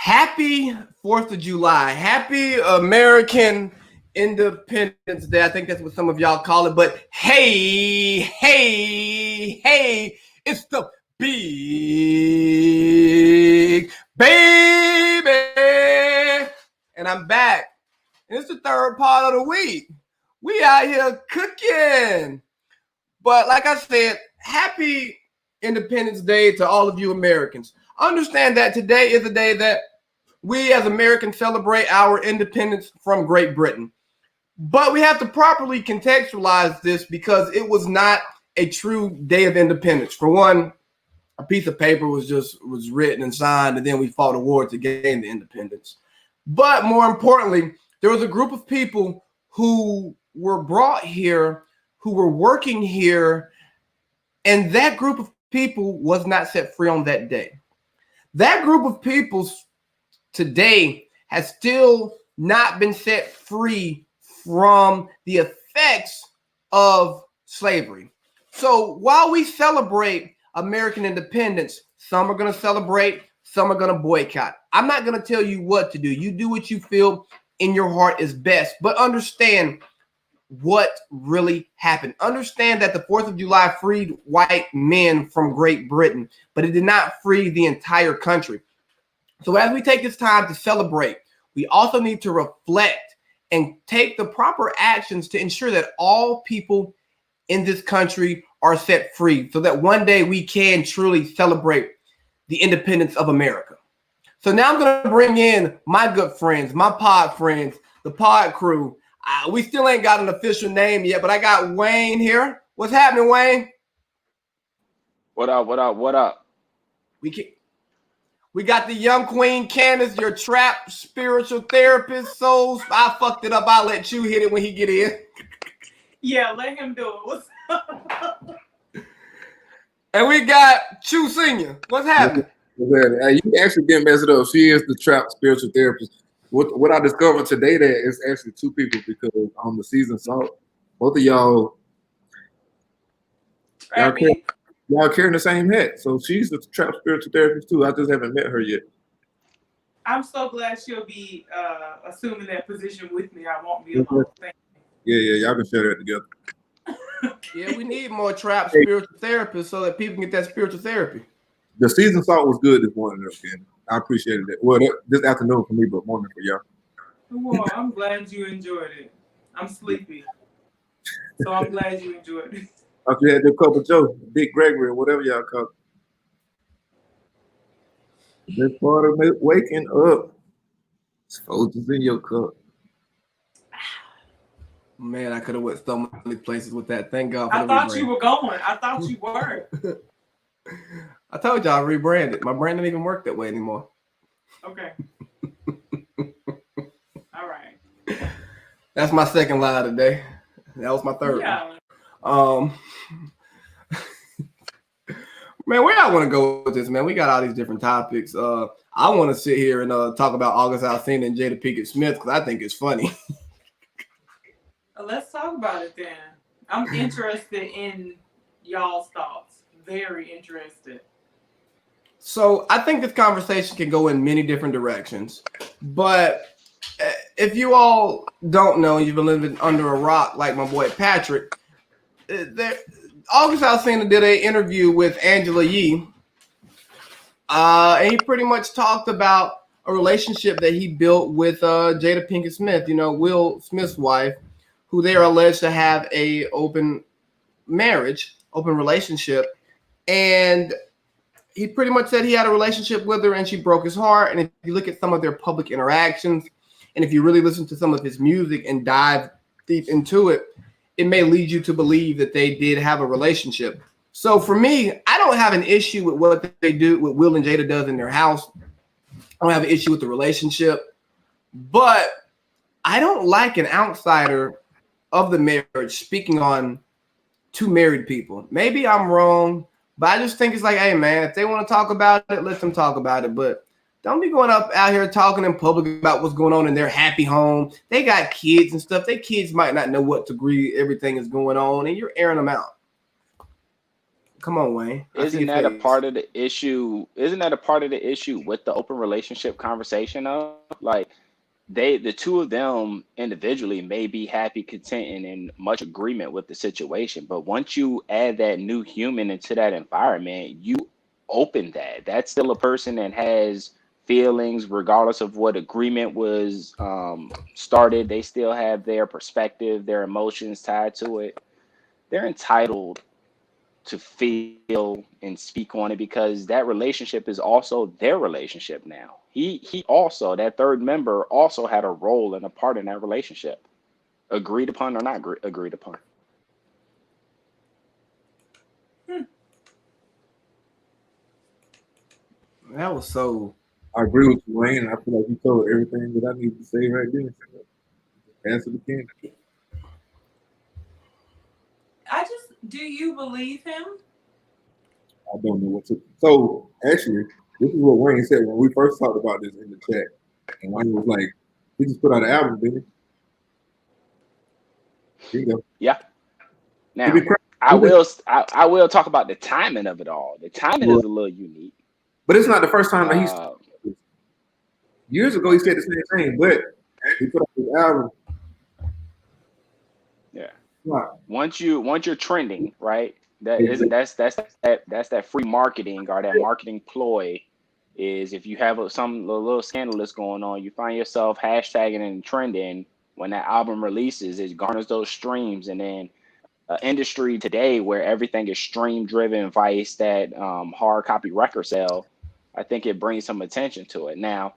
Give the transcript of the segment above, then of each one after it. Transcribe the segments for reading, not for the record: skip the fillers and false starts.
Happy 4th of July. Happy American Independence Day. I think that's what some of y'all call it. But hey, it's the big baby. And I'm back. And it's the third part of the week. We out here cooking. But like I said, happy Independence Day to all of you Americans. Understand that today is a day that we as Americans celebrate our independence from Great Britain. But we have to properly contextualize this because it was not a true day of independence. For one, a piece of paper was written and signed, and then we fought a war to gain the independence. But more importantly, there was a group of people who were brought here, who were working here, and that group of people was not set free on that day. That group of people today has still not been set free from the effects of slavery. So while we celebrate American independence, some are going to celebrate, some are going to boycott. I'm not going to tell you what to do. You do what you feel in your heart is best, but understand what really happened. Understand that the 4th of July freed white men from Great Britain, but it did not free the entire country. So as we take this time to celebrate, we also need to reflect and take the proper actions to ensure that all people in this country are set free so that one day we can truly celebrate the independence of America. So now I'm going to bring in my good friends, my pod friends, the pod crew. We still ain't got an official name yet, but I got Wayne here. What's happening, Wayne? What up? We got the young queen, Candice, your trap spiritual therapist. So I fucked it up. I'll let you hit it when he get in. Yeah, let him do it. What's up? And we got Chu Senior. What's happening? You actually didn't mess it up. She is the trap spiritual therapist. What I discovered today that is actually two people because on the season salt, both of y'all carrying the same hat. So she's the trap spiritual therapist too. I just haven't met her yet. I'm so glad she'll be assuming that position with me. I won't be alone. Yeah, y'all can share that together. Yeah, we need more trap spiritual therapists so that people can get that spiritual therapy. The season salt was good this morning, again. I appreciated it. Well, this afternoon for me, but morning for y'all. Well, I'm glad you enjoyed it. I'm sleepy, so I'm glad you enjoyed it. After you had your cup of Joe, Big Gregory, or whatever y'all call it. This part of me waking up. It's Folgers in your cup. Man, I could have went so many places with that. Thank God for I thought you were going. I thought you were. I told y'all I rebranded. My brand doesn't even work that way anymore. Okay. All right. That's my second lie today. That was my third. Yeah. Man, where y'all want to go with this, man? We got all these different topics. I want to sit here and talk about August Alsina and Jada Pinkett Smith because I think it's funny. Let's talk about it then. I'm interested in y'all's thoughts. Very interested. So I think this conversation can go in many different directions. But if you all don't know, you've been living under a rock like my boy Patrick, August Alsina did an interview with Angela Yee. And he pretty much talked about a relationship that he built with Jada Pinkett Smith, Will Smith's wife, who they are alleged to have a open relationship. And he pretty much said he had a relationship with her and she broke his heart. And if you look at some of their public interactions, and if you really listen to some of his music and dive deep into it, it may lead you to believe that they did have a relationship. So for me, I don't have an issue with what they do, what Will and Jada does in their house. I don't have an issue with the relationship. But I don't like an outsider of the marriage speaking on two married people. Maybe I'm wrong, but I just think it's like, hey, man, if they want to talk about it, let them talk about it. But don't be going up out here talking in public about what's going on in their happy home. They got kids and stuff. Their kids might not know what degree everything is going on, and you're airing them out. Come on, Wayne. I see Isn't your that a face. part of the issue? Isn't that a part of the issue with the open relationship conversation of like the two of them individually may be happy, content, and in much agreement with the situation. But once you add that new human into that environment, you open that. That's still a person that has feelings, regardless of what agreement was started. They still have their perspective, their emotions tied to it. They're entitled to feel and speak on it because that relationship is also their relationship now. He also, that third member also had a role and a part in that relationship, agreed upon or not agreed upon. That was so. I agree with you, Wayne. I feel like you told everything that I need to say right there. Answer the king. Do you believe him? I don't know what to. So actually, this is what Wayne said when we first talked about this in the chat. And Wayne was like, he just put out an album, didn't he? Here you go. Yeah. He Now, been crying. I will talk about the timing of it all. The timing is a little unique. But it's not the first time that he's Uh, years ago he said the same thing, but he put out his album. yeah. Right. Once you're trending, right? That's that free marketing or that marketing ploy is if you have some little scandalous going on, you find yourself hashtagging and trending when that album releases, it garners those streams, and then industry today where everything is stream driven, vice that hard copy record sale, I think it brings some attention to it. Now,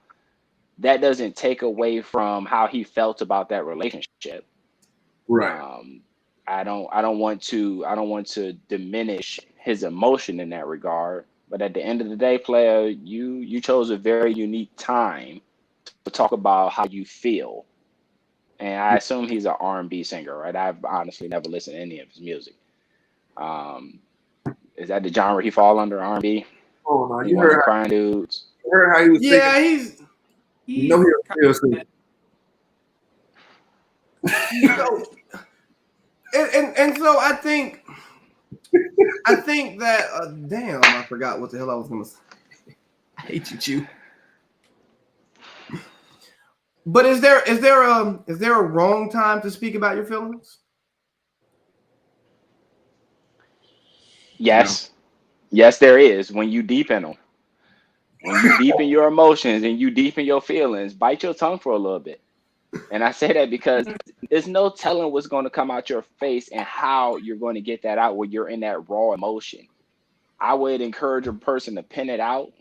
that doesn't take away from how he felt about that relationship. Right. I don't want to diminish his emotion in that regard. But at the end of the day, player, you chose a very unique time to talk about how you feel. And I assume he's an R&B singer, right? I've honestly never listened to any of his music. Is that the genre he fall under, R&B? Oh no, You one of them crying dudes? You heard how he was Yeah, thinking. You know he was real. So, and so I think that damn, I forgot what the hell I was gonna say. I hate you, Chew. But is there a wrong time to speak about your feelings? Yes. No. Yes, there is. When you deep in them. When you deep in your emotions and you deep in your feelings, bite your tongue for a little bit. And I say that because there's no telling what's going to come out your face and how you're going to get that out when you're in that raw emotion. I would encourage a person to pen it out,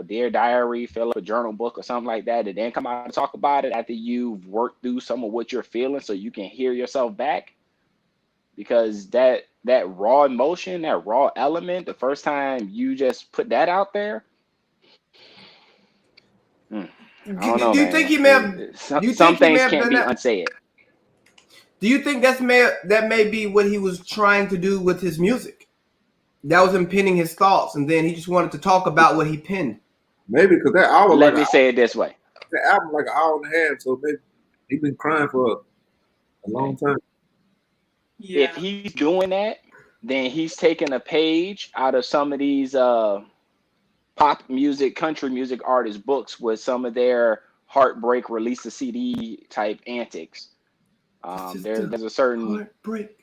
dear diary, fill up a journal book or something like that, and then come out and talk about it after you've worked through some of what you're feeling so you can hear yourself back. Because that raw emotion, that raw element, the first time you just put that out there, I don't know, do you man. think he may have? Some things can't be unsaid. Do you think that may be what he was trying to do with his music? That was him penning his thoughts, and then he just wanted to talk about what he penned. Maybe because that hour. Let me say it this way: the album like an hour and a half, so maybe he's been crying for a long time. Yeah. If he's doing that, then he's taking a page out of some of these pop music, country music artists' books with some of their heartbreak release a CD type antics. There's a certain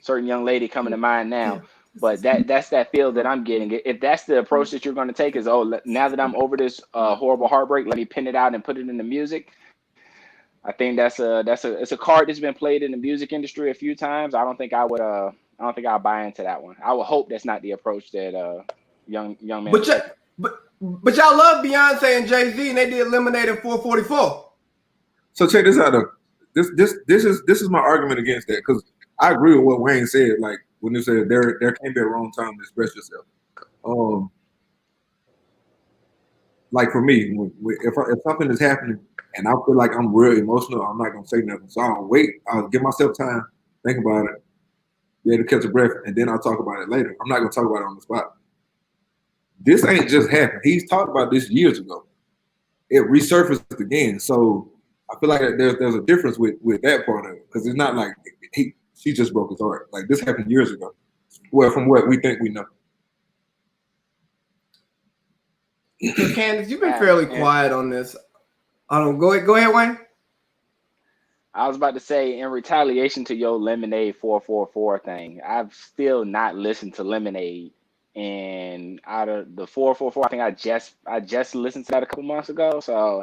young lady coming to mind now, but that's that feel that I'm getting. If that's the approach that you're going to take, is now that I'm over this horrible heartbreak, let me pin it out and put it in the music. I think it's a card that's been played in the music industry a few times. I don't think I would I'll buy into that one. I would hope that's not the approach that young man. But y'all love Beyonce and Jay-Z, and they did Lemonade at 444. So check this out though. This is my argument against that, because I agree with what Wayne said. Like when he said there can't be a wrong time to express yourself. Like for me, if something is happening and I feel like I'm real emotional, I'm not gonna say nothing. So I'll wait. I'll give myself time, think about it, be able to catch a breath, and then I'll talk about it later. I'm not gonna talk about it on the spot. This ain't just happened. He's talked about this years ago. It resurfaced again. So I feel like there's a difference with that part of it, because it's not like she just broke his heart. Like this happened years ago. Well, from what we think we know. So Candice, you've been fairly quiet on this. Go ahead, Wayne. I was about to say, in retaliation to your Lemonade 444 thing, I've still not listened to Lemonade. And out of the 444, I think I just listened to that a couple months ago. So,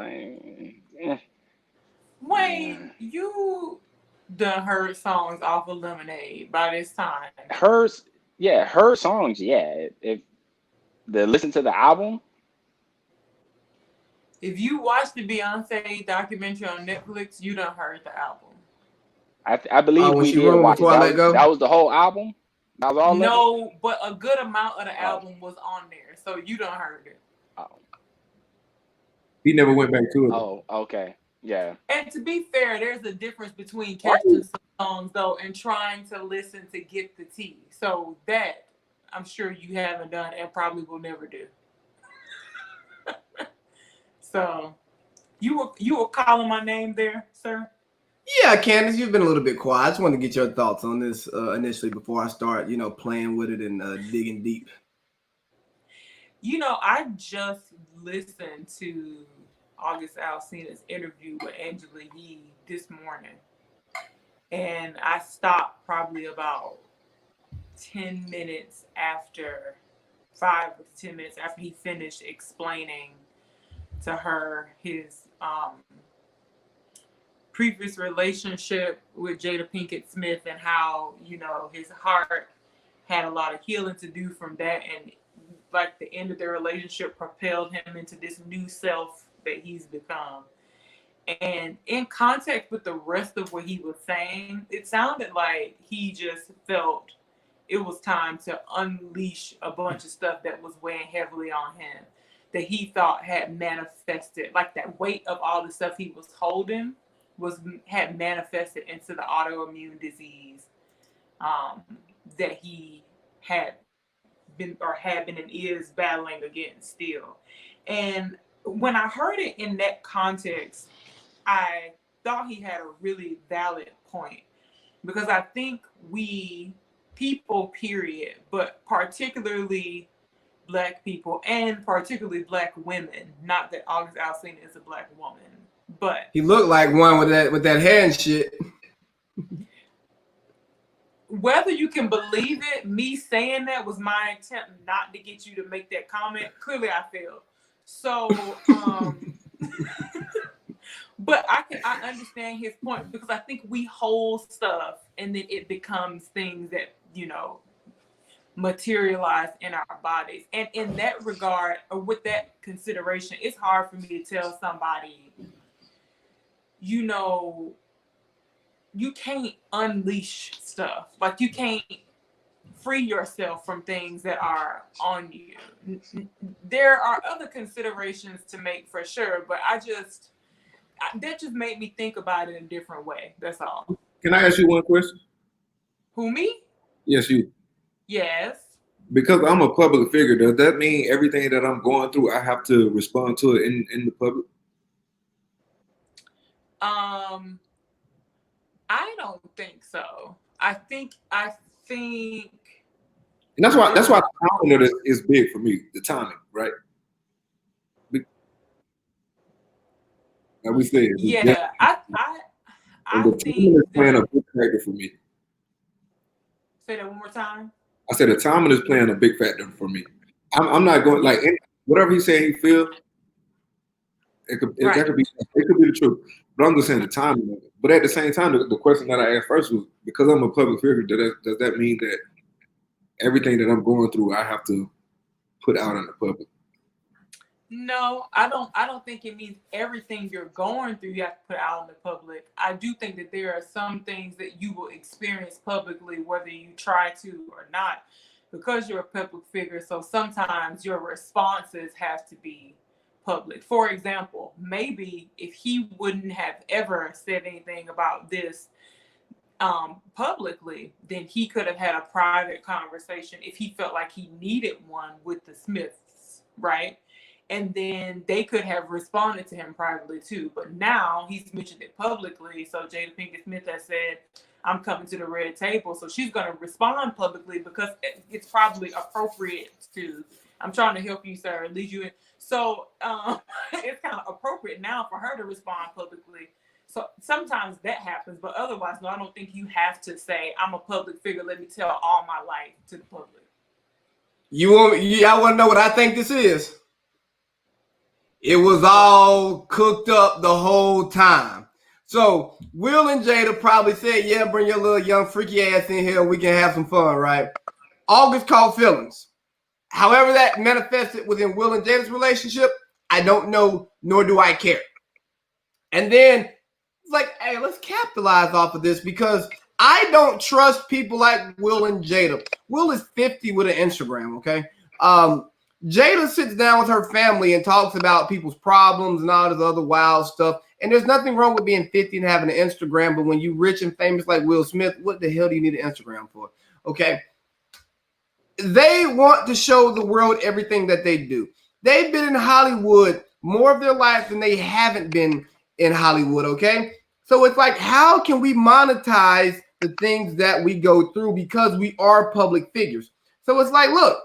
Wayne, you done heard songs off of Lemonade by this time. her songs, yeah. If listen to the album. If you watch the Beyonce documentary on Netflix, you done heard the album. I believe When we she did wrote watch it. Before I Let Go? That was the whole album? That was all of it? No, but a good amount of the album was on there, so you done heard it. Oh. He never went back to it. Oh, okay. Yeah. And to be fair, there's a difference between catching some songs though and trying to listen to get the tea. So that I'm sure you haven't done and probably will never do. So you were calling my name there, sir? Yeah, Candice, you've been a little bit quiet. I just wanted to get your thoughts on this initially before I start, playing with it and digging deep. I just listened to August Alsina's interview with Angela Yee this morning. And I stopped probably about 10 minutes after, 5 to 10 minutes after he finished explaining to her his previous relationship with Jada Pinkett Smith and how, his heart had a lot of healing to do from that. And like the end of their relationship propelled him into this new self that he's become. And in context with the rest of what he was saying, it sounded like he just felt it was time to unleash a bunch of stuff that was weighing heavily on him, that he thought had manifested, like that weight of all the stuff he was holding had manifested into the autoimmune disease that he had been and is battling against still. And when I heard it in that context, I thought he had a really valid point, because I think we people, period, but particularly Black people and particularly Black women, not that August Alsina is a Black woman, but he looked like one with that hair and shit. Whether you can believe it, me saying that was my attempt not to get you to make that comment. Clearly I failed. So but I understand his point, because I think we hold stuff and then it becomes things that, materialize in our bodies. And in that regard, or with that consideration, it's hard for me to tell somebody, you can't unleash stuff. Like, you can't free yourself from things that are on you. There are other considerations to make for sure, but that just made me think about it in a different way. That's all. Can I ask you one question? Who, me? Yes, you. Yes. Because I'm a public figure, does that mean everything that I'm going through, I have to respond to it in the public? I don't think so. I think and that's why the timing of it is big for me. The timing, right? Like we said. Yeah, I the think timing is playing a big factor for me. Say that one more time. I said the timing is playing a big factor for me. I'm not going like whatever he said he feel. That could be the truth. But I'm just saying the timing of it. But at the same time, the question that I asked first was, because I'm a public figure, does that mean that everything that I'm going through I have to put out in the public? No, I don't think it means everything you're going through you have to put out in the public. I do think that there are some things that you will experience publicly, whether you try to or not, because you're a public figure. So sometimes your responses have to be public. For example, maybe if he wouldn't have ever said anything about this publicly, then he could have had a private conversation if he felt like he needed one with the Smiths, right? And then they could have responded to him privately too. But now he's mentioned it publicly. So Jada Pinkett Smith has said, I'm coming to the red table. So she's going to respond publicly because it's probably appropriate to. I'm trying to help you, sir, lead you in. So it's kind of appropriate now for her to respond publicly. So sometimes that happens, but otherwise, no, I don't think you have to say, I'm a public figure, let me tell all my life to the public. I want to know what I think this is. It was all cooked up the whole time. So Will and Jada probably said, yeah, bring your little young freaky ass in here and we can have some fun, right? August caught feelings. However that manifested within Will and Jada's relationship, I don't know, nor do I care. And then it's like, hey, let's capitalize off of this because I don't trust people like Will and Jada. Will is 50 with an Instagram, okay? Jada sits down with her family and talks about people's problems and all this other wild stuff. And there's nothing wrong with being 50 and having an Instagram, but when you rich and famous like Will Smith, what the hell do you need an Instagram for? Okay. They want to show the world everything that they do. They've been in Hollywood more of their life than they haven't been in Hollywood, okay? So it's like, how can we monetize the things that we go through because we are public figures? So it's like, look,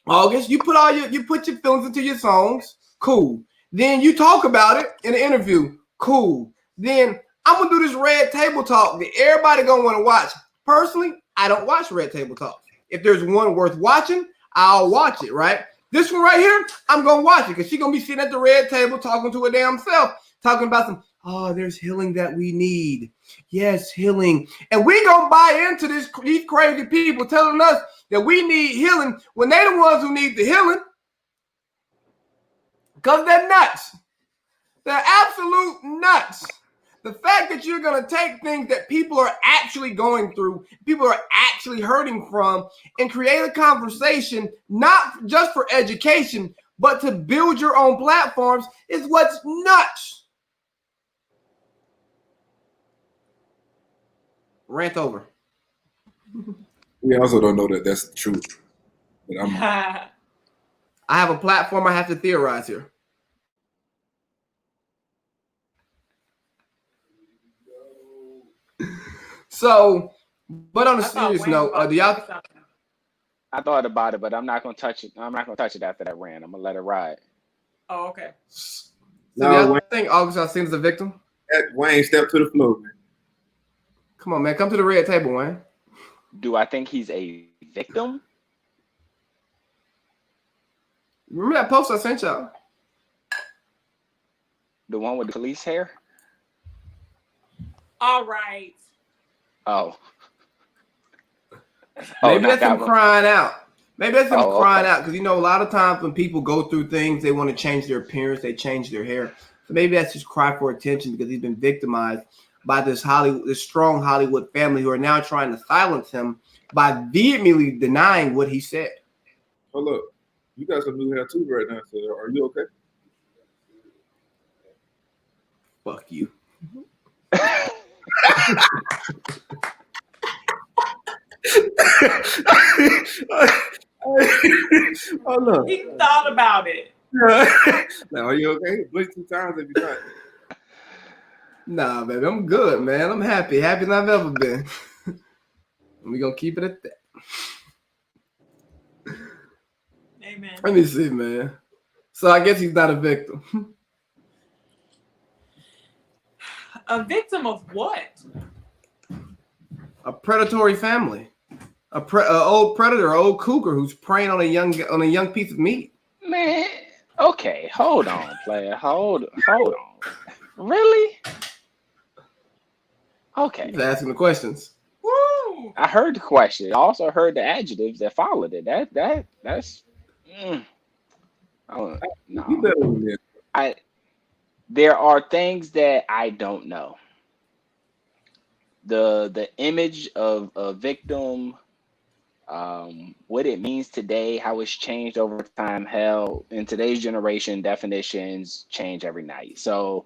August, you put your feelings into your songs, cool. Then you talk about it in an interview, cool. Then I'm gonna do this Red Table Talk that everybody gonna want to watch. Personally, I don't watch Red Table Talk. If there's one worth watching, I'll watch it, right? This one right here, I'm gonna watch it because she's gonna be sitting at the red table talking to her damn self, talking about there's healing that we need. Yes, healing. And we gonna buy into these crazy people telling us that we need healing when they're the ones who need the healing. Because they're nuts. They're absolute nuts. The fact that you're going to take things that people are actually going through, people are actually hurting from, and create a conversation, not just for education, but to build your own platforms is what's nuts. Rant over. We also don't know that that's the truth. But I have a platform. I have to theorize here. So, but on a serious note, do y'all? I thought about it, but I'm not gonna touch it. I'm not gonna touch it after that rant. I'm gonna let it ride. Oh, okay. So do y'all think August Alsina is a victim? Wayne, step to the floor, man. Come on, man. Come to the red table, Wayne. Do I think he's a victim? Remember that post I sent y'all? The one with the police hair? All right. Oh. Maybe that's him crying out. Maybe that's him crying out because, a lot of times when people go through things, they want to change their appearance, they change their hair. So maybe that's just cry for attention because he's been victimized by this strong Hollywood family who are now trying to silence him by vehemently denying what he said. Oh, look, you got some new hair too right now. So are you okay? Fuck you. Oh no! He thought about it. Now, are you okay? Blink 2 times if you try. Nah, baby, I'm good, man. I'm happy as I've ever been. We're gonna keep it at that. Amen. Let me see, man. So I guess he's not a victim. A victim of what? A predatory family. A old predator, old cougar who's preying on a young piece of meat. Man, okay, hold on, player. Hold on. Really? Okay. He's asking the questions. Woo! I heard the question. I also heard the adjectives that followed it. That's no. You better than that. There are things that I don't know. The image of a victim, what it means today, how it's changed over time. Hell, in today's generation, definitions change every night. So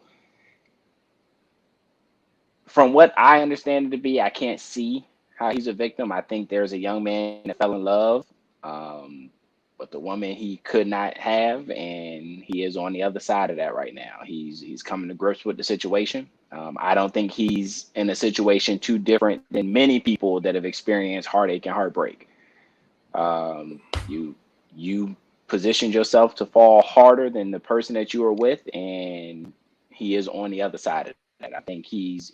from what I understand it to be, I can't see how he's a victim. I think there's a young man that fell in love, but the woman he could not have, and he is on the other side of that right now. He's coming to grips with the situation. I don't think he's in a situation too different than many people that have experienced heartache and heartbreak. You positioned yourself to fall harder than the person that you are with, and he is on the other side of that. I think he's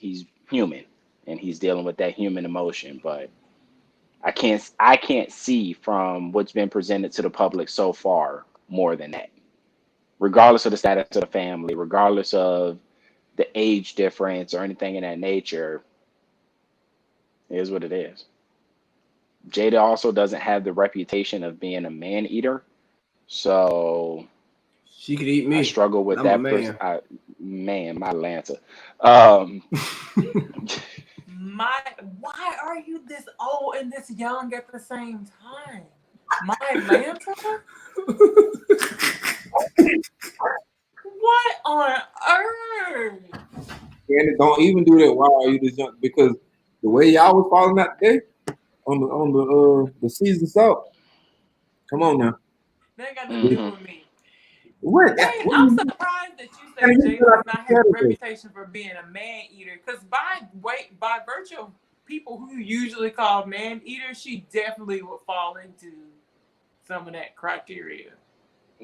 human, and he's dealing with that human emotion. But I can't see from what's been presented to the public so far more than that. Regardless of the status of the family, regardless of the age difference or anything in that nature, it is what it is. Jada also doesn't have the reputation of being a man eater, so She could eat I me. struggle with I'm a that person. man. Man, my Atlanta. Um, Why are you this old and this young at the same time? My Atlanta? What on earth? And don't even do that. Why are you this young? Because the way y'all was falling out today on the season salt. Come on now. That ain't got nothing to do mhm. with me. What? Wait, What I'm you surprised that you Can say you Jada get does out not the have a category? reputation for being a man eater. Because by virtue of people who you usually call man eaters, she definitely would fall into some of that criteria.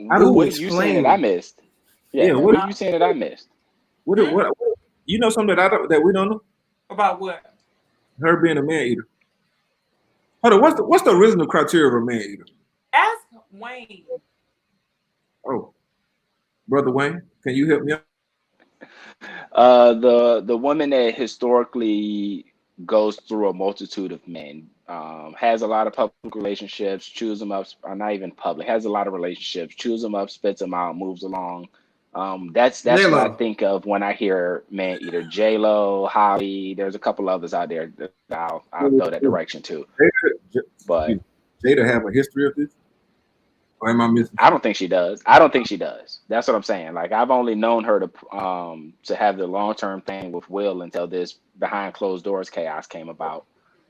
How do What we are you saying that I Explain. missed? Yeah, Yeah, what are you saying that I missed? what you know something that we don't know? About what? Her being a man eater. Hold on, what's the original criteria of a man eater? Ask Wayne. Oh, brother Wayne, can you help me out? The woman that historically goes through a multitude of men, has a lot of public relationships, chews them up, or not even public, has a lot of relationships, chews them up, spits them out, moves along. That's what I J-Lo. think of when I hear man eater. J Lo, Holly. There's a couple others out there that I'll throw that direction too. But Jada have a history of this? Or am I missing I don't something? think she does. I don't think she does. That's what I'm saying. Like I've only known her to have the long term thing with Will until this behind closed doors chaos came about.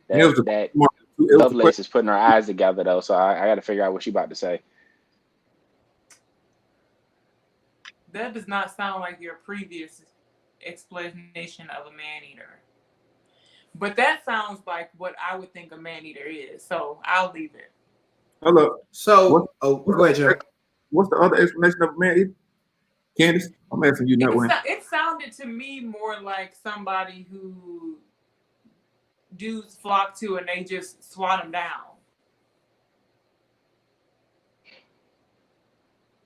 And it was That it was a question. Lovelace is putting her eyes together though, so I got to figure out what she about to say. That does not sound like your previous explanation of a man eater. But that sounds like what I would think a man eater is. So I'll leave it. Hold up. So, go ahead, Joe. What's the other explanation of a man eater? Candice, I'm asking you, not Wayne. It sounded to me more like somebody who dudes flock to and they just swat them down.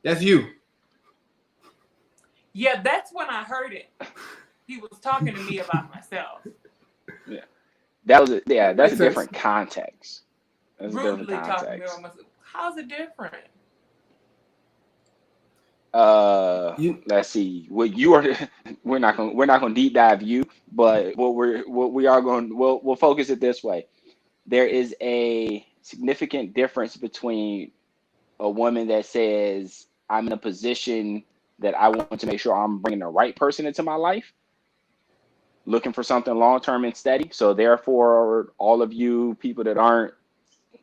That's you. Yeah, that's when I heard it. He was talking to me about myself. Yeah, that's a Makes different sense. context. That's a different Brutally talking to me context. about myself. How's it different? Let's see. What you are, we're not gonna deep dive you, but we'll focus it this way. There is a significant difference between a woman that says I'm in a position that I want to make sure I'm bringing the right person into my life, looking for something long term and steady. So therefore, all of you people that aren't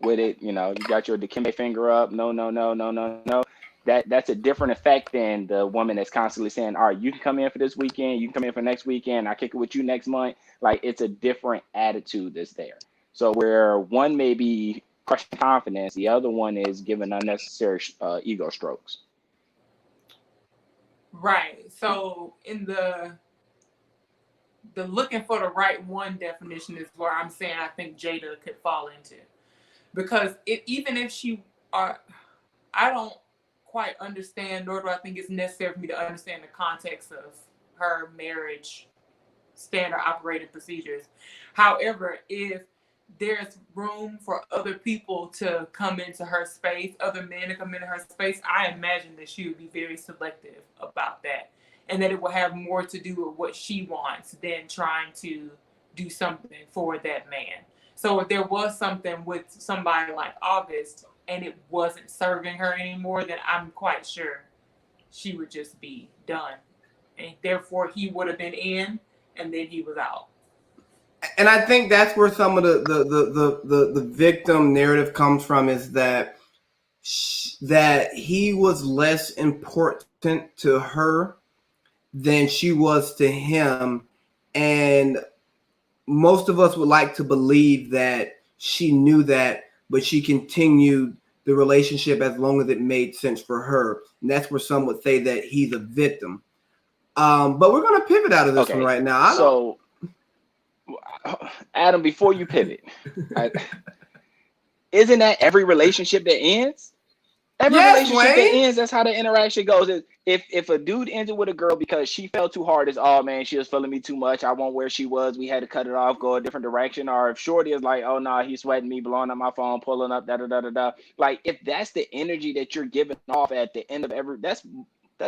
with it, you got your Dikembe finger up. No, no, no, no, no, no. That's a different effect than the woman that's constantly saying, all right, you can come in for this weekend, you can come in for next weekend, I kick it with you next month. Like it's a different attitude that's there. So where one may be crushing confidence, the other one is giving unnecessary ego strokes. Right. So in the looking for the right one definition is where I'm saying I think Jada could fall into. Because even if she I don't quite understand, nor do I think it's necessary for me to understand the context of her marriage standard operating procedures. However, if there's room for other people to come into her space, other men to come into her space, I imagine that she would be very selective about that. And that it will have more to do with what she wants than trying to do something for that man. So if there was something with somebody like August and it wasn't serving her anymore, then I'm quite sure she would just be done. And therefore he would have been in and then he was out. And I think that's where some of the victim narrative comes from, is that he was less important to her than she was to him. And most of us would like to believe that she knew that, but she continued the relationship as long as it made sense for her. And that's where some would say that he's a victim. But we're going to pivot out of this one right now. So, Adam, before you pivot, isn't that every relationship that ends? Every relationship that ends, that's how the interaction goes. If a dude ended with a girl because she fell too hard, it's oh man, she was feeling me too much. I want where she was. We had to cut it off, go a different direction. Or if Shorty is like, oh no, he's sweating me, blowing up my phone, pulling up, da da da da da. Like if that's the energy that you're giving off at the end of every, that's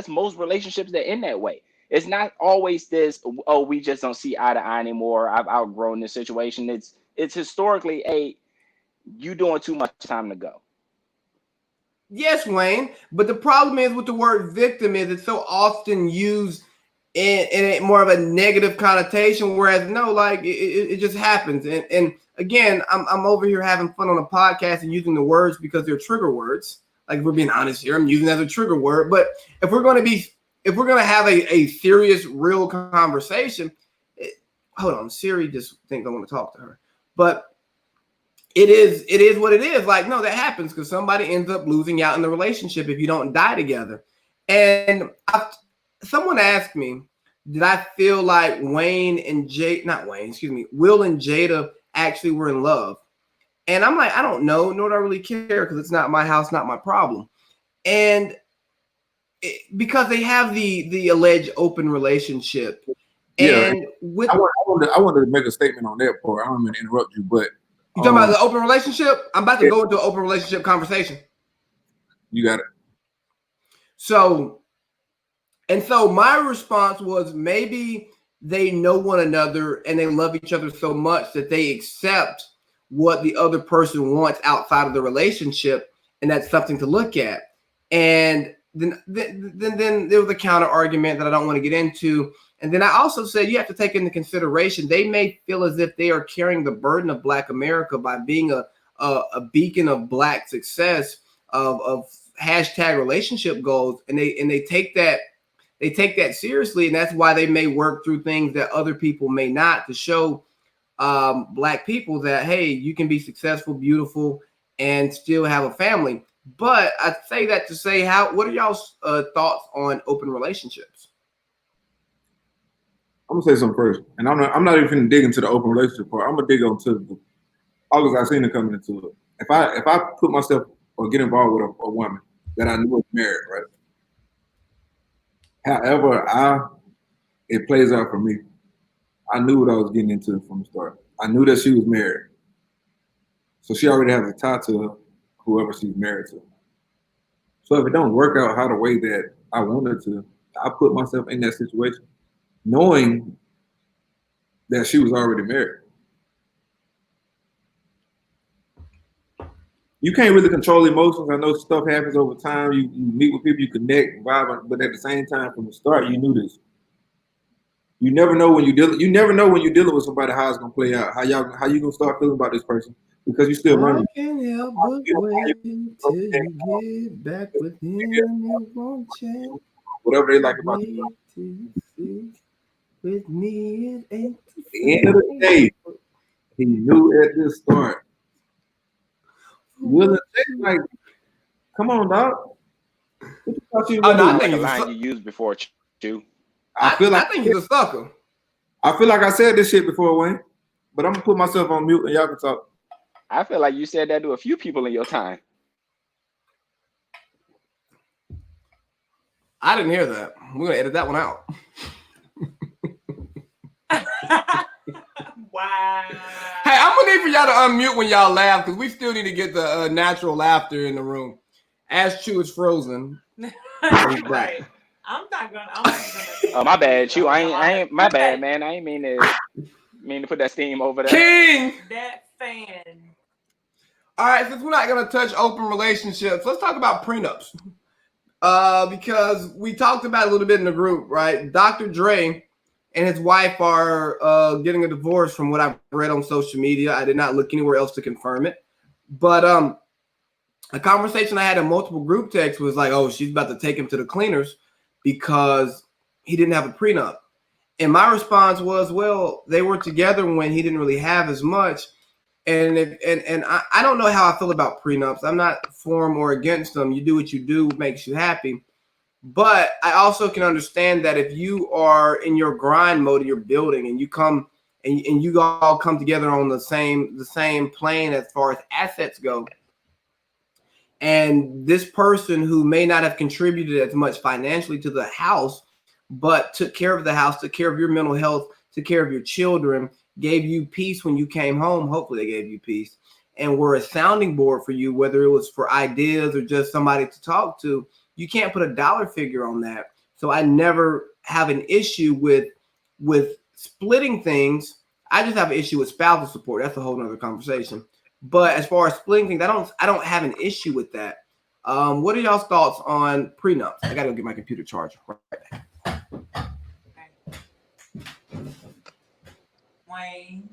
most relationships that end that way. It's not always this, oh, we just don't see eye to eye anymore. I've outgrown this situation. It's historically you doing too much, time to go. Yes, Wayne, but the problem is with the word victim is it's so often used in a more of a negative connotation, whereas no, like it just happens. And again, I'm over here having fun on a podcast and using the words because they're trigger words. Like if we're being honest here, I'm using it as a trigger word. But if we're going to have a serious, real conversation, hold on, Siri just thinks I want to talk to her, but it is what it is. Like, no, that happens because somebody ends up losing out in the relationship if you don't die together. And someone asked me, did I feel like Will and Jada actually were in love? And I'm like, I don't know, nor do I really care because it's not my house, not my problem. And because they have the alleged open relationship. Yeah, and I wanted to make a statement on that part. I don't mean to interrupt you, but you talking about the open relationship? I'm about to go into an open relationship conversation. You got it. So my response was maybe they know one another and they love each other so much that they accept what the other person wants outside of the relationship, and that's something to look at. And then there was a counter argument that I don't want to get into. And then I also said you have to take into consideration they may feel as if they are carrying the burden of Black America by being a beacon of Black success of hashtag relationship goals, and they take that seriously, and that's why they may work through things that other people may not to show Black people that hey, you can be successful, beautiful, and still have a family. But I say that to say what are y'all's thoughts on open relationships? I'm gonna say something first, and I'm not even gonna dig into the open relationship part. I'm gonna dig onto the August Alsina coming into it. If I put myself or get involved with a woman that I knew was married, right? However, it plays out for me. I knew what I was getting into from the start. I knew that she was married, so she already has a tie to whoever she's married to. So if it don't work out how the way that I wanted to, I put myself in that situation, knowing that she was already married. You can't really control emotions. I know stuff happens over time. You meet with people, you connect, vibe, but at the same time, from the start, you knew this. You never know when you're dealing with somebody how it's gonna play out. How you gonna start feeling about this person because you still learning. I can't help but wait until you get back with him. You won't change. Whatever they like about you. With me, it ain't at the end of the day, he knew at the start. Will like, come on, dog. What you thought you were doing? Like a line you used before, Chew. I think he's a sucker. I feel like I said this shit before, Wayne, but I'm gonna put myself on mute and y'all can talk. I feel like you said that to a few people in your time. I didn't hear that. We're gonna edit that one out. Wow. Hey, I'm gonna need for y'all to unmute when y'all laugh because we still need to get the natural laughter in the room. As Chew is frozen. Right. I'm not gonna. Oh, my bad, Chew. I ain't. My bad, man. I ain't mean to put that steam over there. King. That fan. All right, since we're not gonna touch open relationships, let's talk about prenups. Because we talked about it a little bit in the group, right? Dr. Dre and his wife are getting a divorce from what I've read on social media. I did not look anywhere else to confirm it. But a conversation I had in multiple group texts was like, oh, she's about to take him to the cleaners because he didn't have a prenup. And my response was, well, they were together when he didn't really have as much. And I don't know how I feel about prenups. I'm not for them or against them. You do what you do, makes you happy. But I also can understand that if you are in your grind mode, you're building, and you come and you all come together on the same plane as far as assets go. And this person who may not have contributed as much financially to the house, but took care of the house, took care of your mental health, took care of your children, gave you peace when you came home. Hopefully, they gave you peace and were a sounding board for you, whether it was for ideas or just somebody to talk to. You can't put a dollar figure on that. So I never have an issue with splitting things. I just have an issue with spousal support. That's a whole nother conversation. But as far as splitting things, I don't have an issue with that. What are y'all's thoughts on prenups? I gotta go get my computer charger right back. Wayne.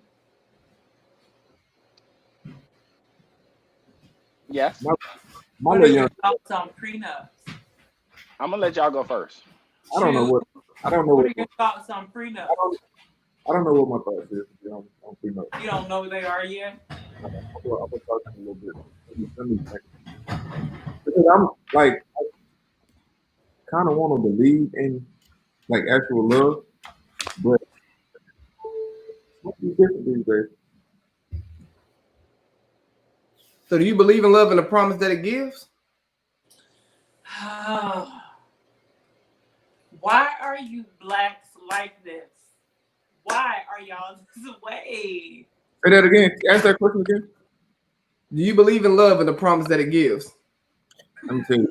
Yes. What are your thoughts on prenups? I'm gonna let y'all go first. I don't know what. What are your thoughts on prenups? I don't know what my thoughts is on prenups. You don't know what they are yet? I'm gonna talk to you a little bit. Let me think. Because I'm like, I kind of want to believe in like actual love, but it's different these days. So do you believe in love and the promise that it gives? Why are you blacks like this? Why are y'all this way? Say that again. Ask that question again. Do you believe in love and the promise that it gives? Let me tell you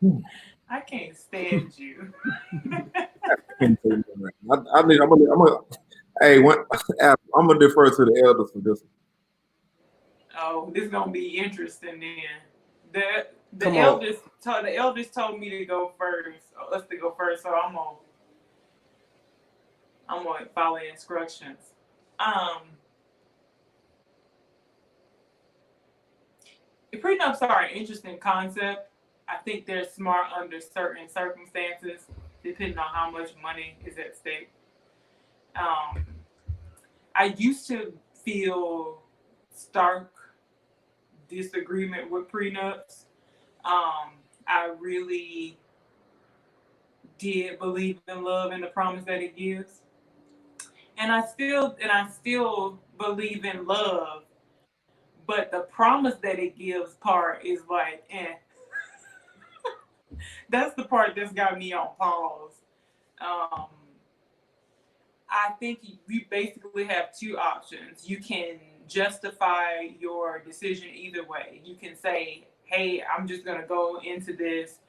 something. I can't stand you. I'm gonna defer to the elders for this one. Oh, this is gonna be interesting then. The elders told me to go first, us to go first, so I'm gonna follow instructions. The prenups are an interesting concept. I think they're smart under certain circumstances, depending on how much money is at stake. I used to feel stark disagreement with prenups. I really did believe in love and the promise that it gives, and I still believe in love, but the promise that it gives part is like, That's the part that's got me on pause. I think we basically have two options. You can justify your decision either way. You can say, hey, I'm just going to go into this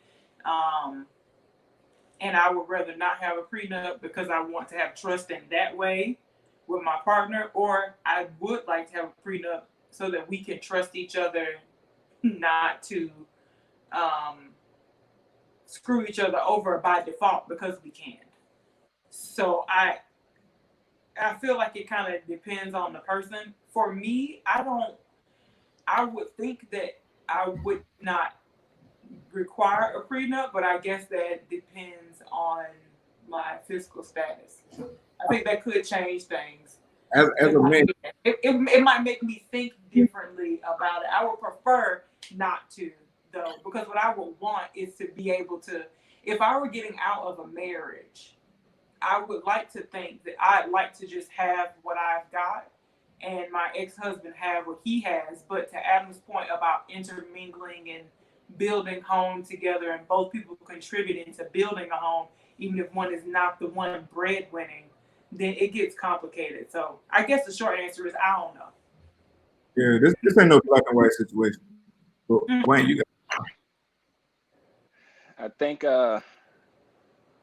and I would rather not have a prenup because I want to have trust in that way with my partner, or I would like to have a prenup so that we can trust each other not to screw each other over by default because we can. So I feel like it kind of depends on the person. For me, I would think that I would not require a prenup, but I guess that depends on my fiscal status. I think that could change things. As a man, it might make me think differently about it. I would prefer not to, though, because what I would want is to be able to, if I were getting out of a marriage, I would like to think that I'd like to just have what I've got and my ex-husband have what he has. But to Adam's point about intermingling and building home together and both people contributing to building a home, even if one is not the one breadwinning, then it gets complicated. So I guess the short answer is I don't know. Yeah, this ain't no black and white situation. But Wayne, you got. I think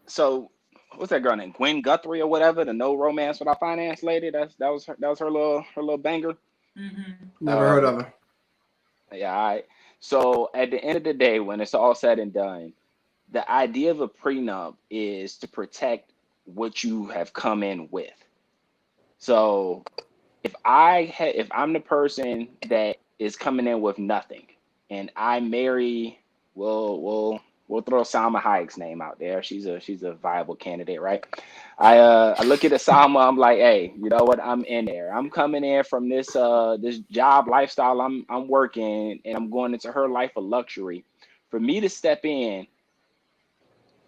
so what's that girl named Gwen Guthrie or whatever, the No Romance Without Finance lady? That was her little banger. Never heard of her. Yeah, all right. So at the end of the day, when it's all said and done, the idea of a prenup is to protect what you have come in with. So if I'm the person that is coming in with nothing and I marry, we'll We'll throw Salma Hayek's name out there. She's a viable candidate, right? I look at Salma. I'm like, hey, you know what? I'm in there. I'm coming in from this this job lifestyle. I'm working, and I'm going into her life of luxury. For me to step in,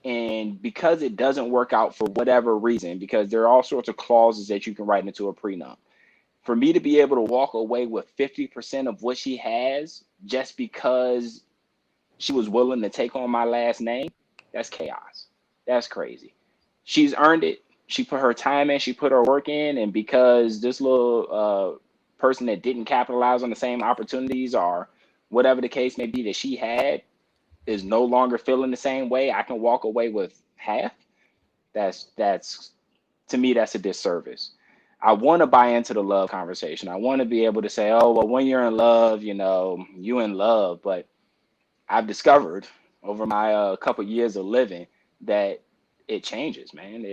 and because it doesn't work out for whatever reason, because there are all sorts of clauses that you can write into a prenup. For me to be able to walk away with 50% of what she has just because she was willing to take on my last name, that's chaos. That's crazy. She's earned it. She put her time in, she put her work in, and because this little person that didn't capitalize on the same opportunities or whatever the case may be that she had is no longer feeling the same way, I can walk away with half. That's to me, that's a disservice. I want to buy into the love conversation. I want to be able to say, oh, well, when you're in love, you know, you in love. But I've discovered over my couple years of living that it changes, man.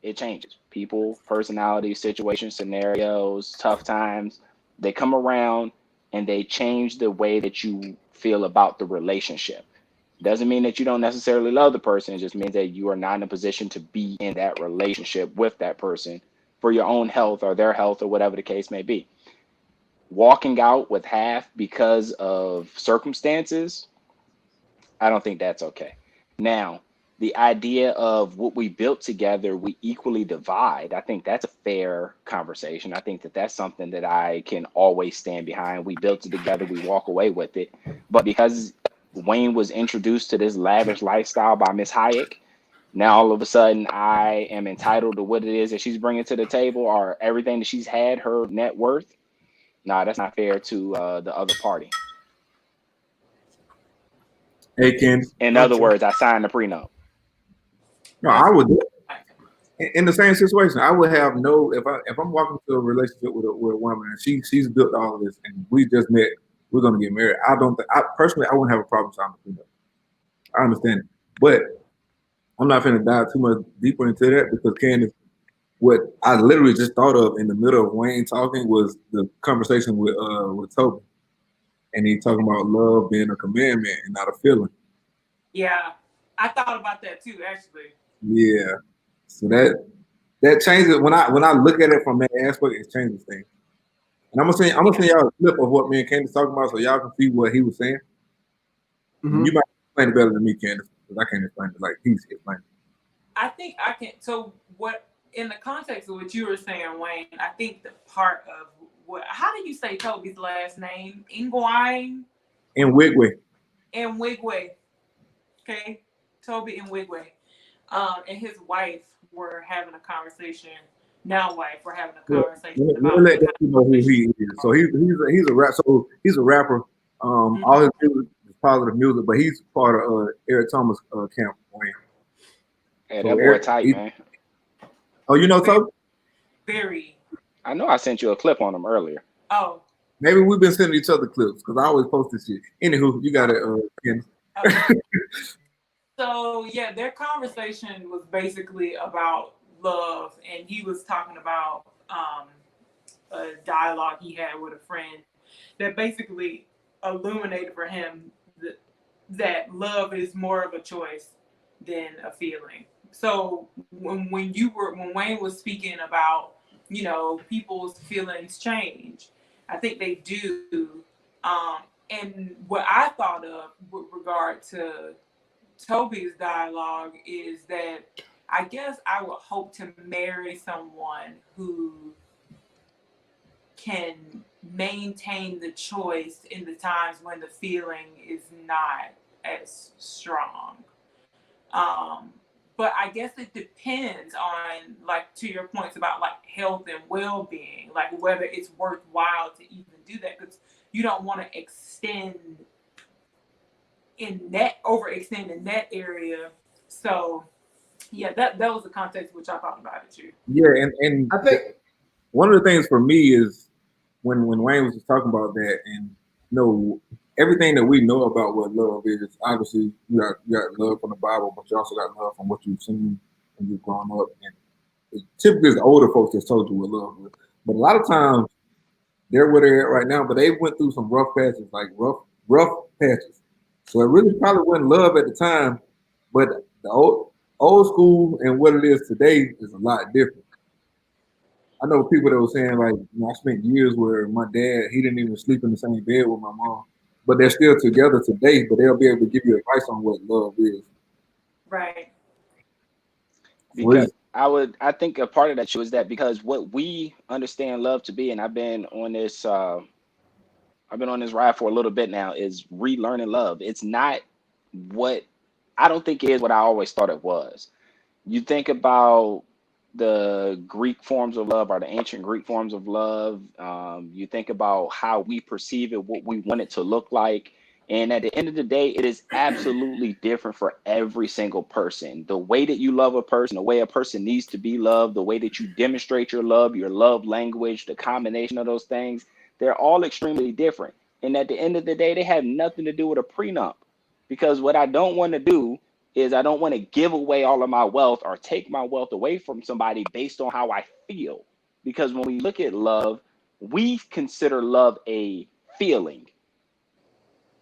It changes. People, personalities, situations, scenarios, tough times, they come around and they change the way that you feel about the relationship. Doesn't mean that you don't necessarily love the person. It just means that you are not in a position to be in that relationship with that person for your own health or their health or whatever the case may be. Walking out with half because of circumstances, I don't think that's okay. Now, the idea of what we built together, we equally divide. I think that's a fair conversation. I think that that's something that I can always stand behind. We built it together, we walk away with it. But because Wayne was introduced to this lavish lifestyle by Miss Hayek, now all of a sudden I am entitled to what it is that she's bringing to the table or everything that she's had, her net worth. No, that's not fair to the other party. Hey, Candice. In other words, I signed the prenup. No, I would in the same situation. I would have no if I'm walking into a relationship with a woman and she's built all of this and we just met, we're gonna get married. I don't think I personally I wouldn't have a problem signing the prenup. I understand it, but I'm not going to dive too much deeper into that because Candice, what I literally just thought of in the middle of Wayne talking was the conversation with Toby, and he talking about love being a commandment and not a feeling. Yeah, I thought about that too, actually. Yeah, so that changes when I look at it from that aspect. It changes things. And I'm gonna send y'all a clip of what me and Candice talking about so y'all can see what he was saying. Mm-hmm. You might explain it better than me, Candice, because I can't explain it like he's explaining. I think I can. So what? In the context of what you were saying, Wayne, I think the part of what? How do you say Toby's last name? Ingwine. Wigway. Wigway. Okay, Toby and Wigway. And his wife were having a conversation. Now, wife, we're having a conversation about. Let you know who he is. So he's a rap. So he's a rapper. Mm-hmm. All his music is positive music, but he's part of Eric Thomas camp. Hey, so that boy tight, man. Oh, you know Toby? Very. I know I sent you a clip on him earlier. Oh. Maybe we've been sending each other clips because I always post this shit. Anywho, you got it, okay. So yeah, their conversation was basically about love, and he was talking about a dialogue he had with a friend that basically illuminated for him that love is more of a choice than a feeling. So when Wayne was speaking about, you know, people's feelings change, I think they do. And what I thought of with regard to Toby's dialogue is that I guess I would hope to marry someone who can maintain the choice in the times when the feeling is not as strong. But I guess it depends on, like, to your points about like health and well-being, like whether it's worthwhile to even do that, because you don't want to overextend in that area. So yeah, that was the context which I thought about it too. Yeah, and I think one of the things for me is when Wayne was just talking about that, and you know, everything that we know about what love is, obviously you got love from the Bible, but you also got love from what you've seen when you've grown up. And typically it's the older folks that told you what love is. But a lot of times they're where they're at right now, but they went through some rough patches, like rough patches. So it really probably wasn't love at the time, but the old school and what it is today is a lot different. I know people that were saying like, I spent years where my dad, he didn't even sleep in the same bed with my mom, but they're still together today. But they'll be able to give you advice on what love is. Right. Because I think a part of that is that because what we understand love to be, and I've been on this ride for a little bit now, is relearning love. It's not what I don't think it is what I always thought it was. You think about the Greek forms of love or the ancient Greek forms of love. You think about how we perceive it, what we want it to look like. And at the end of the day, it is absolutely different for every single person. The way that you love a person, the way a person needs to be loved, the way that you demonstrate your love language, the combination of those things, they're all extremely different. And at the end of the day, they have nothing to do with a prenup. Because what I don't want to do is I don't want to give away all of my wealth or take my wealth away from somebody based on how I feel. Because when we look at love, we consider love a feeling.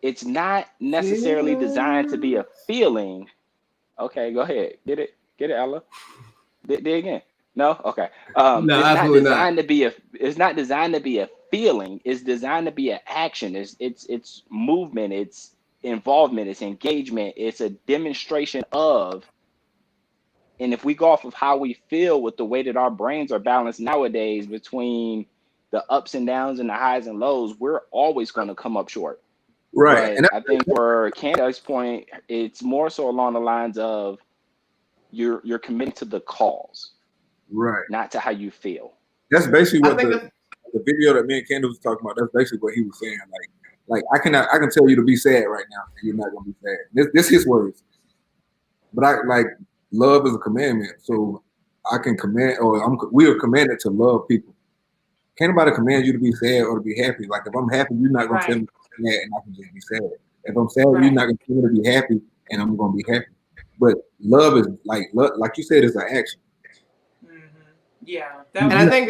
It's not necessarily designed to be a feeling. Okay, go ahead. Get it, Ella. Dig again. No? Okay. No, It's not absolutely not. designed to be a feeling. It's designed to be an action. It's movement, it's involvement, it's engagement, it's a demonstration of. And if we go off of how we feel with the way that our brains are balanced nowadays between the ups and downs and the highs and lows, we're always going to come up short. Right. But And I think for Candace's point, it's more so along the lines of you're committing to the cause, right. not to how you feel. That's basically I what think the video that me and Candice was talking about. That's basically what he was saying. Like I can tell you to be sad right now, and you're not gonna be sad. This his words. But I like love is a commandment, so I can command, we are commanded to love people. Can't nobody command you to be sad or to be happy. Like if I'm happy, you're not gonna tell me to be sad, and I can just be sad. If I'm sad, you're not gonna tell me to be happy, and I'm gonna be happy. But love is like you said, it's an action. Mm-hmm. Yeah. And I think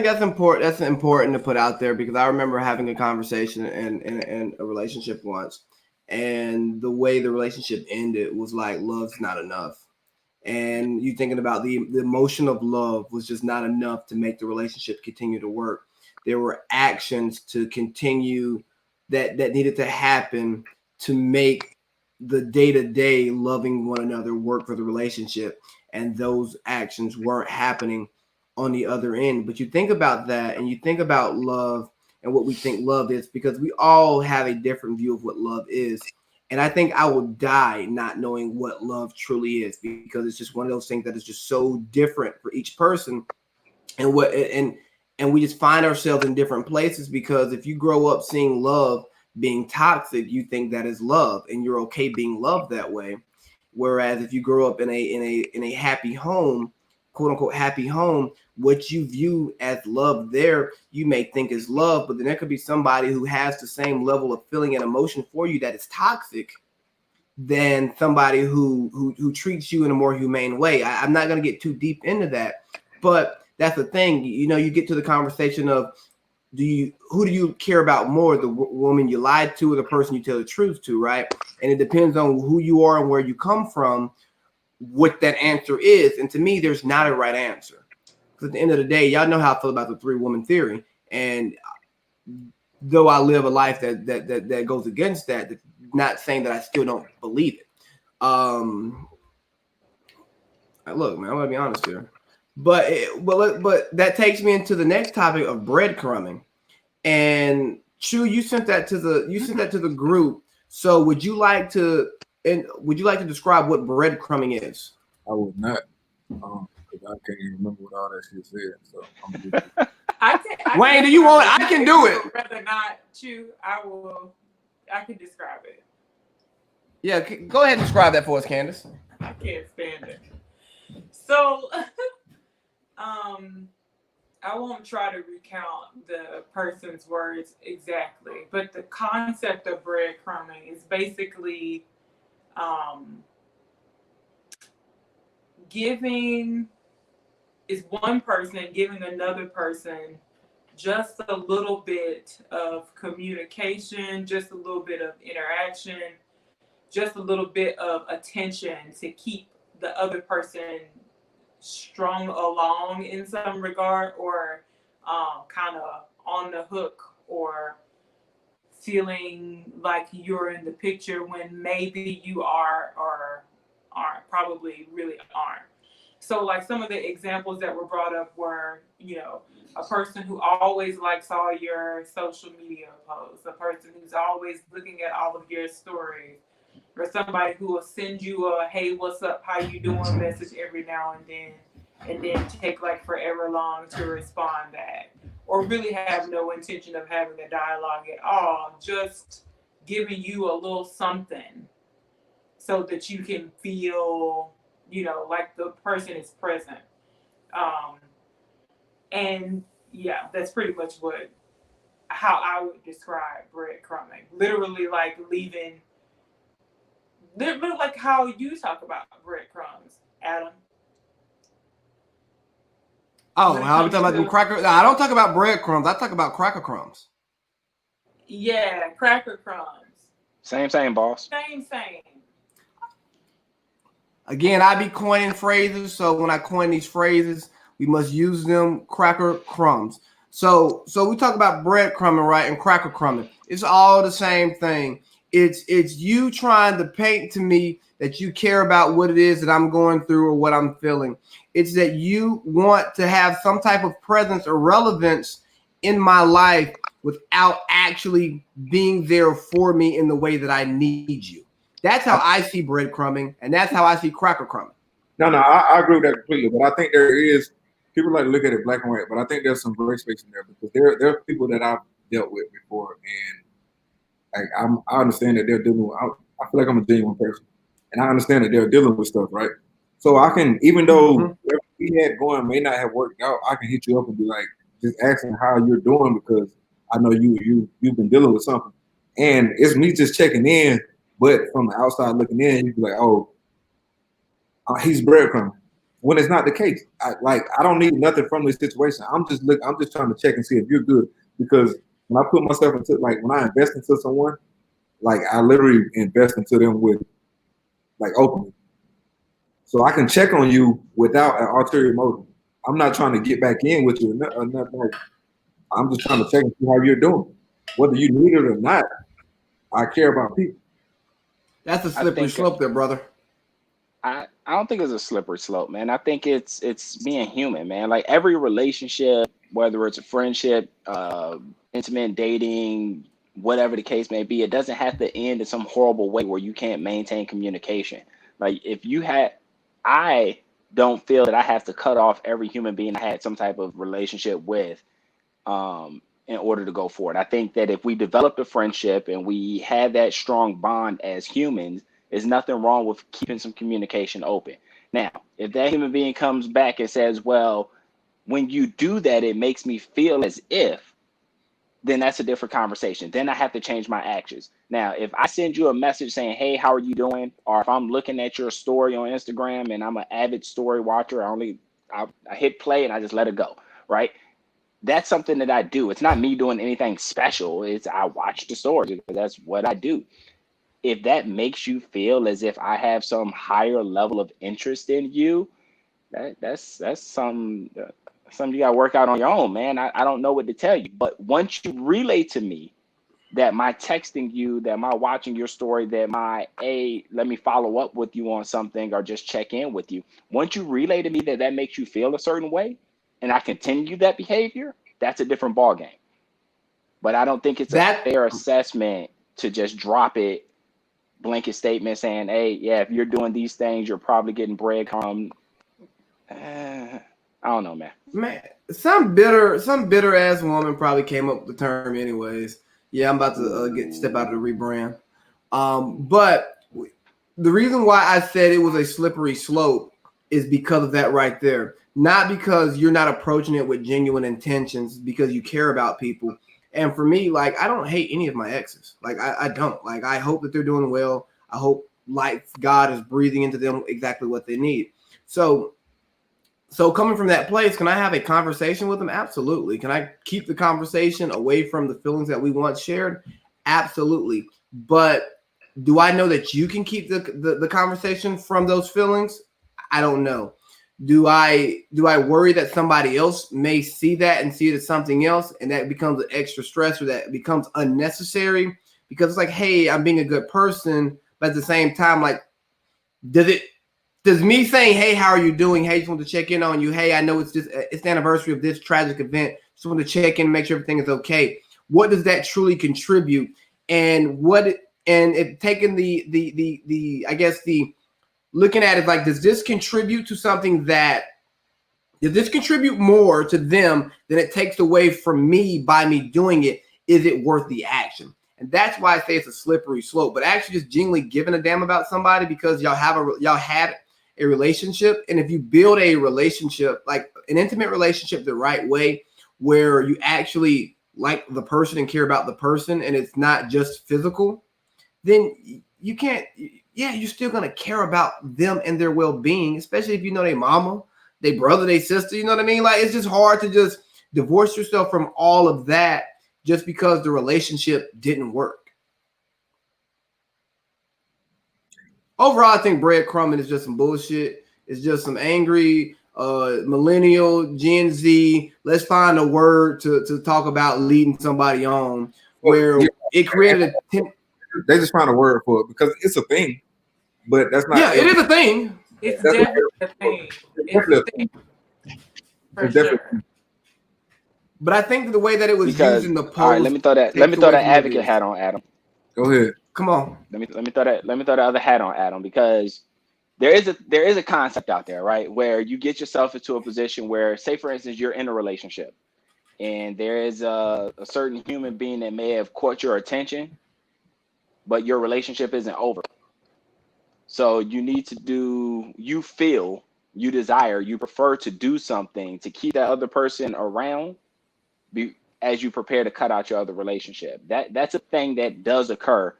that's important. That's important to put out there because I remember having a conversation in a relationship once, and the way the relationship ended was like love's not enough. And you thinking about the emotion of love was just not enough to make the relationship continue to work. There were actions to continue that needed to happen to make the day-to-day loving one another work for the relationship, and those actions weren't happening on the other end. But you think about that and you think about love and what we think love is, because we all have a different view of what love is. And I think I will die not knowing what love truly is, because it's just one of those things that is just so different for each person. And we just find ourselves in different places, because if you grow up seeing love being toxic, you think that is love and you're okay being loved that way. Whereas if you grow up in a happy home, quote unquote happy home, what you view as love there, you may think is love, but then there could be somebody who has the same level of feeling and emotion for you that is toxic than somebody who treats you in a more humane way. I'm not going to get too deep into that, but that's the thing. You know, you get to the conversation of who do you care about more, the woman you lied to or the person you tell the truth to, right? And it depends on who you are and where you come from, what that answer is. And to me, there's not a right answer. Because at the end of the day, y'all know how I feel about the 3-woman theory. And though I live a life that goes against that, not saying that I still don't believe it. Look, man, I'm gonna be honest here. But that takes me into the next topic of breadcrumbing. And Chu, you sent that to the group. So would you like to describe what breadcrumbing is? I would not, because I can't even remember what all that shit said. So I'm good. Wayne, do you want? I can do it. Rather not, Chu. I can describe it. Yeah, go ahead and describe that for us, Candice. I can't stand it. So, I won't try to recount the person's words exactly, but the concept of breadcrumbing is basically giving one person giving another person just a little bit of communication, just a little bit of interaction, just a little bit of attention to keep the other person strung along in some regard, or kind of on the hook, or feeling like you're in the picture when maybe you are or aren't, probably really aren't. So like some of the examples that were brought up were, a person who always likes all your social media posts, a person who's always looking at all of your stories, or somebody who will send you a "Hey, what's up? How you doing?" message every now and then take like forever long to respond back, or really have no intention of having a dialogue at all, just giving you a little something so that you can feel, like the person is present. Um, and yeah, that's pretty much how I would describe breadcrumbing. Literally, like literally like how you talk about breadcrumbs, Adam. Oh, When it how are we comes talking about them to, cracker? No, I don't talk about breadcrumbs. I talk about cracker crumbs. yeah, cracker crumbs. Same, boss. Same. Again, I be coining phrases, so when I coin these phrases, we must use them cracker crumbs. So we talk about breadcrumbing, right, and cracker crumbing. It's all the same thing. It's you trying to paint to me that you care about what it is that I'm going through or what I'm feeling. It's that you want to have some type of presence or relevance in my life without actually being there for me in the way that I need you. That's how I see breadcrumbing, and that's how I see cracker crumbing. No, I agree with that completely. But I think there is people like to look at it black and white, but I think there's some gray space in there because there are people that I've dealt with before, and like I understand that they're dealing with. I feel like I'm a genuine person, and I understand that they're dealing with stuff, right? So I can, even though whatever we had going may not have worked out, I can hit you up and be like, just asking how you're doing because I know you've been dealing with something, and it's me just checking in. But from the outside looking in, you'd be like, oh, he's breadcrumbing. When it's not the case, I don't need nothing from this situation. I'm just trying to check and see if you're good because when I put myself into when I invest into someone, like I literally invest into them with like openly, so I can check on you without an ulterior motive. I'm not trying to get back in with you or nothing. I'm just trying to check and see how you're doing, whether you need it or not. I care about people. That's a slippery slope there, brother. I don't think it's a slippery slope, man. I think it's being human, man. Like every relationship, whether it's a friendship, intimate dating, whatever the case may be, it doesn't have to end in some horrible way where you can't maintain communication. Like I don't feel that I have to cut off every human being I had some type of relationship with, in order to go forward. I think that if we developed a friendship and we had that strong bond as humans, there's nothing wrong with keeping some communication open. Now, if that human being comes back and says, well, when you do that, it makes me feel as if, then that's a different conversation. Then I have to change my actions. Now, if I send you a message saying, hey, how are you doing? Or if I'm looking at your story on Instagram and I'm an avid story watcher, I hit play and I just let it go, right? That's something that I do. It's not me doing anything special. It's I watch the stories because that's what I do. If that makes you feel as if I have some higher level of interest in you, that's something you got to work out on your own, man. I don't know what to tell you. But once you relay to me that my texting you, that my watching your story, that my let me follow up with you on something or just check in with you. Once you relay to me that makes you feel a certain way, and I continue that behavior, that's a different ball game. But I don't think it's a fair assessment to just drop it, blanket statement saying, hey, yeah, if you're doing these things, you're probably getting breadcrumb. I don't know, man. Man, some bitter ass woman probably came up with the term anyways. Yeah, I'm about to step out of the rebrand. But the reason why I said it was a slippery slope is because of that right there. Not because you're not approaching it with genuine intentions, because you care about people. And for me, like, I don't hate any of my exes. Like, I don't. Like, I hope that they're doing well. I hope, like, God is breathing into them exactly what they need. So So coming from that place, can I have a conversation with them? Absolutely. Can I keep the conversation away from the feelings that we once shared? Absolutely. But do I know that you can keep the conversation from those feelings? I don't know. Do I worry that somebody else may see that and see it as something else, and that becomes an extra stress, or that becomes unnecessary? Because it's like, hey, I'm being a good person, but at the same time, like, does me saying, hey, how are you doing? Hey, just want to check in on you. Hey, I know it's the anniversary of this tragic event. Just want to check in, make sure everything is okay. What does that truly contribute? And it taking the I guess the looking at it like, does this contribute to something does this contribute more to them than it takes away from me by me doing it? Is it worth the action? And that's why I say it's a slippery slope. But actually just genuinely giving a damn about somebody because y'all had a relationship. And if you build a relationship, like an intimate relationship the right way, where you actually like the person and care about the person, and it's not just physical, then you can't, you're still going to care about them and their well-being, especially if you know their mama, their brother, their sister, you know what I mean? Like, it's just hard to just divorce yourself from all of that just because the relationship didn't work. Overall, I think breadcrumbing is just some bullshit. It's just some angry millennial, Gen Z. Let's find a word to talk about leading somebody on, where it created they just find a word for it because it's a thing, but that's not. Yeah, it is a thing. It's definitely a thing. It's a thing. For sure. But I think the way that it was used in the post. All right, let me throw that advocate hat on, Adam. Go ahead. Come on. Let me throw the other hat on, Adam, because there is a concept out there, right, where you get yourself into a position where, say for instance, you're in a relationship and there is a certain human being that may have caught your attention, but your relationship isn't over. So you prefer to do something to keep that other person around as you prepare to cut out your other relationship. That's a thing that does occur.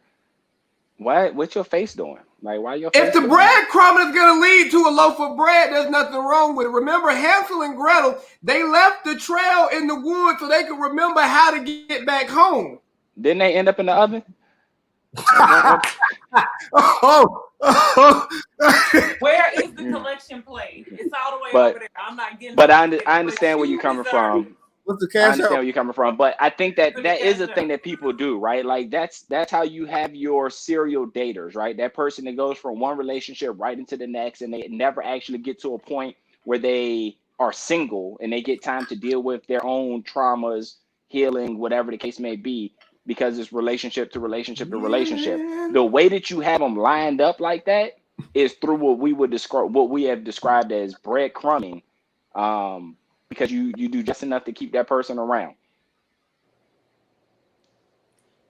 What's your face doing? Like, why your face? If the breadcrumbing is going to lead to a loaf of bread, there's nothing wrong with it. Remember, Hansel and Gretel, they left the trail in the woods so they could remember how to get back home. Didn't they end up in the oven? Where is the collection plate? It's all the way over there. I'm not getting. But I understand where you're coming from. What's the cash? I understand where you're coming from, but I think that is a thing that people do, right? Like that's how you have your serial daters, right? That person that goes from one relationship right into the next, and they never actually get to a point where they are single and they get time to deal with their own traumas, healing, whatever the case may be, because it's relationship to relationship to relationship. The way that you have them lined up like that is through what we have described as breadcrumbing. Because you do just enough to keep that person around.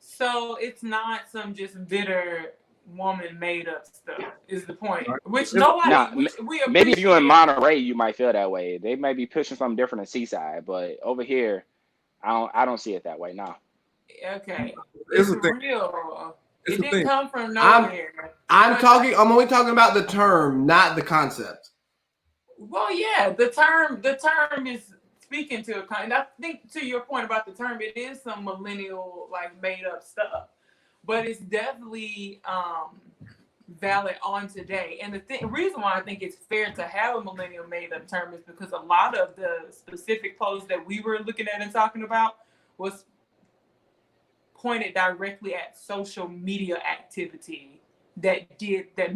So it's not some just bitter woman made up stuff is the point. Which nobody maybe if you're in Monterey, you might feel that way. They might be pushing something different in Seaside, but over here, I don't see it that way now. Okay. It's a thing. Real. It didn't come from nowhere. I'm only talking about the term, not the concept. Well, yeah, the term is speaking to a kind. I think to your point about the term, it is some millennial like made up stuff, but it's definitely valid on today. And the reason why I think it's fair to have a millennial made up term is because a lot of the specific posts that we were looking at and talking about was pointed directly at social media activity that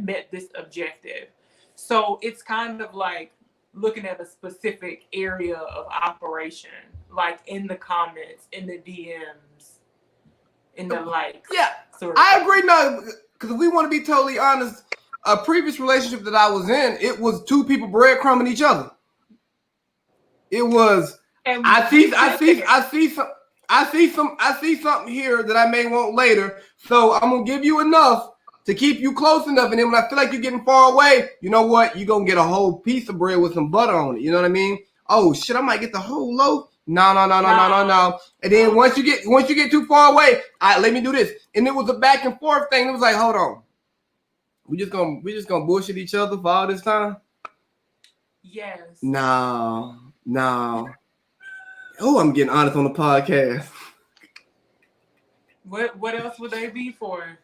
met this objective. So it's kind of like looking at a specific area of operation, like in the comments, in the DMs, in the likes. Yeah, I agree. No, because if we want to be totally honest, a previous relationship that I was in, it was two people breadcrumbing each other. It was. I see something here that I may want later. So I'm gonna give you enough to keep you close enough, and then when I feel like you're getting far away, you know what? You're going to get a whole piece of bread with some butter on it. You know what I mean? Oh, shit, I might get the whole loaf. No. And then once you get too far away, let me do this. And it was a back and forth thing. It was like, hold on. We just gonna bullshit each other for all this time? Yes. No. Oh, I'm getting honest on the podcast. What else would they be for?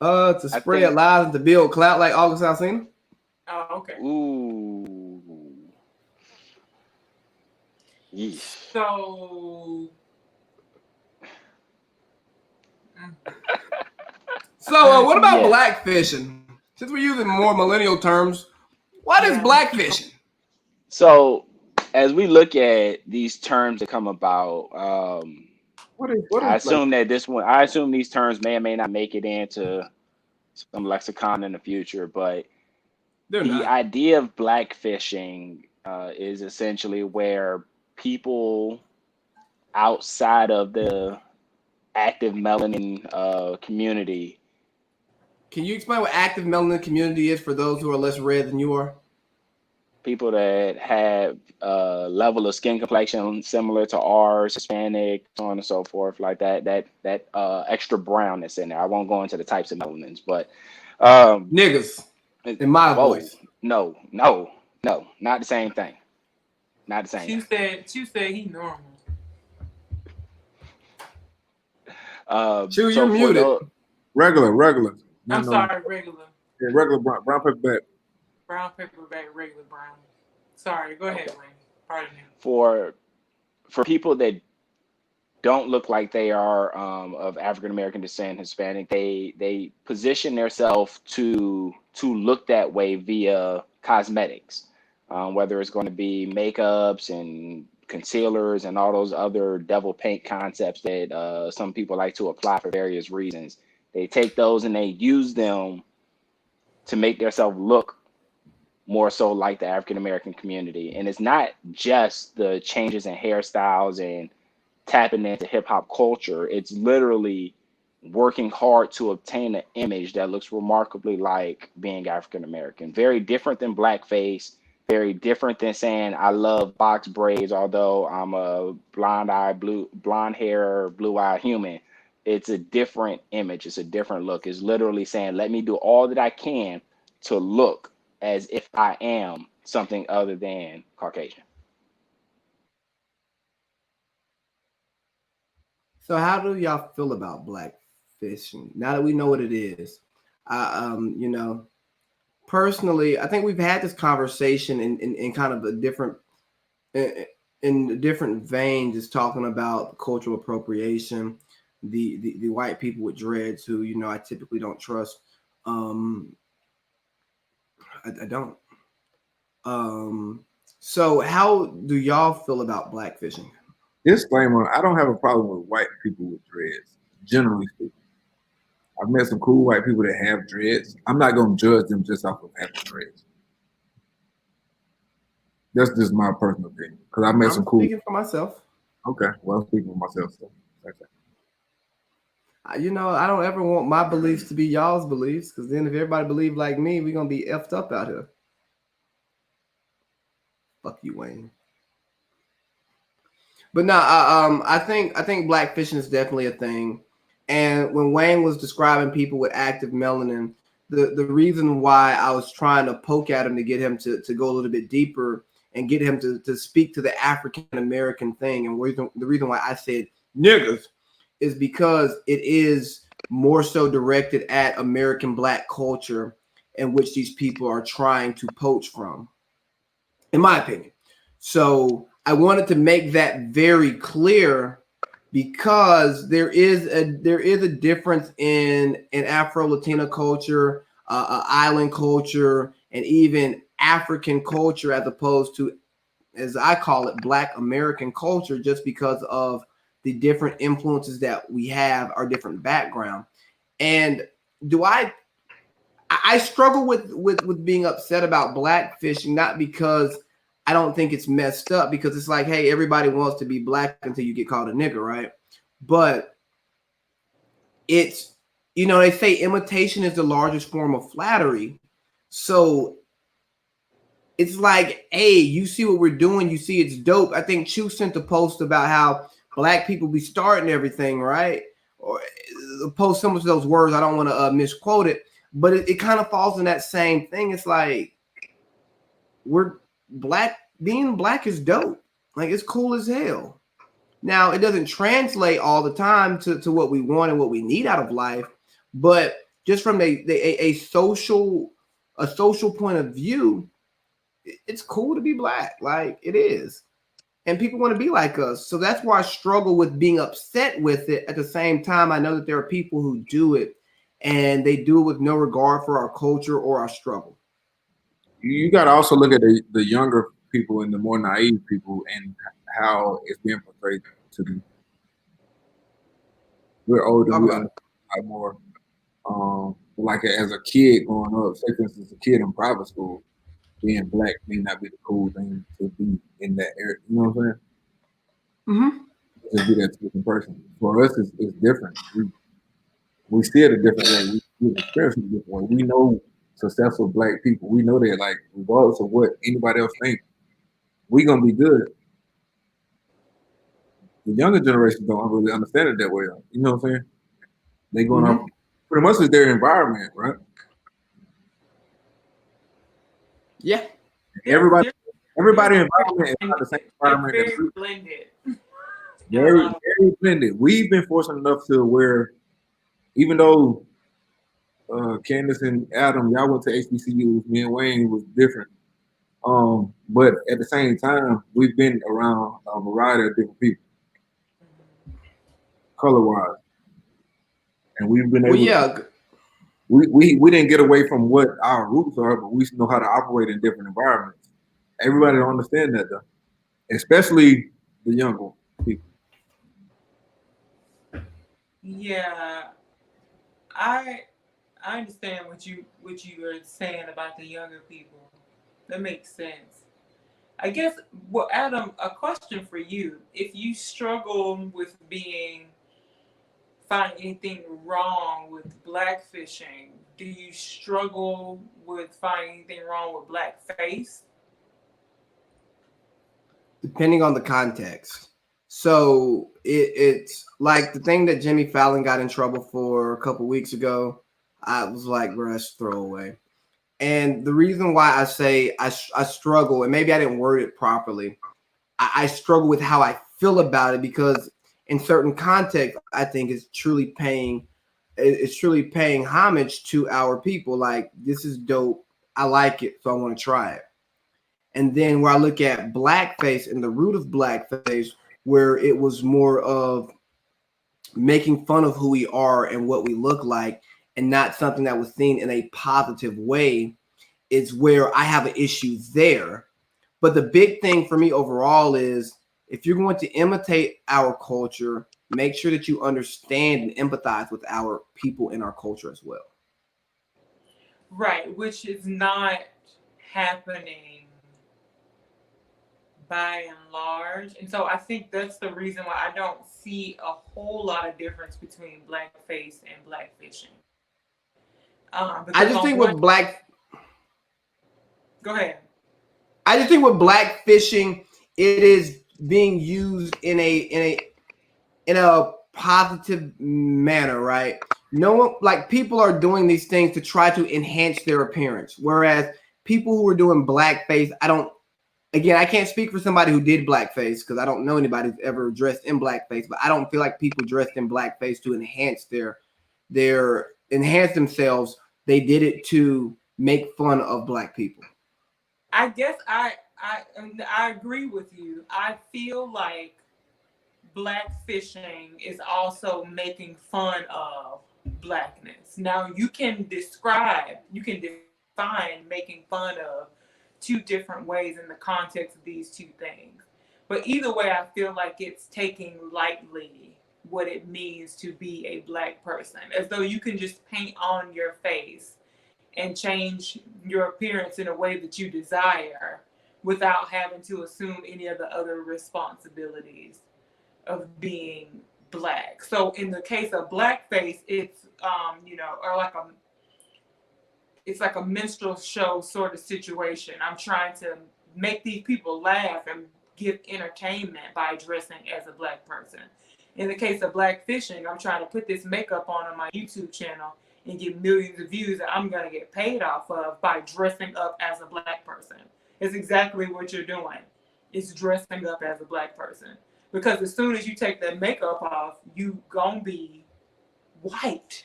To spread lies and to build clout like August Alsina. Oh, okay. Ooh. Yeesh. So. So, what about blackfishing? Since we're using more millennial terms, what is blackfishing? So, as we look at these terms that come about, I assume that I assume these terms may or may not make it into some lexicon in the future, but the idea of blackfishing is essentially where people outside of the active melanin community. Can you explain what active melanin community is for those who are less red than you are? People that have a level of skin complexion similar to ours, Hispanic, so on and so forth, like that extra brownness in there. I won't go into the types of melanins, but niggas in my voice. No, not the same thing. Not the same. She said he normal. Chew, you're muted. Regular. I'm sorry, regular. Yeah, regular brown paper bag. Brown paper bag, regular brown. Sorry, go ahead, Wayne. Pardon me. For people that don't look like they are of African American descent, Hispanic, they position themselves to look that way via cosmetics, whether it's going to be makeups and concealers and all those other devil paint concepts that some people like to apply for various reasons. They take those and they use them to make themselves look more so like the African American community. And it's not just the changes in hairstyles and tapping into hip hop culture. It's literally working hard to obtain an image that looks remarkably like being African American. Very different than blackface, very different than saying I love box braids, although I'm a blonde hair, blue eye human. It's a different image. It's a different look. It's literally saying, let me do all that I can to look as if I am something other than Caucasian. So how do y'all feel about blackfishing? Now that we know what it is, personally, I think we've had this conversation in kind of a different, in a different vein, just talking about cultural appropriation, the white people with dreads who, I typically don't trust. I don't. So how do y'all feel about blackfishing? Disclaimer, I don't have a problem with white people with dreads, generally speaking. I've met some cool white people that have dreads. I'm not going to judge them just off of having dreads. That's just my personal opinion. Because I met some cool. Speaking for myself. Okay, well, I'm speaking for myself. So. Okay. I don't ever want my beliefs to be y'all's beliefs, because then if everybody believe like me, we're going to be effed up out here. Fuck you, Wayne. But no, I think blackfishing is definitely a thing. And when Wayne was describing people with active melanin, the reason why I was trying to poke at him to get him to go a little bit deeper and get him to speak to the African American thing, and the reason why I said niggas is because it is more so directed at American Black culture, in which these people are trying to poach from, in my opinion. So I wanted to make that very clear, because there is a difference in Afro-Latina culture, island culture, and even African culture, as opposed to, as I call it, Black American culture, just because of the different influences that we have, our different background. And I struggle with being upset about blackfishing, not because I don't think it's messed up, because it's like, hey, everybody wants to be black until you get called a nigger, right? But it's, they say imitation is the largest form of flattery. So it's like, hey, you see what we're doing, you see it's dope. I think Chu sent a post about how Black people be starting everything, right? Or post some of those words. I don't want to misquote it, but it kind of falls in that same thing. It's like, being black is dope. Like, it's cool as hell. Now, it doesn't translate all the time to what we want and what we need out of life, but just from a social point of view, it's cool to be black. Like, it is. And people want to be like us. So that's why I struggle with being upset with it. At the same time, I know that there are people who do it, and they do it with no regard for our culture or our struggle. You got to also look at the younger people and the more naive people and how it's being portrayed to them. We're older, we understand a lot more. Like as a kid growing up, say for instance, a kid in private school, being black may not be the cool thing to be in that area. You know what I'm saying? Mm-hmm. Just be that different person. For us, it's different. We see it a different way. We experience it a different way. We know successful black people. We know that, like, regardless of what anybody else thinks, we gonna be good. The younger generation don't really understand it that way. You know what I'm saying? They going off pretty much is their environment, right? Yeah. Everybody environment is not the same environment. It's very blended. Very blended. We've been fortunate enough to where, even though Candice and Adam, y'all went to HBCUs, me and Wayne was different. But at the same time, we've been around a variety of different people, color-wise, and we've been able. To, we didn't get away from what our roots are, but we know how to operate in different environments. Everybody don't understand that though, especially the younger people. Yeah, I understand what you are saying about the younger people. That makes sense. I guess, well, Adam, a question for you. If you struggle with find anything wrong with blackfishing, do you struggle with finding anything wrong with blackface? Depending on the context. So it's like the thing that Jimmy Fallon got in trouble for a couple weeks ago. I was like, bro, that's throwaway. And the reason why I say I struggle, and maybe I didn't word it properly, I struggle with how I feel about it, because in certain contexts, I think it's truly paying homage to our people. Like, this is dope. I like it, so I want to try it. And then where I look at blackface and the root of blackface, where it was more of making fun of who we are and what we look like, and not something that was seen in a positive way, is where I have an issue there. But the big thing for me overall is, if you're going to imitate our culture, make sure that you understand and empathize with our people in our culture as well. Right, which is not happening by and large. And so I think that's the reason why I don't see a whole lot of difference between blackface and blackfishing. I just think with Go ahead. I just think with blackfishing, it is being used in a positive manner, right? No one, like, people are doing these things to try to enhance their appearance, whereas people who are doing blackface, I can't speak for somebody who did blackface, because I don't know anybody who's ever dressed in blackface, but I don't feel like people dressed in blackface to enhance themselves. They did it to make fun of black people. I guess I agree with you. I feel like blackfishing is also making fun of blackness. Now, you can define making fun of two different ways in the context of these two things. But either way, I feel like it's taking lightly what it means to be a black person, as though you can just paint on your face and change your appearance in a way that you desire without having to assume any of the other responsibilities of being black. So in the case of blackface, it's it's like a minstrel show sort of situation. I'm trying to make these people laugh and give entertainment by dressing as a black person. In the case of blackfishing, I'm trying to put this makeup on my YouTube channel and get millions of views that I'm going to get paid off of by dressing up as a black person. It's exactly what you're doing. It's dressing up as a black person. Because as soon as you take that makeup off, you gonna be white.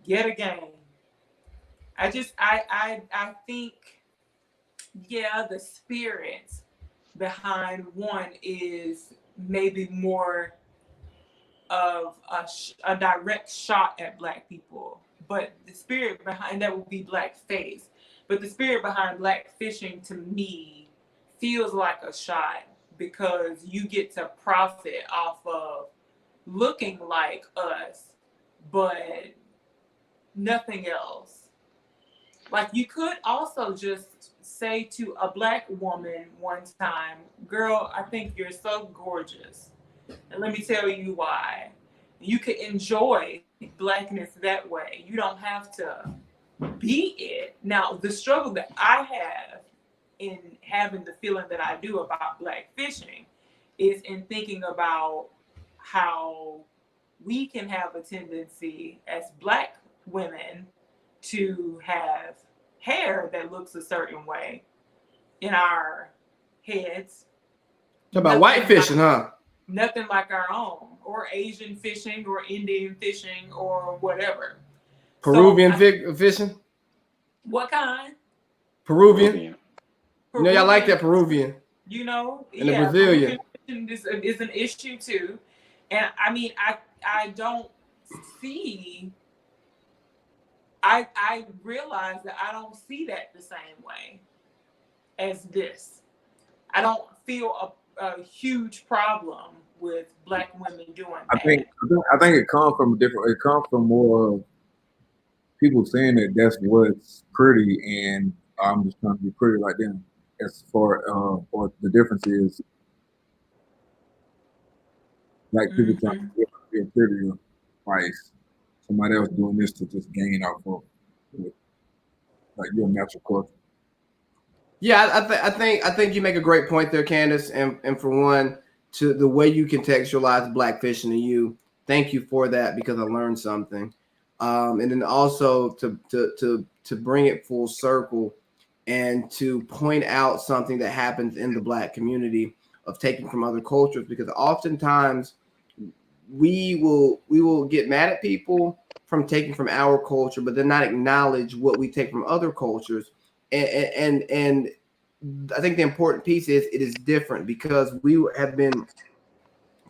Yet again. I think, yeah, the spirit behind one is maybe more of a direct shot at black people, but the spirit behind that would be blackface. But the spirit behind blackfishing to me feels like a shot because you get to profit off of looking like us, but nothing else. Like you could also just say to a black woman one time, girl, I think you're so gorgeous. And let me tell you why. You could enjoy blackness that way. You don't have to be it. Now, the struggle that I have in having the feeling that I do about blackfishing is in thinking about how we can have a tendency as black women to have hair that looks a certain way in our heads. Talk about white fishing, huh? Nothing like our own, or Asian fishing, or Indian fishing, or whatever. Peruvian fishing? What kind? Peruvian. You know, y'all like that Peruvian. You know, and the Brazilian. Peruvian fishing is an issue too. And I mean, I don't see, I realize that I don't see that the same way as this. I don't feel a huge problem with black women doing that. I think it comes from it comes from more people saying that that's what's pretty, and I'm just trying to be pretty like them. As far or the difference is black people trying to be prettier by somebody else doing this to just gain off of like your natural culture. Yeah, I think you make a great point there, Candice. And for one, to the way you contextualize blackfishing to you, thank you for that because I learned something. And then also to bring it full circle and to point out something that happens in the black community of taking from other cultures, because oftentimes we will get mad at people from taking from our culture, but then not acknowledge what we take from other cultures. And I think the important piece is it is different because we have been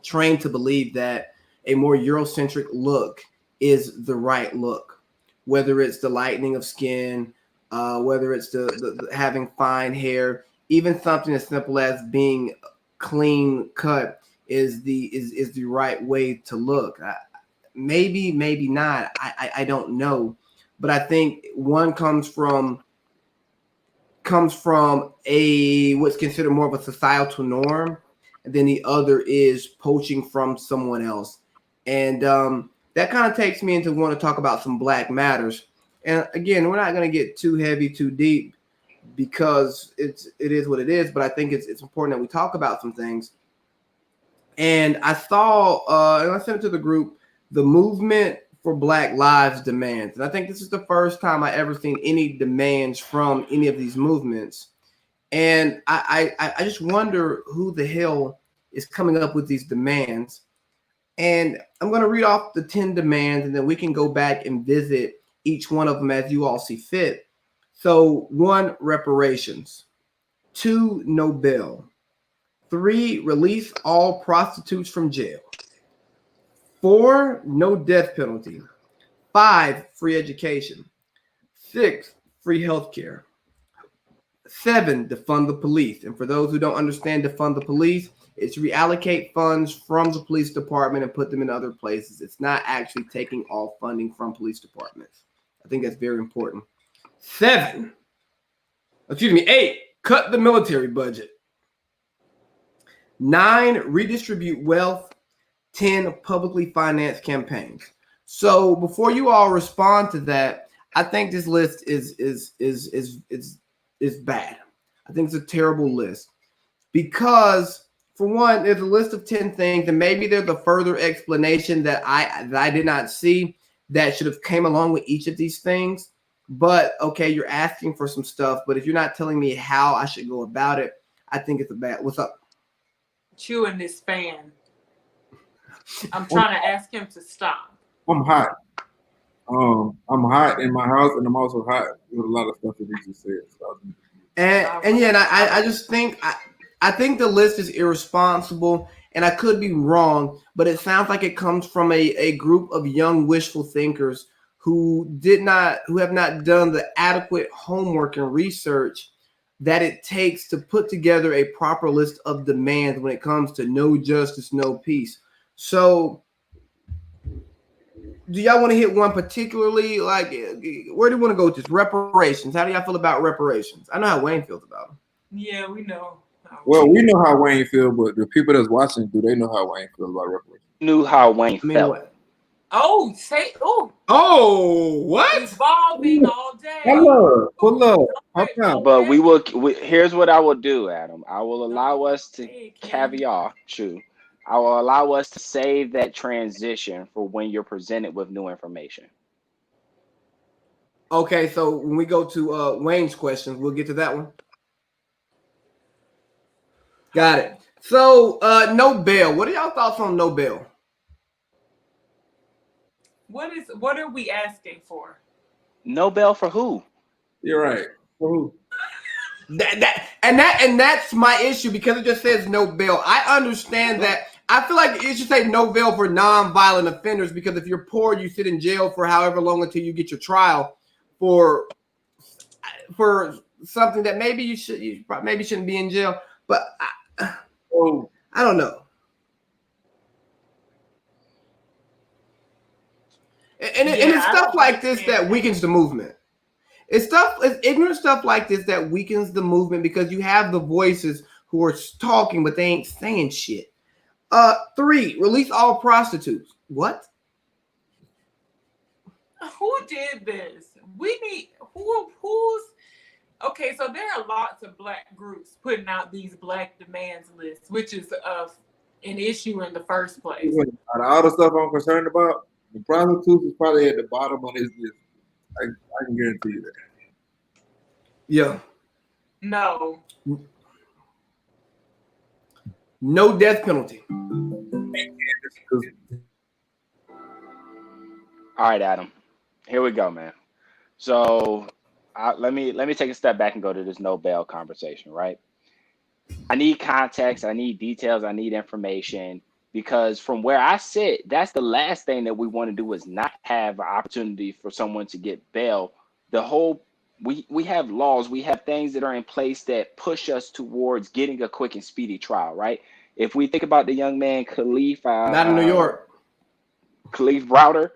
trained to believe that a more Eurocentric look is the right look, whether it's the lightening of skin, whether it's the having fine hair, even something as simple as being clean cut is the right way to look. Maybe not. I don't know, but I think one comes from a what's considered more of a societal norm, and then the other is poaching from someone else. And that kind of takes me into want to talk about some black matters. And again, we're not going to get too heavy, too deep because it is what it is. But I think it's important that we talk about some things. And I saw, and I sent it to the group, the movement for Black Lives demands. And I think this is the first time I ever seen any demands from any of these movements. And I just wonder who the hell is coming up with these demands. And I'm going to read off the 10 demands, and then we can go back and visit each one of them as you all see fit. So 1, reparations. 2, no bail. 3, release all prostitutes from jail. 4, no death penalty. 5, free education. 6, free healthcare. 7, defund the police. And for those who don't understand defund the police, it's reallocate funds from the police department and put them in other places. It's not actually taking all funding from police departments. I think that's very important. 8, cut the military budget. 9, redistribute wealth. 10, publicly financed campaigns. So before you all respond to that, I think this list is bad. I think it's a terrible list because, for one, there's a list of 10 things, and maybe there's a further explanation that I did not see that should have came along with each of these things. But okay, you're asking for some stuff, but if you're not telling me how I should go about it, I think it's a bad. What's up? Chewing this fan. I'm trying to ask him to stop. I'm hot. I'm hot in my house, and I'm also hot with a lot of stuff that he just said. So. And I just think I think the list is irresponsible, and I could be wrong, but it sounds like it comes from a group of young wishful thinkers who have not done the adequate homework and research that it takes to put together a proper list of demands when it comes to no justice, no peace. So do y'all want to hit one particularly? Like, where do you want to go with this? Reparations. How do y'all feel about reparations? I know how Wayne feels about them. Yeah, we know. Well, we know how Wayne feels, but the people that's watching, do they know how Wayne feels about reparations? Knew how Wayne felt. What? What? Evolving all day. Pull up. But here's what I will do, Adam. I will allow us to caveat, I will allow us to save that transition for when you're presented with new information. Okay, so when we go to Wayne's questions, we'll get to that one. Got it. So no bail. What are y'all thoughts on no bail? What are we asking for? No bail for who? You're right. For who? That's my issue, because it just says no bail. I understand that. I feel like it should say no bail for non-violent offenders, because if you're poor, you sit in jail for however long until you get your trial for something that maybe you shouldn't be in jail. But I don't know. And it's stuff like this that weakens the movement. It's ignorant stuff like this that weakens the movement, because you have the voices who are talking, but they ain't saying shit. 3, release all prostitutes. What? Who did this? We need who's okay. So there are lots of black groups putting out these black demands lists, which is an issue in the first place. Out of all the stuff I'm concerned about, the prostitutes is probably at the bottom of his list. I can guarantee you that. Yeah. No. No death penalty. All right, Adam. Here we go, man. So let me take a step back and go to this no bail conversation, right? I need context, I need details, I need information, because from where I sit, that's the last thing that we want to do, is not have an opportunity for someone to get bail. We have laws, we have things that are in place that push us towards getting a quick and speedy trial, right? If we think about the young man Khalif, not in New York, Khalif Browder,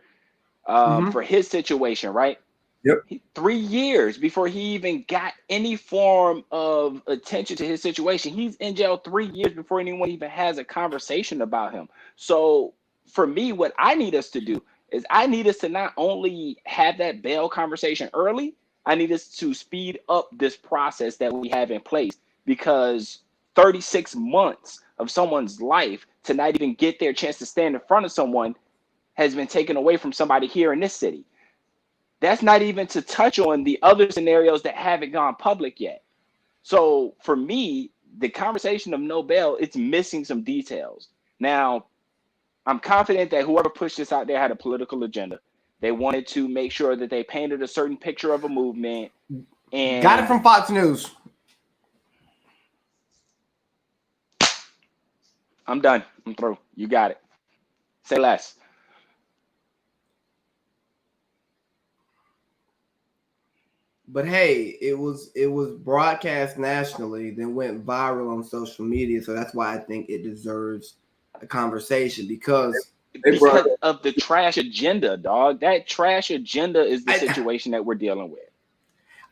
for his situation, right? Yep. 3 years before he even got any form of attention to his situation. He's in jail 3 years before anyone even has a conversation about him. So for me, what I need us to do is I need us to not only have that bail conversation early, I need us to speed up this process that we have in place, because 36 months of someone's life to not even get their chance to stand in front of someone has been taken away from somebody here in this city. That's not even to touch on the other scenarios that haven't gone public yet. So for me, the conversation of no bail, it's missing some details. Now, I'm confident that whoever pushed this out there had a political agenda. They wanted to make sure that they painted a certain picture of a movement. And got it from Fox News. I'm done. I'm through. You got it. Say less. But hey, it was broadcast nationally, then went viral on social media. So that's why I think it deserves a conversation, because of the trash agenda, dog. That trash agenda is the situation that we're dealing with.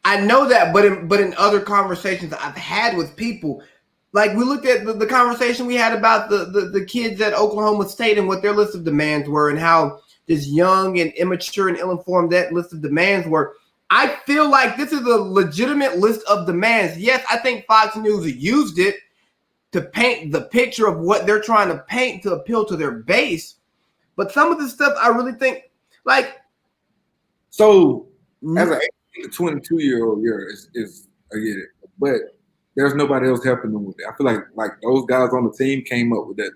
I know that, but in other conversations I've had with people, like we looked at the conversation we had about the kids at Oklahoma State and what their list of demands were, and how just young and immature and ill-informed that list of demands were. I feel like this is a legitimate list of demands. Yes, I think Fox News used it to paint the picture of what they're trying to paint to appeal to their base. But some of the stuff I really think, like... So, as an The 22-year-old year is I get it, but there's nobody else helping them with it. I feel like those guys on the team came up with that.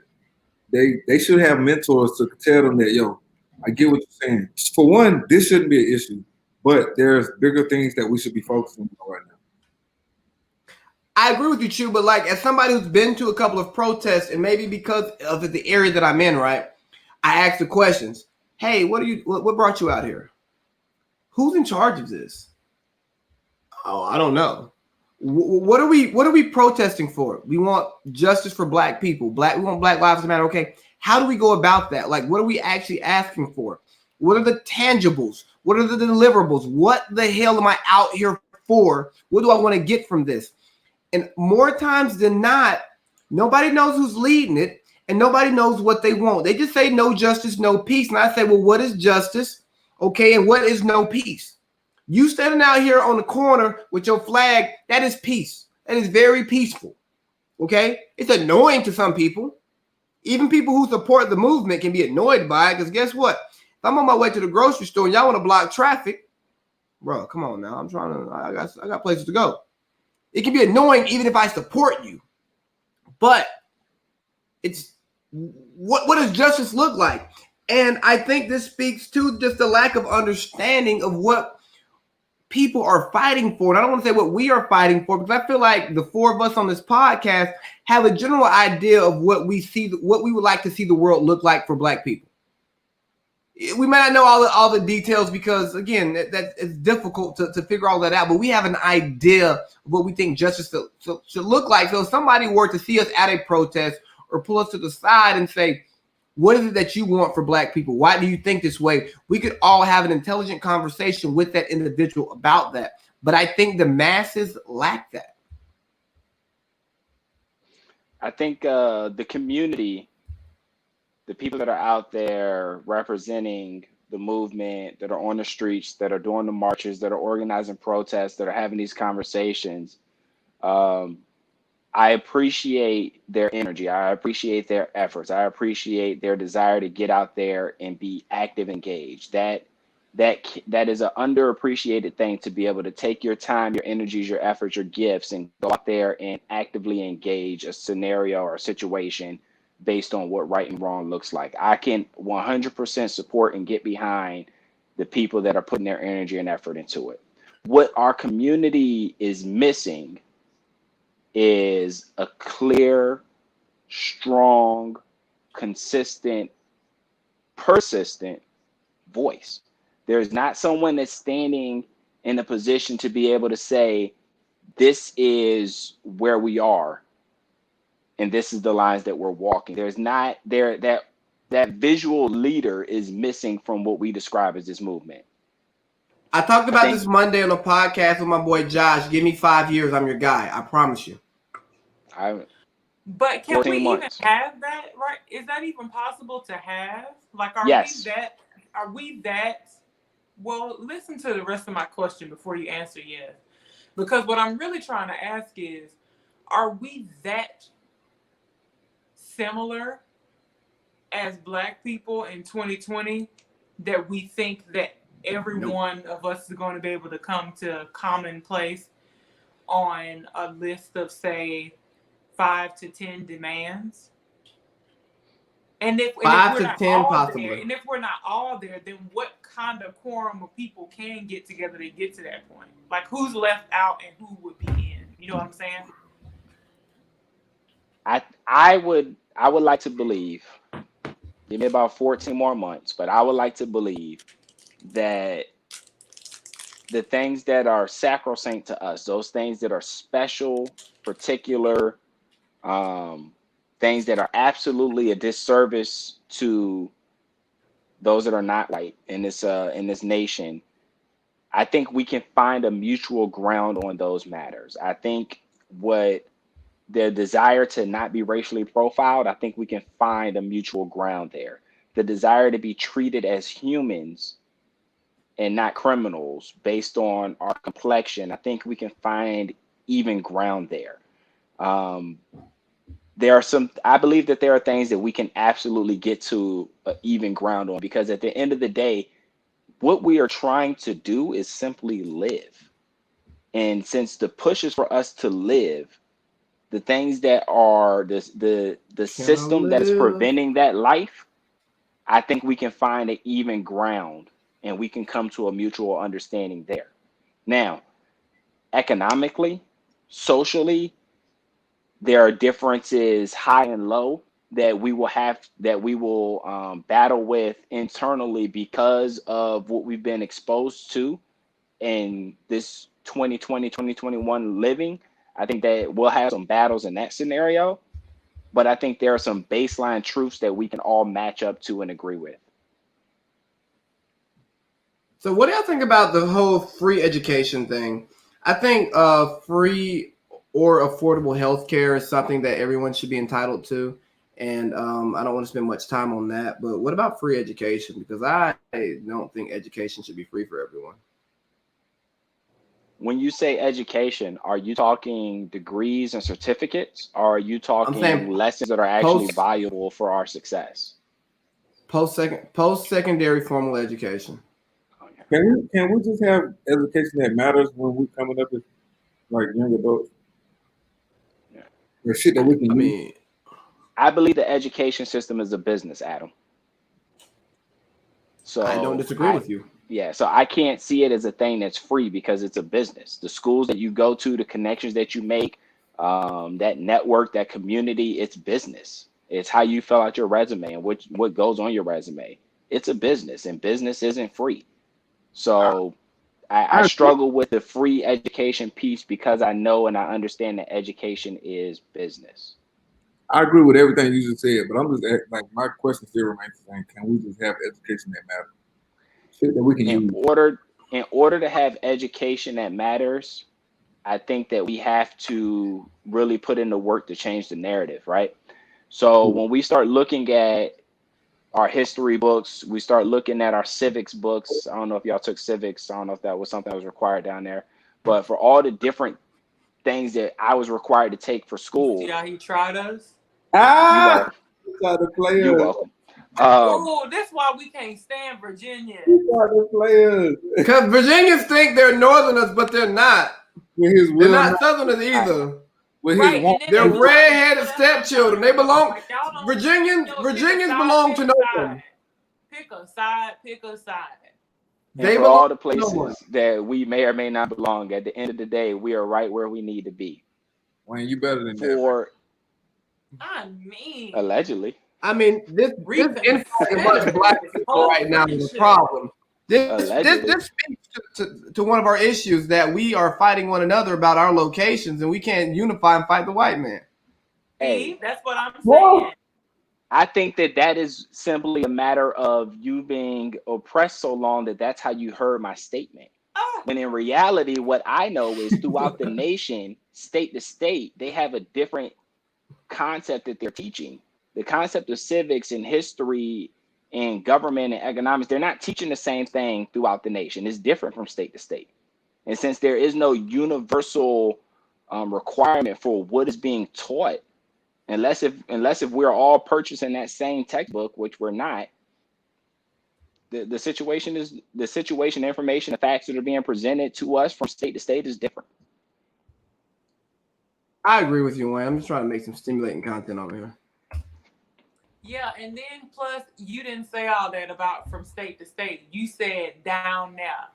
They should have mentors to tell them that, yo, I get what you're saying. For one, this shouldn't be an issue, but there's bigger things that we should be focusing on right now. I agree with you, Chu, but like as somebody who's been to a couple of protests, and maybe because of the area that I'm in, right, I ask the questions. Hey, what brought you out here? Who's in charge of this? Oh, I don't know. What are we protesting for? We want justice for Black people. We want Black Lives Matter. Okay, how do we go about that? Like, what are we actually asking for? What are the tangibles? What are the deliverables? What the hell am I out here for? What do I want to get from this? And more times than not, nobody knows who's leading it, and nobody knows what they want. They just say no justice, no peace. And I say, well, what is justice? Okay, and what is no peace? You standing out here on the corner with your flag, that is peace. That is very peaceful. Okay? It's annoying to some people. Even people who support the movement can be annoyed by it, because guess what? If I'm on my way to the grocery store and y'all want to block traffic, bro, come on now. I got places to go. It can be annoying even if I support you. But it's what does justice look like? And I think this speaks to just the lack of understanding of what people are fighting for. And I don't want to say what we are fighting for, because I feel like the four of us on this podcast have a general idea of what we would like to see the world look like for Black people. We may not know all the details because, again, that it's difficult to figure all that out, but we have an idea of what we think justice should look like. So if somebody were to see us at a protest or pull us to the side and say, what is it that you want for Black people? Why do you think this way? We could all have an intelligent conversation with that individual about that. But I think the masses lack that. I think the community, the people that are out there representing the movement, that are on the streets, that are doing the marches, that are organizing protests, that are having these conversations, I appreciate their energy. I appreciate their efforts. I appreciate their desire to get out there and be active, engaged. That is an underappreciated thing, to be able to take your time, your energies, your efforts, your gifts, and go out there and actively engage a scenario or a situation based on what right and wrong looks like. I can 100% support and get behind the people that are putting their energy and effort into it. What our community is missing is a clear, strong, consistent, persistent voice. There's not someone that's standing in a position to be able to say, this is where we are, and this is the lines that we're walking. There's not there that visual leader is missing from what we describe as this movement. I talked about this Monday on a podcast with my boy Josh. Give me 5 years, I'm your guy. I promise you. But can we even have that, right? Is that even possible to have? Like, are we that? Well, listen to the rest of my question before you answer yes. Because what I'm really trying to ask is, are we that similar as Black people in 2020 that we think that every one of us is going to be able to come to a common place on a list of, say, 5 to 10 demands? And if we're not all there, then what kind of quorum of people can get together to get to that point? Like, who's left out and who would be in? You know what I'm saying? I would like to believe, give me about 14 more months, but I would like to believe that the things that are sacrosanct to us, those things that are special, particular, things that are absolutely a disservice to those that are not white in this nation, I think we can find a mutual ground on those matters. I think what the desire to not be racially profiled, I think we can find a mutual ground there. The desire to be treated as humans and not criminals based on our complexion, I think we can find even ground there. I believe that there are things that we can absolutely get to even ground on, because at the end of the day, what we are trying to do is simply live. And since the push is for us to live, the things that are the Can I system that is live? preventing that life, I think we can find an even ground and we can come to a mutual understanding there. Now, economically, socially, there are differences high and low that we will battle with internally because of what we've been exposed to in this 2020 2021 living. I think that we'll have some battles in that scenario, but I think there are some baseline truths that we can all match up to and agree with. So what do y'all think about the whole free education thing? I think free or affordable healthcare is something that everyone should be entitled to. And I don't want to spend much time on that. But what about free education? Because I don't think education should be free for everyone. When you say education, are you talking degrees and certificates, or are you I'm talking saying lessons that are actually post valuable for our success? post secondary formal education. Okay. Can we just have education that matters when we coming up as like young adults? Yeah. Or shit that we can I use. mean, I believe the education system is a business, Adam. I don't So disagree with you. so I can't see it as a thing that's free because it's a business. The schools that you go to, the connections that you make, that network, that community, it's business. It's how you fill out your resume and what goes on your resume. It's a business, and business isn't free. So I I struggle with the free education piece because I know and I understand that education is business. agree with everything you just said, but I'm just like my question still remains the same. Can we just have education that matters? Shit that we can In use. order to have education that matters, I think that we have to really put in the work to change the narrative, right? So when we start looking at our history books, we start looking at our civics books. I don't know if y'all took civics. I don't know if that was something that was required down there. But for all the different things that I was required to take for See school, how he tried us? you welcome. Try to play You us. welcome. Oh, that's why we can't stand Virginia. Try to play us. Because Virginians think they're Northerners, but they're not. With his They're will, not not Southerners either. with Right, his want. and then They're they was trying to red-headed put us on stepchildren. They something. belong. Like, y'all don't, Virginians pick a Virginians side, belong to pick no a one. side. Pick a side, pick a side. And They for belong all the to no one. places that we may or may not belong, at the end of the day, we are right where we need to be. Wayne, you better than that. For I mean, allegedly. I mean, this infighting amongst black people right now is a Bullshit. problem. Allegedly. This speaks to one of our issues that we are fighting one another about our locations, and we can't unify and fight the white man. Hey, See, that's what I'm Whoa. saying. I think that is simply a matter of you being oppressed so long that that's how you heard my statement. Oh, When in reality, what I know is throughout the nation, state to state, they have a different concept that they're teaching. The concept of civics and history and government and economics, they're not teaching the same thing throughout the nation. It's different from state to state. And since there is no universal requirement for what is being taught, unless if we're all purchasing that same textbook, which we're not, the situation, information, the facts that are being presented to us from state to state is different. I agree with you, Wayne. I'm just trying to make some stimulating content over here. yeah, and then plus you didn't say all that about from state to state. You said down there.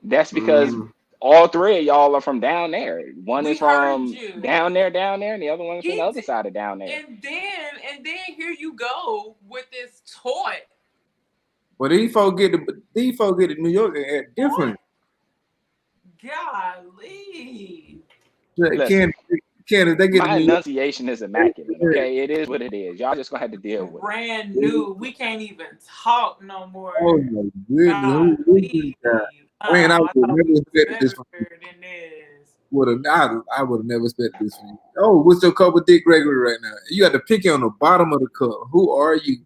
That's because all three of y'all are from down there. One We is from heard you. down there, and the other one is from the other side of down there. And then here you go with this toy. But these folks get to New York and act different. Golly. Listen, Candice, they get my to New York. enunciation is immaculate. Okay, it is what it is. Y'all just gonna have to deal with it. Brand new. We can't even talk no more. Oh my goodness. Who is this guy? Man, I would have never expected this from you. Than this. I would have never expected this from you. Oh, what's your cup of Dick Gregory right now? You got the picky on the bottom of the cup. Who are you?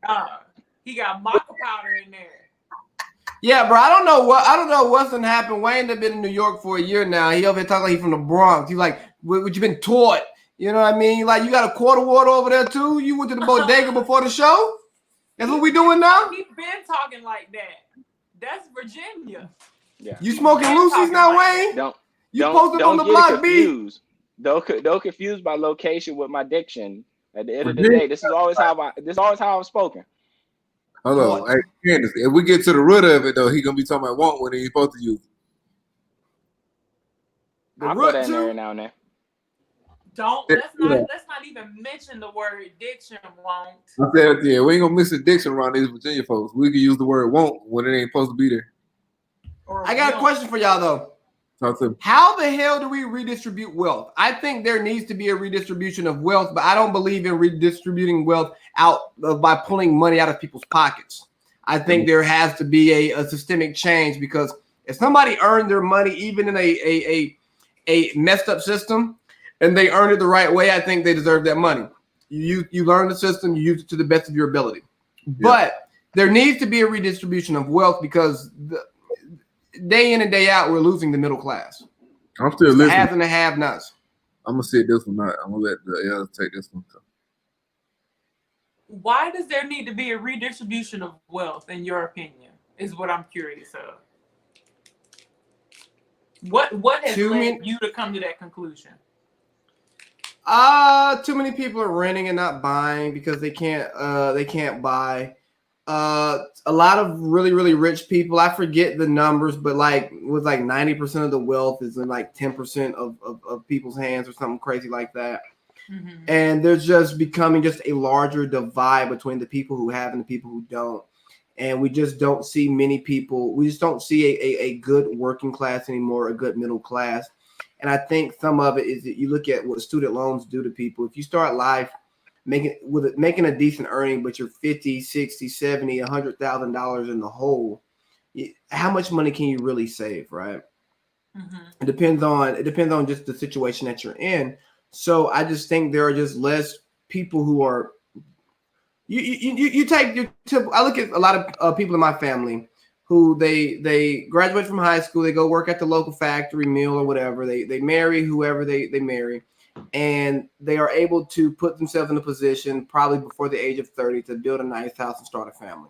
He got maca powder in there. Yeah, bro. I don't know what's gonna happen. Wayne has been in New York for a year now. He over here talking like he's from the Bronx. He's like, what you been taught? You know what I mean? Like, you got a quarter water over there too? You went to the bodega before the show? That's what we doing now? He been talking like that. That's Virginia. Yeah. You smoking Lucy's now, Wayne? You posted on the Don't get block, it confused. Don't confuse my location with my diction. At the end of the day, this is always how I've spoken. Hold on. Hey, Candice, if we get to the root of it, though, he going to be talking about want when he's supposed to use it. I throw that in there every now and then. Let's not even mention the word diction won't. I said, yeah, we ain't going to mix the diction around these Virginia folks. We can use the word won't when it ain't supposed to be there. I got a question for y'all, though. Talk to me. How the hell do we redistribute wealth? I think there needs to be a redistribution of wealth, but I don't believe in redistributing wealth by pulling money out of people's pockets. I think there has to be a systemic change, because if somebody earned their money, even in a messed up system, and they earned it the right way, I think they deserve that money. You learn the system, you use it to the best of your ability. Yeah. But there needs to be a redistribution of wealth, because day in and day out, we're losing the middle class. I'm still listening. The haves and the have-nots. I'm gonna sit this one out. I'm gonna let the others take this one. Why does there need to be a redistribution of wealth, in your opinion? Is what I'm curious of. What has led you to come to that conclusion? Too many people are renting and not buying because they can't buy. A lot of really, really rich people, I forget the numbers, but with 90% of the wealth is in 10% of people's hands or something crazy like that. Mm-hmm. And there's just becoming just a larger divide between the people who have and the people who don't. And we just don't see many people. We just don't see a good working class anymore, a good middle class. And I think some of it is that you look at what student loans do to people. If you start life making a decent earning, but you're $50,000, $60,000, $70,000, $100,000 in the hole, how much money can you really save, right? Mm-hmm. It depends on just the situation that you're in. So I just think there are just less people who are. You take your tip. I look at a lot of people in my family who they graduate from high school, they go work at the local factory, mill, or whatever. They marry whoever they marry, and they are able to put themselves in a position probably before the age of 30 to build a nice house and start a family.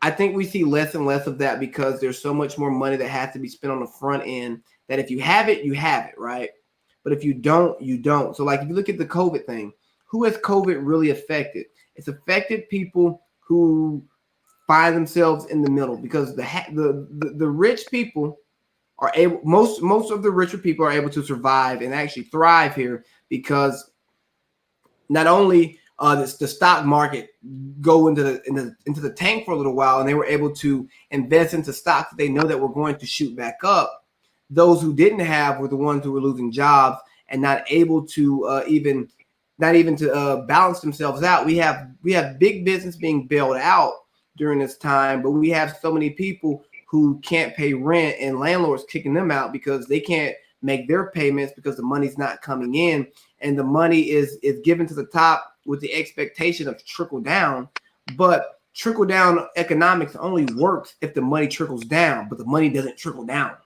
I think we see less and less of that because there's so much more money that has to be spent on the front end that if you have it, right? But if you don't, you don't. So if you look at the COVID thing, who has COVID really affected? It's affected people who find themselves in the middle, because the rich people are able. Most of the richer people are able to survive and actually thrive here because not only the stock market go into the tank for a little while, and they were able to invest into stocks that they know that were going to shoot back up. Those who didn't have were the ones who were losing jobs and not able to even balance themselves out. We have big business being bailed out during this time, but we have so many people who can't pay rent and landlords kicking them out because they can't make their payments because the money's not coming in, and the money is given to the top with the expectation of trickle down. But trickle down economics only works if the money trickles down, but the money doesn't trickle down.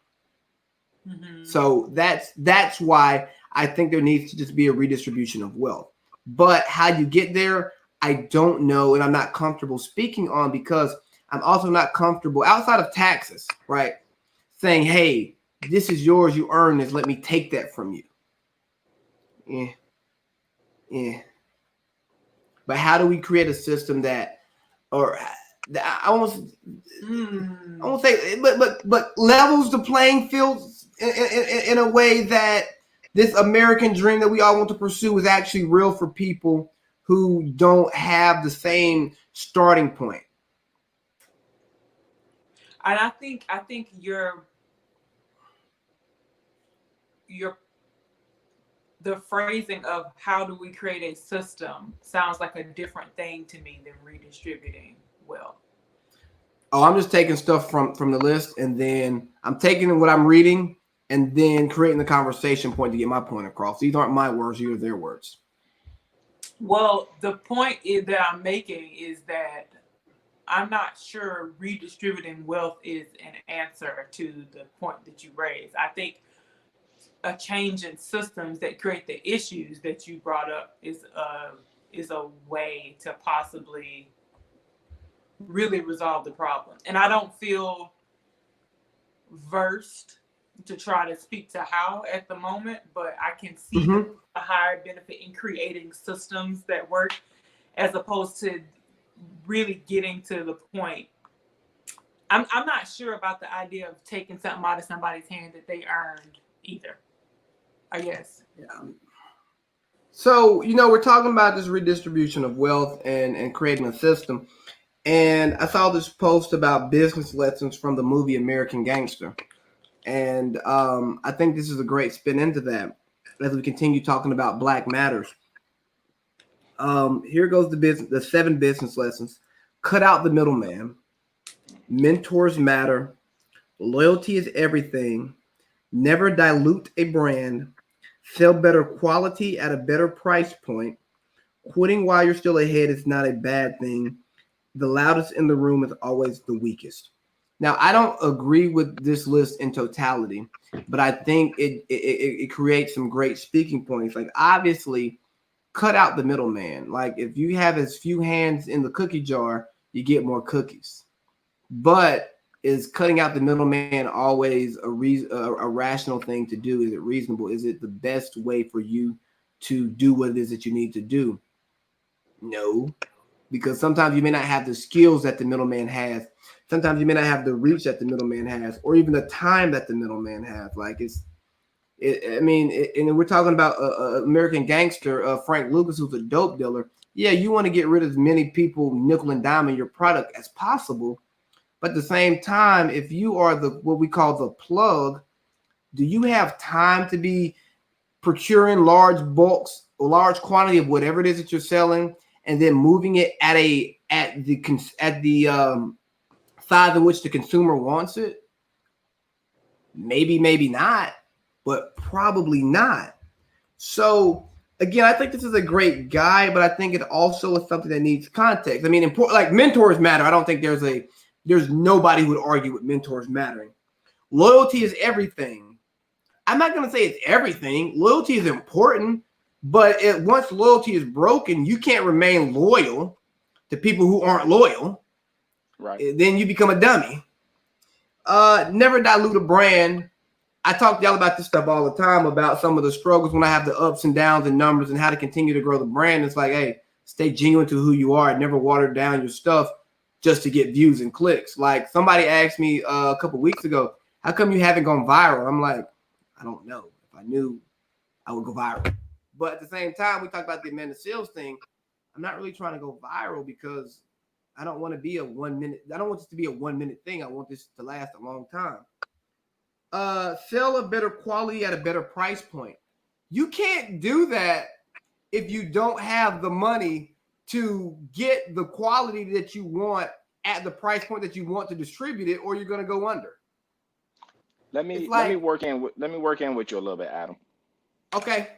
Mm-hmm. So that's why I think there needs to just be a redistribution of wealth. But how you get there, I don't know, and I'm not comfortable speaking on, because I'm also not comfortable outside of taxes, right? Saying, hey, this is yours, you earn this, let me take that from you. Yeah. But how do we create a system that, or I won't say, but levels the playing field in a way that this American dream that we all want to pursue is actually real for people who don't have the same starting point. And I think the phrasing of how do we create a system sounds like a different thing to me than redistributing wealth. Oh, I'm just taking stuff from the list, and then I'm taking what I'm reading and then creating the conversation point to get my point across. These aren't my words, these are their words. Well, the point that I'm making is that I'm not sure redistributing wealth is an answer to the point that you raised. I think a change in systems that create the issues that you brought up is a way to possibly really resolve the problem. And I don't feel versed to try to speak to how at the moment, but I can see a higher benefit in creating systems that work as opposed to really getting to the point. I'm not sure about the idea of taking something out of somebody's hand that they earned either, I guess. Yeah. So, we're talking about this redistribution of wealth and creating a system. And I saw this post about business lessons from the movie American Gangster. And I think this is a great spin into that as we continue talking about Black Matters. Here goes the 7 business lessons. Cut out the middleman. Mentors matter. Loyalty is everything. Never dilute a brand. Sell better quality at a better price point. Quitting while you're still ahead is not a bad thing. The loudest in the room is always the weakest. Now, I don't agree with this list in totality, but I think it creates some great speaking points. Like, obviously, cut out the middleman. Like, if you have as few hands in the cookie jar, you get more cookies. But is cutting out the middleman always a rational thing to do? Is it reasonable? Is it the best way for you to do what it is that you need to do? No, because sometimes you may not have the skills that the middleman has. Sometimes you may not have the reach that the middleman has, or even the time that the middleman has. Like and we're talking about American Gangster, Frank Lucas, who's a dope dealer. Yeah, you want to get rid of as many people nickel and diming your product as possible. But at the same time, if you are what we call the plug, do you have time to be procuring large bulks, a large quantity of whatever it is that you're selling, and then moving it at the size in which the consumer wants it? Maybe, maybe not, but probably not. So again, I think this is a great guide, but I think it also is something that needs context. I mean, important, like mentors matter. I don't think there's nobody who would argue with mentors mattering. Loyalty is everything. I'm not going to say it's everything. Loyalty is important, but once loyalty is broken, you can't remain loyal to people who aren't loyal. Right. Then you become a dummy. Never dilute a brand. I talk to y'all about this stuff all the time, about some of the struggles when I have the ups and downs and numbers and how to continue to grow the brand. It's like, hey, stay genuine to who you are. Never water down your stuff just to get views and clicks. Like, somebody asked me a couple weeks ago, how come you haven't gone viral? I'm like, I don't know. If I knew, I would go viral. But at the same time, we talk about the Amanda Seales thing. I'm not really trying to go viral because I don't want to be a 1 minute. I don't want this to be a 1 minute thing. I want this to last a long time. Sell a better quality at a better price point. You can't do that if you don't have the money to get the quality that you want at the price point that you want to distribute it, or you're going to go under. Let me work in with you a little bit, Adam. Okay.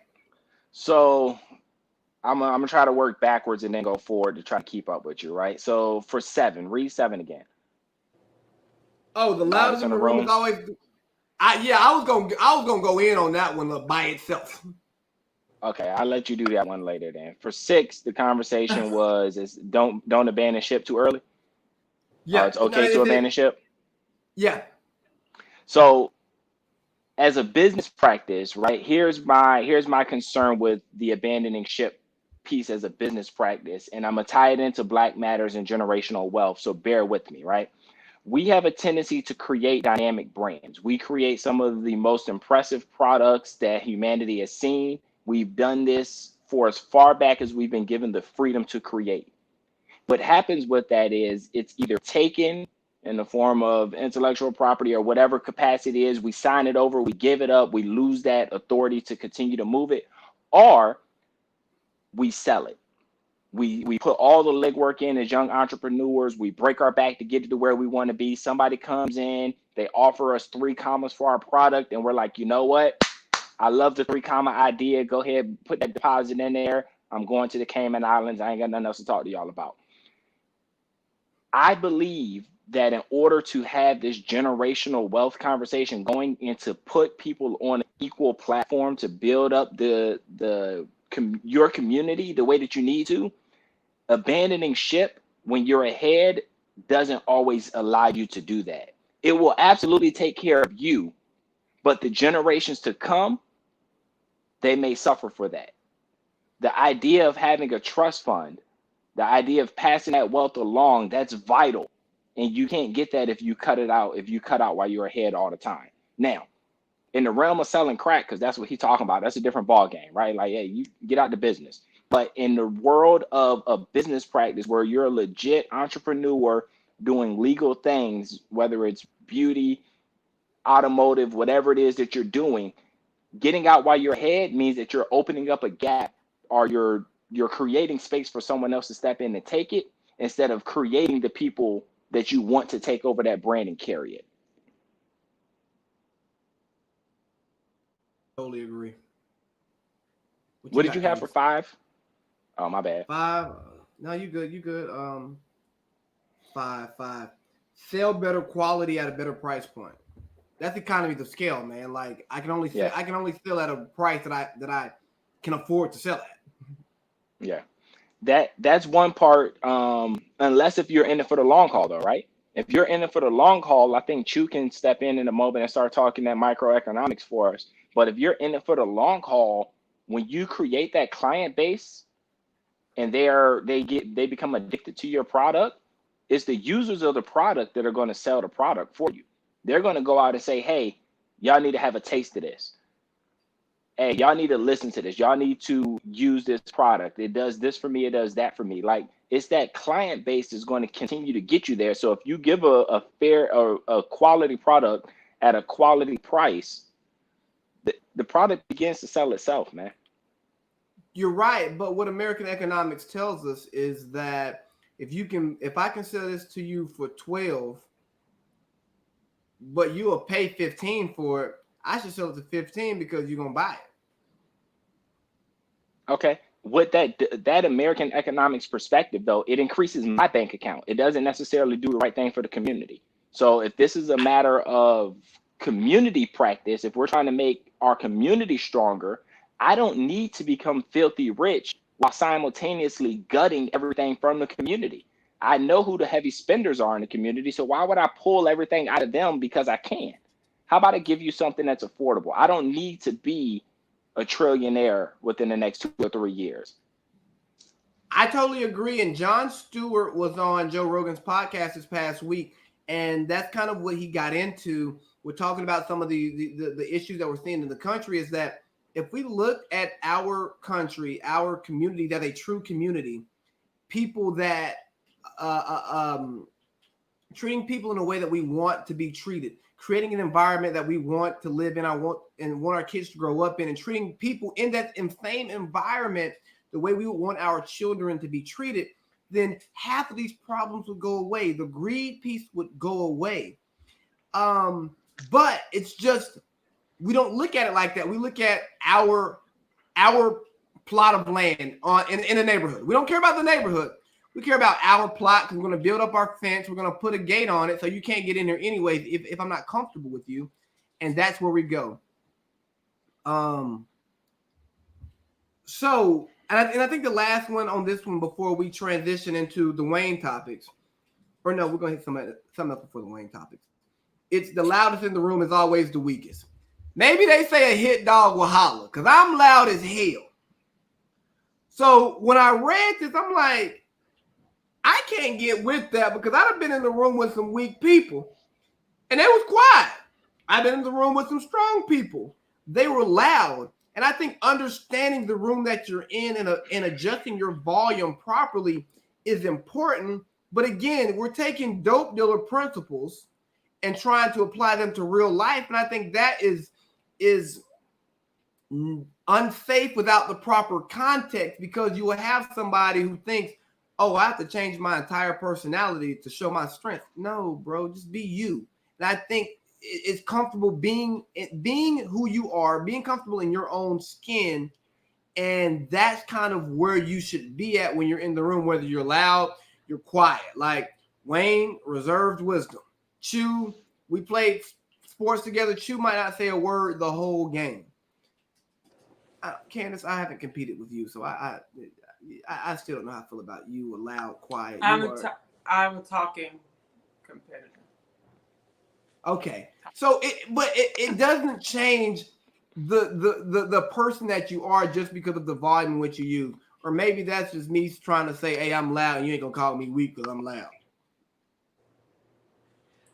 So I'm gonna try to work backwards and then go forward to try to keep up with you, right? So for 7, read 7 again. Oh, the loudest in the room is always. I was gonna go in on that one by itself. Okay, I'll let you do that one later then. For 6, the conversation is don't abandon ship too early. Yeah, it's okay to abandon ship. Yeah. So, as a business practice, right? Here's my concern with the abandoning ship piece as a business practice, and I'm gonna tie it into Black Matters and generational wealth. So bear with me, right? We have a tendency to create dynamic brands. We create some of the most impressive products that humanity has seen. We've done this for as far back as we've been given the freedom to create. What happens with that is it's either taken in the form of intellectual property or whatever capacity it is, we sign it over, we give it up, we lose that authority to continue to move it, or we sell it. We put all the legwork in as young entrepreneurs. We break our back to get it to where we want to be. Somebody comes in, they offer us 3 commas for our product, and we're like, you know what? I love the 3 comma idea. Go ahead, put that deposit in there. I'm going to the Cayman Islands. I ain't got nothing else to talk to y'all about. I believe that in order to have this generational wealth conversation going and to put people on an equal platform to build up your community the way that you need to, abandoning ship when you're ahead doesn't always allow you to do that. It will absolutely take care of you, but the generations to come, they may suffer for that. The idea of having a trust fund, the idea of passing that wealth along, that's vital. And you can't get that if you cut it out, if you cut out while you're ahead all the time. Now, in the realm of selling crack, because that's what he's talking about, that's a different ball game, right? Like, hey, you get out the business. But in the world of a business practice where you're a legit entrepreneur doing legal things, whether it's beauty, automotive, whatever it is that you're doing, getting out while you're ahead means that you're opening up a gap, or you're creating space for someone else to step in and take it, instead of creating the people that you want to take over that brand and carry it. Totally agree. What did you have for 5? Oh, my bad. 5. No, you good. You good. 5. Sell better quality at a better price point. That's economies of scale, man. Like I can only sell at a price that I can afford to sell at. Yeah. That's one part. Unless if you're in it for the long haul, though, right? If you're in it for the long haul, I think Chu can step in a moment and start talking that microeconomics for us. But if you're in it for the long haul, when you create that client base and they become addicted to your product, it's the users of the product that are going to sell the product for you. They're going to go out and say, hey, y'all need to have a taste of this. Hey, y'all need to listen to this. Y'all need to use this product. It does this for me. It does that for me. Like, it's that client base is going to continue to get you there. So if you give a fair or a quality product at a quality price, the product begins to sell itself, man. You're right, but what American economics tells us is that if I can sell this to you for 12, but you will pay 15 for it, I should sell it to 15 because you're gonna buy it. Okay. With that American economics perspective, though, it increases my bank account. It doesn't necessarily do the right thing for the community. So if this is a matter of community practice, if we're trying to make our community stronger, I don't need to become filthy rich while simultaneously gutting everything from the community. I know who the heavy spenders are in the community, so why would I pull everything out of them because I can? How about I give you something that's affordable? I don't need to be a trillionaire within the next 2 or 3 years. I totally agree. And Jon Stewart was on Joe Rogan's podcast this past week, and that's kind of what he got into. We're talking about some of the issues that we're seeing in the country is that if we look at our country, our community, that's a true community, people that treating people in a way that we want to be treated, creating an environment that we want to live in, want our kids to grow up in, and treating people in that same environment the way we would want our children to be treated, then half of these problems would go away. The greed piece would go away. But it's just, we don't look at it like that. We look at our plot of land in a neighborhood. We don't care about the neighborhood. We care about our plot because we're going to build up our fence. We're going to put a gate on it so you can't get in there anyways if I'm not comfortable with you. And that's where we go. So, and I think the last one on this one before we transition into the Wayne topics, or no, we're going to hit something up before the Wayne topics. It's the loudest in the room is always the weakest. Maybe they say a hit dog will holler because I'm loud as hell. So when I read this, I'm like, I can't get with that because I've been in the room with some weak people and they was quiet. I've been in the room with some strong people. They were loud. And I think understanding the room that you're in and adjusting your volume properly is important. But again, we're taking dope dealer principles and trying to apply them to real life. And I think that is unsafe without the proper context, because you will have somebody who thinks, oh, I have to change my entire personality to show my strength. No, bro, just be you. And I think it's comfortable being who you are, being comfortable in your own skin. And that's kind of where you should be at when you're in the room, whether you're loud, you're quiet. Like Wayne, reserved wisdom. Chu, we played sports together. Chu might not say a word the whole game. Candice, I haven't competed with you, so I still don't know how I feel about you. Loud, quiet. I was talking competitor. Okay, so it doesn't change the person that you are just because of the volume in which you use, or maybe that's just me trying to say, hey, I'm loud, and you ain't gonna call me weak because I'm loud.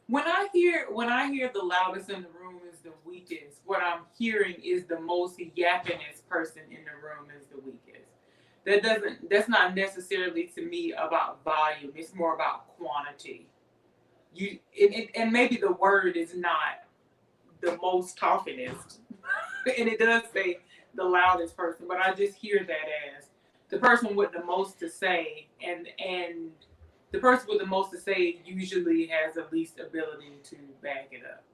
When I hear the loudest in the room is the weakest, what I'm hearing is the most yappingest person in the room is the weakest. That's not necessarily to me about volume. It's more about quantity. And maybe the word is not the most talkingest, and it does say the loudest person, but I just hear that as the person with the most to say, and the person with the most to say usually has the least ability to back it up.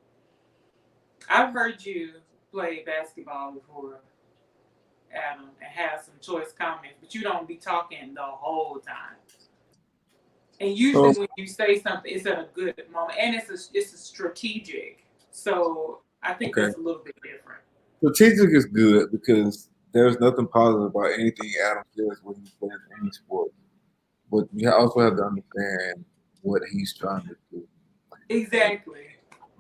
I've heard you play basketball before, Adam, and have some choice comments, but you don't be talking the whole time. And usually when you say something, it's at a good moment, and it's a strategic. So I think that's a little bit different. Strategic is good because there's nothing positive about anything Adam says when he plays any sport. But you also have to understand what he's trying to do. Exactly.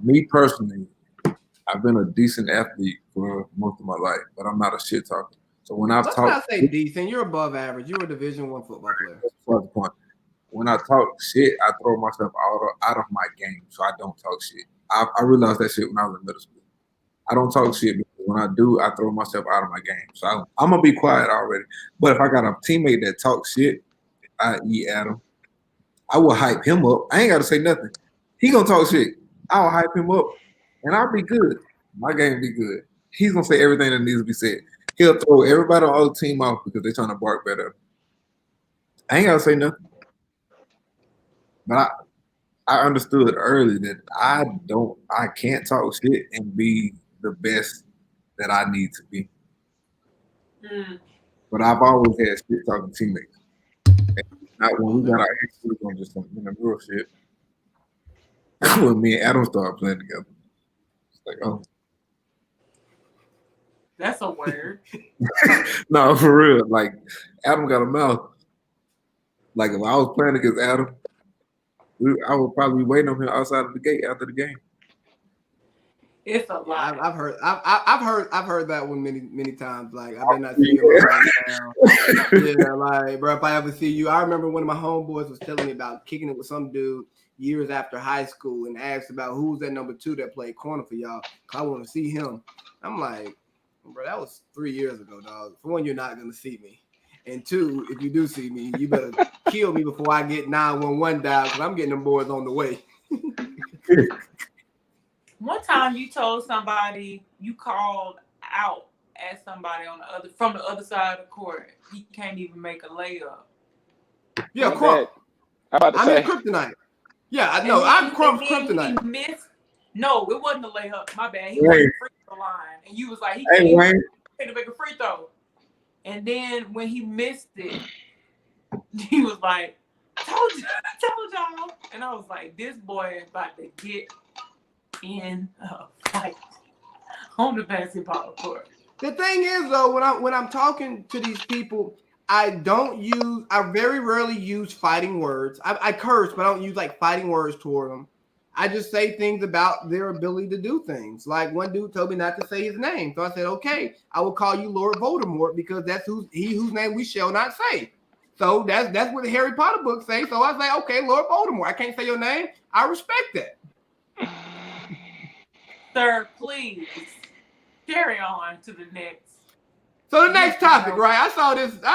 Me personally, I've been a decent athlete for most of my life, but I'm not a shit talker. So when I've Let's talked, not say decent. You're above average. You're a Division I football player. that's the point. When I talk shit, I throw myself out of my game, so I don't talk shit. I realized that shit when I was in middle school. I don't talk shit because when I do, I throw myself out of my game. So I'm gonna be quiet already. But if I got a teammate that talks shit, i.e. Adam, I will hype him up. I ain't gotta say nothing. He gonna talk shit. I'll hype him up, and I'll be good. My game be good. He's gonna say everything that needs to be said. He'll throw everybody on the other team off because they're trying to bark better. I ain't gotta say nothing. But I understood early that I can't talk shit and be the best that I need to be. But I've always had shit talking teammates. Not when we got our ex, we were just some real shit. When me and Adam started playing together, it's like, oh, that's a word. no, for real. Like Adam got a mouth. Like if I was playing against Adam, I would probably be waiting on him outside of the gate after the game. It's a lot. I've heard that one many times. Like I better not see you around town. Yeah, like bro, if I ever see you, I remember one of my homeboys was telling me about kicking it with some dude years after high school and asked about who's that number 2 that played corner for y'all. Cause I want to see him. I'm like, bro, that was 3 years ago, dog. For one, you're not gonna see me. And two, if you do see me, you better kill me before I get 911 dialed because I'm getting them boys on the way. One time you told somebody you called out at somebody from the other side of the court. He can't even make a layup. Yeah, Crump. I'm his kryptonite. Yeah, I know. I'm Crump's kryptonite. He missed. No, it wasn't a layup. My bad. He was at the free throw line, and you was like, he can't make a free throw. And then when he missed it, he was like, told y'all. And I was like, this boy is about to get in a fight on the basketball court. The thing is, though, when I'm talking to these people, I very rarely use fighting words. I curse, but I don't use like fighting words toward them. I just say things about their ability to do things. Like one dude told me not to say his name. So I said, okay, I will call you Lord Voldemort because that's whose name we shall not say. So that's what the Harry Potter books say. So I was like, okay, Lord Voldemort. I can't say your name. I respect that. Sir, please carry on to the next. So the next topic, right? I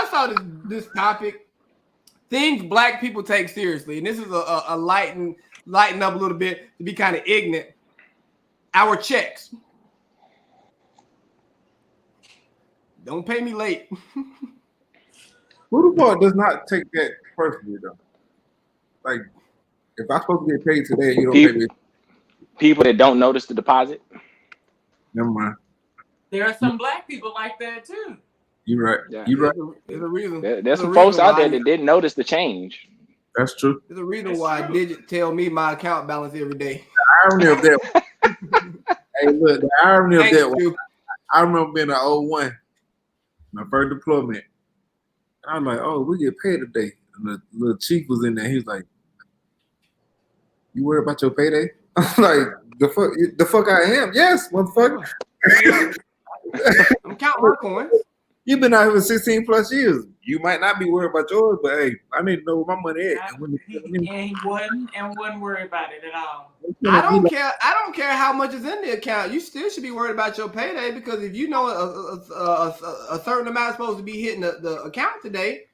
saw this topic. Things black people take seriously. And this is a lighten up a little bit to be kind of ignorant. Our checks. Don't pay me late. Who the fuck does not take that personally though? Like, if I'm supposed to get paid today, you don't pay me. People that don't notice the deposit. Never mind. There are some black people like that too. You're right. Yeah. You're right. There's a reason. There's some folks out there that didn't notice the change. That's true. There's a reason why Digit tell me my account balance every day. The irony of that. Hey, look, the irony of that. I remember being an 01, my first deployment. And I'm like, oh, we get paid today. And the little chief was in there. He was like, You worry about your payday? I'm like, the fuck I am. Yes, motherfucker. I'm counting my coins. You've been out here for 16 plus years. You might not be worried about yours, but hey, I need to know where my money is. And he wasn't worried about it at all. I don't care. I don't care how much is in the account. You still should be worried about your payday because if you know a certain amount is supposed to be hitting the account today,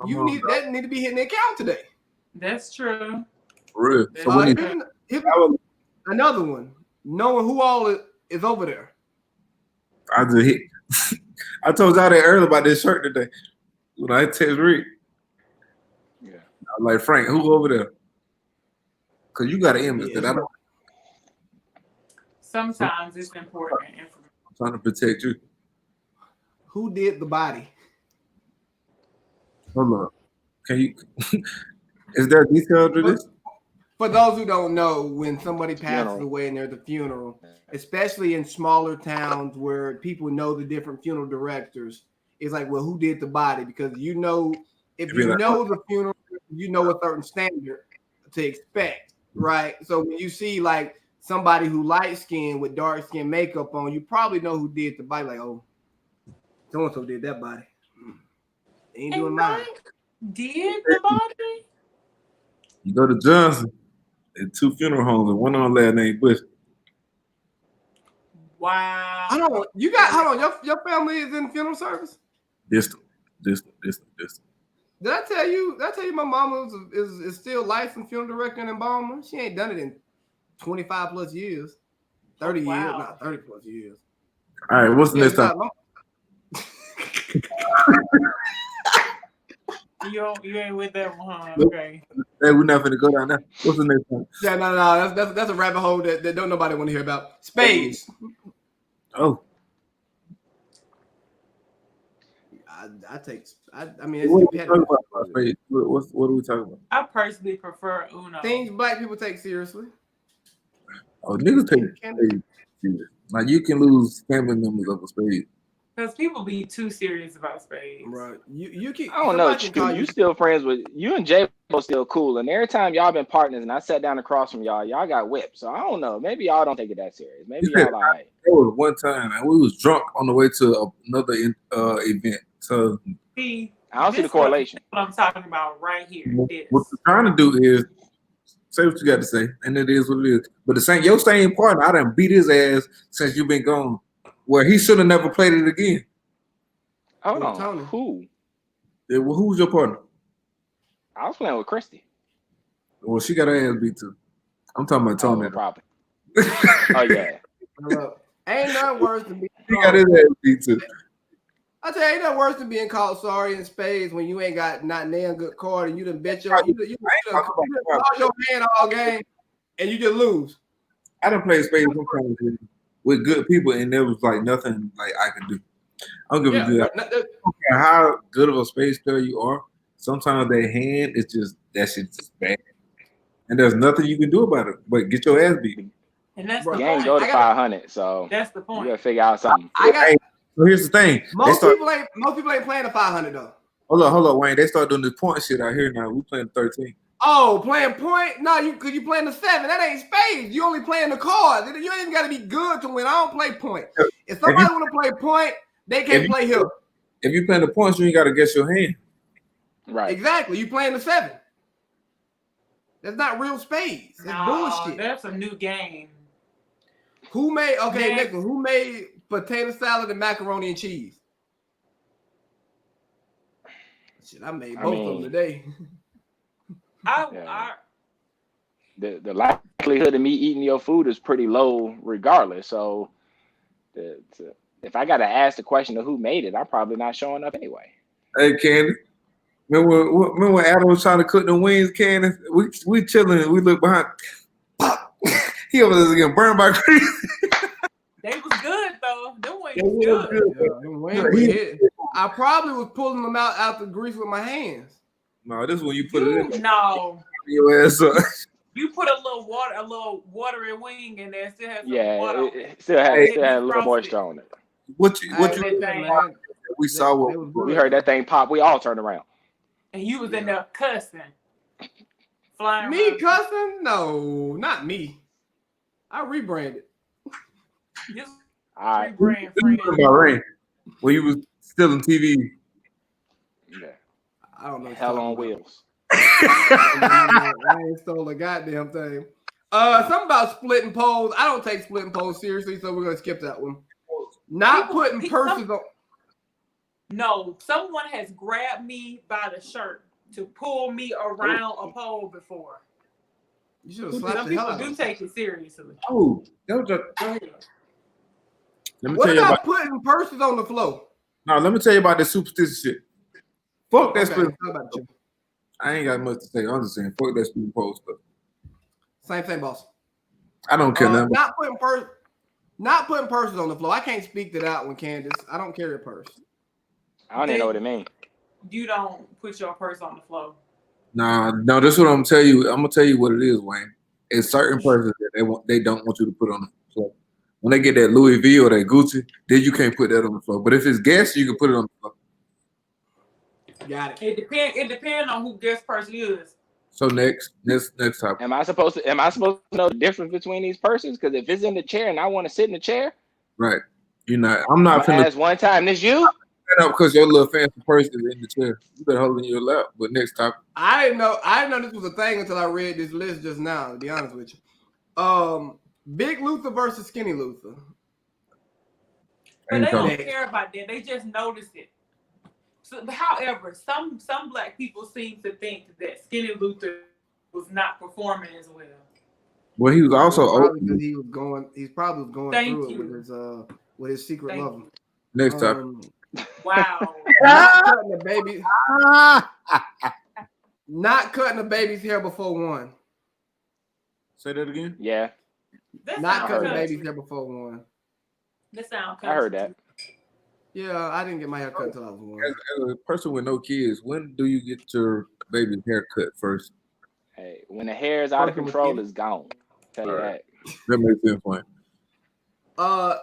that need to be hitting the account today. That's true. For real. So another one, knowing who all is over there. I just hit. I told y'all that earlier about this shirt today. When I text Rick, I was like, Frank, who over there? Because you got an image that I don't. Sometimes it's important. I'm trying to protect you. Who did the body? Hold on. Can you? Is there detail to this? For those who don't know, when somebody passes away and there's a funeral, especially in smaller towns where people know the different funeral directors, it's like, well, who did the body? Because if you know the funeral, you know a certain standard to expect, right? So when you see like somebody who light skinned with dark skin makeup on, you probably know who did the body. Like, oh, so and so did that body. Ain't doing mine. Did the body? You go to Johnson. And 2 funeral homes and one on last name Bush. Wow. Hold on. Your family is in funeral service? Distant. Did I tell you my mama is still licensed funeral director and embalmer? She ain't done it in 25 plus years. 30 years, not 30 plus years. All right, what's the next time? You ain't with that one, huh? Okay. Hey, we're not finna go down there. What's the next one? Yeah, no. That's a rabbit hole that don't nobody want to hear about. Spades. Oh. I mean, it's what competitive. What are we talking about? I personally prefer Uno. Things black people take seriously. Oh, niggas take spades serious. Like you can lose family members over spades. Because people be too serious about spades. Right. You keep. I don't know. You still friends with you and Jay still cool. And every time y'all been partners and I sat down across from y'all got whipped. So I don't know. Maybe y'all don't take it that serious. Maybe y'all all right. There was one time and we was drunk on the way to another event. So see, I don't see the correlation. What I'm talking about right here. What we're trying to do is say what you got to say, and it is what it is. But your same partner, I done beat his ass since you've been gone. Where he should have never played it again. Hold on. Who? Who's your partner? I was playing with Christy. Well, she got her ass beat too. I'm talking about Tony. No problem. Oh yeah. Ain't nothing worse than being. He got his ass beat too. I tell you, ain't nothing worse than being called sorry in spades when you ain't got not damn good card and you done bet your hand all game and you just lose. I done played spades sometimes with good people, and there was like nothing like I could do. I don't give a good. I don't care how good of a spades player you are. Sometimes their hand is just that shit's just bad, and there's nothing you can do about it but get your ass beat. And that's the game go to 500, so that's the point. You gotta figure out something. So here's the thing. Most people ain't playing the 500 though. Hold on, Wayne. They start doing this point shit out here now. We playing 13. Oh, playing point? No, you playing the 7. That ain't spades. You only playing the cards. You ain't even got to be good to win. I don't play point. If somebody want to play point, they can't play here. If you playing the points, you ain't got to guess your hand. Right. Exactly. You playing the 7. That's not real spades. That's bullshit. That's a new game. Who made who made potato salad and macaroni and cheese? Shit, I made both of them today. The likelihood of me eating your food is pretty low regardless. So if I got to ask the question of who made it, I'm probably not showing up anyway. Hey, Candice. Remember when Adam was trying to cook the wings, Candice? We chilling and we look behind. He over there getting burned by grease. They was good though. Them wings was good. I probably was pulling them out the grease with my hands. No, this is when you put it in. No. Your ass up. You put a little watery wing in there. Still has some water. It still had a little moisture on it. We saw what we heard that thing pop. We all turned around. And you was in there cussing. flying Me around. cussing? No, not me. I rebranded. Just All right. rebrand, This friend. was Bahrain when he was still on TV. Yeah. I don't know what Hell you're on talking wheels. about. I ain't stole a goddamn thing. Something about splitting poles. I don't take splitting poles seriously, so we're gonna skip that one. Not putting purses on. No, someone has grabbed me by the shirt to pull me around a pole before. You should have slapped Some the hell people out of do him. take it seriously. Oh, that was just. Go ahead. Let me What tell you about about. putting purses on the floor? No, let me tell you about this superstitious shit. Fuck that Okay, split. how about you? I ain't got much to say. I'm just saying, fuck that split pole stuff. Same thing, boss. I don't care nothing. Not putting purses on the floor. I can't speak to that one, Candice. I don't carry a purse. I don't even know what it means. You don't put your purse on the floor. Nah, no, this is what I'm gonna tell you. I'm gonna tell you what it is, Wayne. It's certain purses that they don't want you to put on the floor. When they get that Louis V or that Gucci, then you can't put that on the floor. But if it's guest, you can put it on the floor. Got it. It depends on who guest purse is. So next topic. Am I supposed to know the difference between these purses? Because if it's in the chair and I want to sit in the chair, Right. You're not. I'm not I'm gonna finna ask one time, this you? stand up because your little fancy purse is in the chair. You better hold it in your lap. But next topic. I didn't know this was a thing until I read this list just now, to be honest with you. Big Luther versus Skinny Luther. But they don't Next. care about that. They just notice it. So, however, some black people seem to think that Skinny Luther was not performing as well. Well, he was also probably old. because he probably was going Thank through you. it with his secret Thank lover. Next topic. Wow. Not cutting the baby. Not cutting the baby's hair before 1. Say that again. Yeah, That Not sound cutting the country. baby's hair before 1. That sound country. I heard that. Yeah, I didn't get my hair cut until I was 1. As a person with no kids, when do you get your baby's haircut first? Hey, when the hair is out of Working with control, kids. it's gone. Tell you Alright. that. That makes sense, point.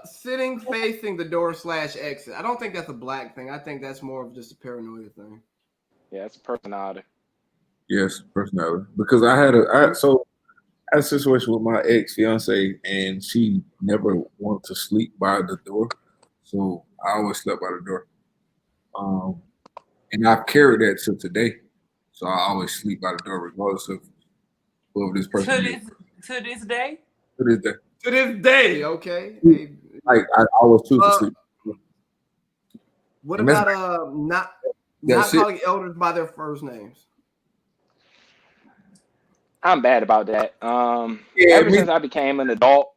Sitting facing the door / exit. I don't think that's a black thing. I think that's more of just a paranoia thing. Yeah, it's a personality. Yes, personality. Because I had a situation with my ex fiance, and she never wanted to sleep by the door, so I always slept by the door. And I've carried that to today, so I always sleep by the door, regardless of whoever this person is. To this day? To this day, To this day, okay. like I always choose to sleep. What And that's- about not That's it. calling elders by their first names? I'm bad about that. Yeah, Ever me- since I became an adult,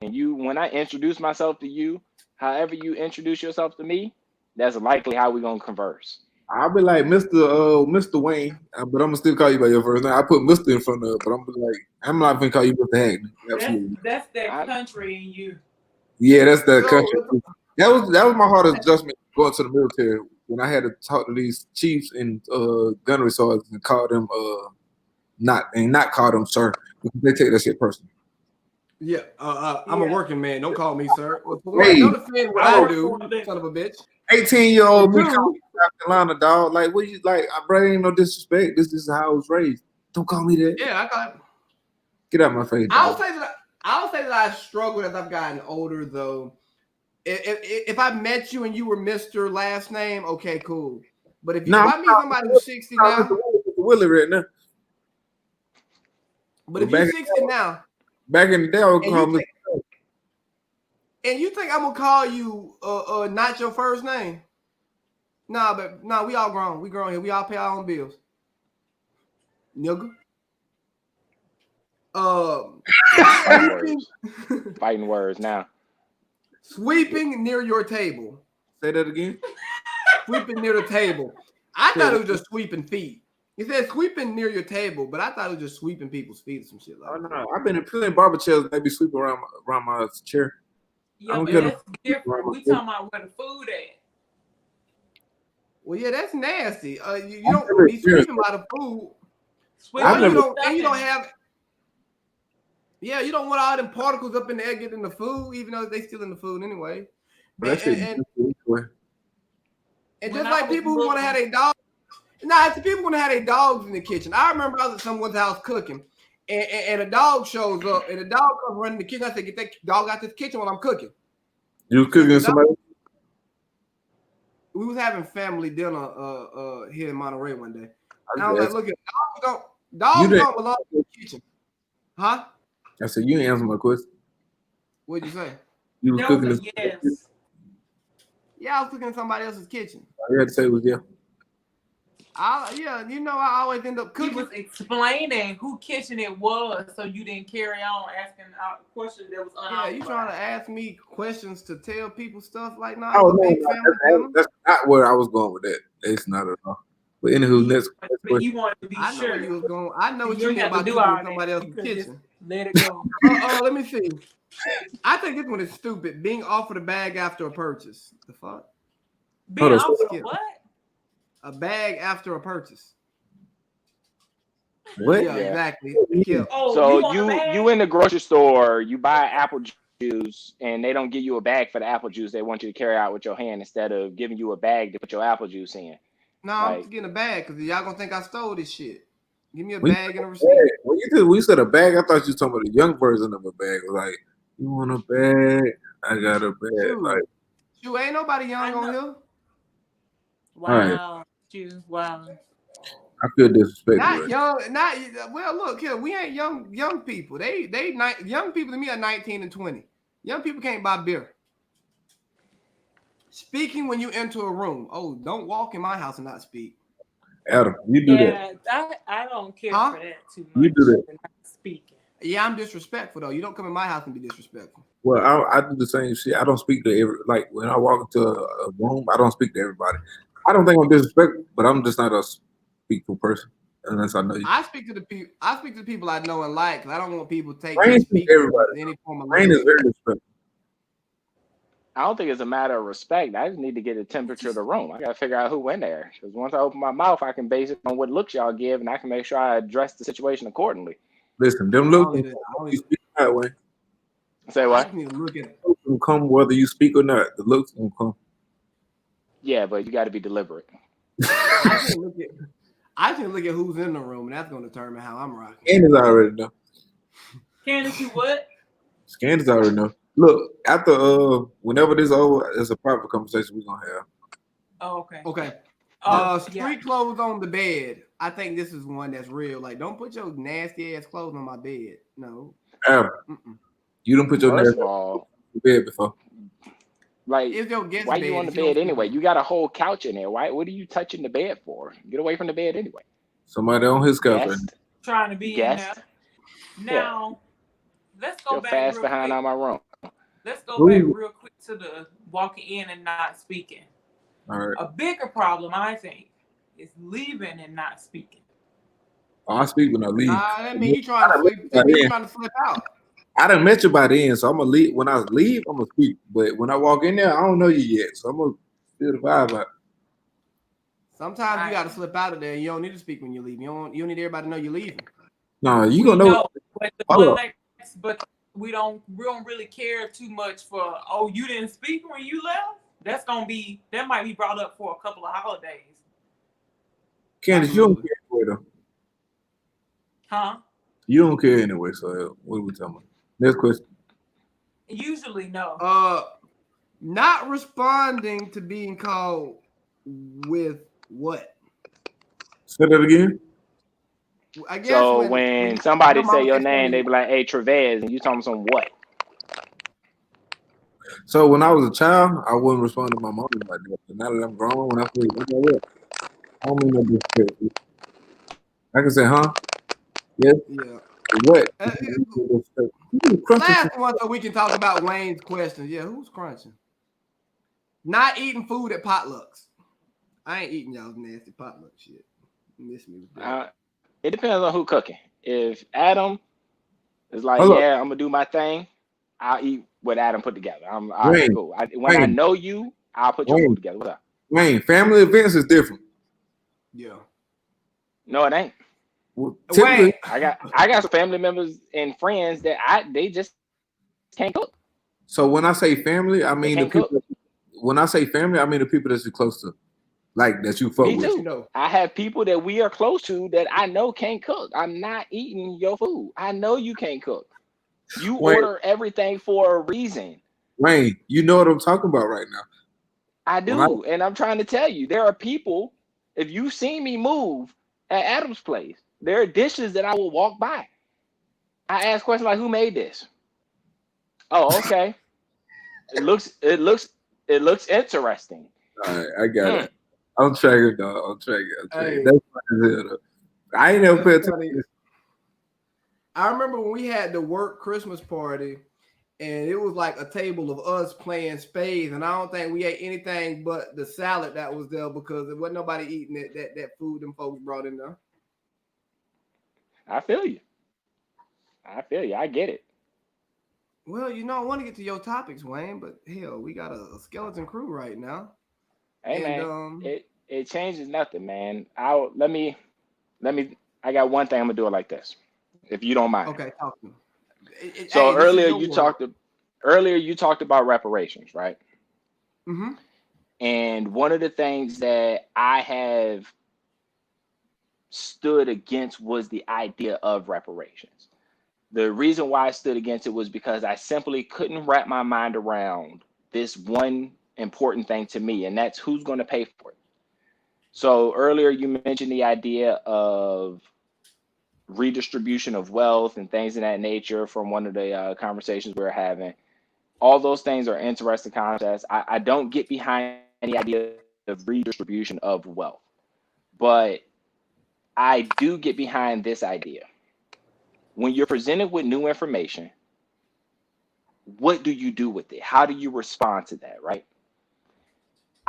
and when I introduce myself to you, however you introduce yourself to me, that's likely how we're gonna converse. I'll be like Mr. Wayne, but I'm gonna still call you by your first name. I put Mr. in front of it, but I'm not gonna call you Mr. Hackney. Absolutely. That's that country in you. Yeah, that's that So, country. That was my hardest adjustment going to the military when I had to talk to these chiefs and gunnery sergeants and call them not call them sir, because they take that shit personal. Yeah, I'm a working man. Don't call me sir. Well, Hey. don't offend what I do, son of a bitch. 18-year-old me Dude. calling me South Carolina, dog. Like, what you like? Bro, ain't no disrespect. This is how I was raised. Don't call me that. Yeah, I got it. Get out my face. I'll dog. say that I struggled as I've gotten older, though. If I met you and you were Mr. Last name, okay, cool. But if I meet somebody who's 60 now, Willie right now. but if Well, you're 60 now, Back in the day, I would call me. and you think I'm gonna call you not your first name? Nah, we all grown. We grown here. We all pay our own bills. Nigga. Fighting words now. Sweeping near your table. Say that again. Sweeping near the table. I thought it was just sweeping feet. He said sweeping near your table, but I thought it was just sweeping people's feet or some shit like that. No, I've been in plenty of barber chairs. Maybe sweep around my chair. Yeah, but that's different. We talking about where the food at. Well, yeah, that's nasty. You don't be sweeping by the food. You don't have. Yeah, you don't want all them particles up in the air getting in the food, even though they still in the food anyway. And just like people who want to have their dog, Nah, it's people gonna have their dogs in the kitchen. I remember I was at someone's house cooking, and a dog shows up, and the dog comes running in the kitchen. I said, "Get that dog out this kitchen while I'm cooking." You was cooking somebody? We was having family dinner here in Monterey one day. And I was like, "Look, dogs don't belong in the kitchen, huh?" I said, "You didn't answer my question." What'd you say? You was cooking this. Yes. Yeah, I was cooking in somebody else's kitchen. All you had to say was yeah. Yeah, you know, I always end up cooking. He was explaining who kitchen it was, so you didn't carry on asking questions that was unauthorized. Yeah, you trying to ask me questions to tell people stuff like that? Oh no, that's not where I was going with that. It's not at all. But anywho, next but you wanted to be I know sure. where you was going. I know what you mean have about to do cooking all in somebody that. else's kitchen. Let it go. Let me see. I think this one is stupid. Being offered a bag after a purchase. The fuck? Being offered what? A bag after a purchase. What? Yeah, exactly. Yeah. Oh, so you in the grocery store, you buy apple juice, and they don't give you a bag for the apple juice. They want you to carry out with your hand instead of giving you a bag to put your apple juice in. No, like, I'm getting a bag because y'all gonna think I stole this shit. Give me a bag and a receipt. When you said a bag, I thought you were talking about a young version of a bag. Like, you want a bag? I got a bag. Dude, like, ain't nobody young on here. Wow, wow. I feel disrespected. Not young, well. Look here, we ain't young people. Young people to me are 19 and 20. Young people can't buy beer. Speaking when you enter a room. Oh, don't walk in my house and not speak. Adam, you do that. I don't care for that too much. You do that. Not speaking. Yeah, I'm disrespectful though. You don't come in my house and be disrespectful. Well, I do the same shit. I don't speak to when I walk into a room, I don't speak to everybody. I don't think I'm disrespectful, but I'm just not a speakful person unless I know you. I speak to the people. I speak to the people I know and like. Cause I don't want people to take Rain everybody. Any form of Rain is very disrespectful. I don't think it's a matter of respect. I just need to get the temperature of the room. I got to figure out who went there. Because once I open my mouth, I can base it on what looks y'all give, and I can make sure I address the situation accordingly. Listen, them looks you speak that way. Say what? Will come whether you speak or not. The looks will come. Yeah, but you got to be deliberate. I can look at who's in the room, and that's going to determine how I'm rocking. Candice already know. Candice, you what? Candice already know. Look, after whenever this is over, it's a private conversation we're gonna have. Oh, okay. Okay. Street clothes on the bed. I think this is one that's real. Like, don't put your nasty ass clothes on my bed. No. You don't put your nasty on the bed before. Like, it's your guest why bed. you on the bed anyway? You got a whole couch in there. Why? What are you touching the bed for? Get away from the bed anyway. Somebody on his couch. Trying to be in there. Now, let's go back fast real behind quick. on my room. Let's go back real quick to the walking in and not speaking. All right. A bigger problem, I think, is leaving and not speaking. I speak when I leave. That mean you trying to slip out. I done met you by then, so I'm gonna leave. When I leave, I'm gonna speak. But when I walk in there, I don't know you yet, so I'm gonna feel the vibe out. Sometimes you gotta slip out of there. You don't need to speak when you leave. You don't need everybody to know you're leaving. No, you gonna know. But we don't really care too much for, oh, you didn't speak when you left. That might be brought up for a couple of holidays. Candice, you don't care anyway though. Huh? You don't care anyway, so what are we talking about? Next question. Usually no. Not responding to being called with what? Say that again. I guess so when somebody say your name, they be like, "Hey, Trevez," and you tell them some what? So when I was a child, I wouldn't respond to my mom like that. But now that I'm grown, when I say what, I don't mean no disrespect. I can say, "Huh? Yes." Yeah. What? Last one, so we can talk about Wayne's questions. Yeah, who's crunching? Not eating food at potlucks. I ain't eating y'all's nasty potluck shit. You miss me with that. It depends on who cooking. If Adam is like, yeah, I'm gonna do my thing, I'll eat what Adam put together. I'm all right, cool. When I know you, I'll put your food together. What's up? Wayne, family events is different. Yeah. No, it ain't. Well, typically, I got some family members and friends that they just can't cook. So when I say family, I mean the people. When I say family, I mean the people that you're close to. Like that you fuck Me with. too. You know. I have people that we are close to that I know can't cook. I'm not eating your food. I know you can't cook. You Wayne, order everything for a reason. Wayne, you know what I'm talking about right now. I When I do. And I'm trying to tell you, there are people, if you've seen me move at Adam's place, there are dishes that I will walk by. I ask questions like, who made this? Oh, okay. It looks interesting. all right, I got Hmm. it. I'm tracking, dog. I'm tracking. Hey, That's funny as hell, though. I ain't never paid that's attention funny. to this. I remember when we had the work Christmas party, and it was like a table of us playing spades, and I don't think we ate anything but the salad that was there because there wasn't nobody eating that food them folks brought in there. I feel you. I feel you. I get it. Well, I want to get to your topics, Wayne, but hell, we got a skeleton crew right now, Hey and man, it changes nothing, man. Let me I got one thing I'm gonna do it like this, if you don't mind. okay, talk to me. So Hey, this is your world. earlier you talked about reparations, right? Mm-hmm. And one of the things that I have stood against was the idea of reparations. The reason why I stood against it was because I simply couldn't wrap my mind around this one important thing to me, and that's who's going to pay for it. So earlier you mentioned the idea of redistribution of wealth and things of that nature from one of the conversations we were having. All those things are interesting concepts. I don't get behind the idea of redistribution of wealth, but I do get behind this idea. When you're presented with new information, what do you do with it? How do you respond to that, right?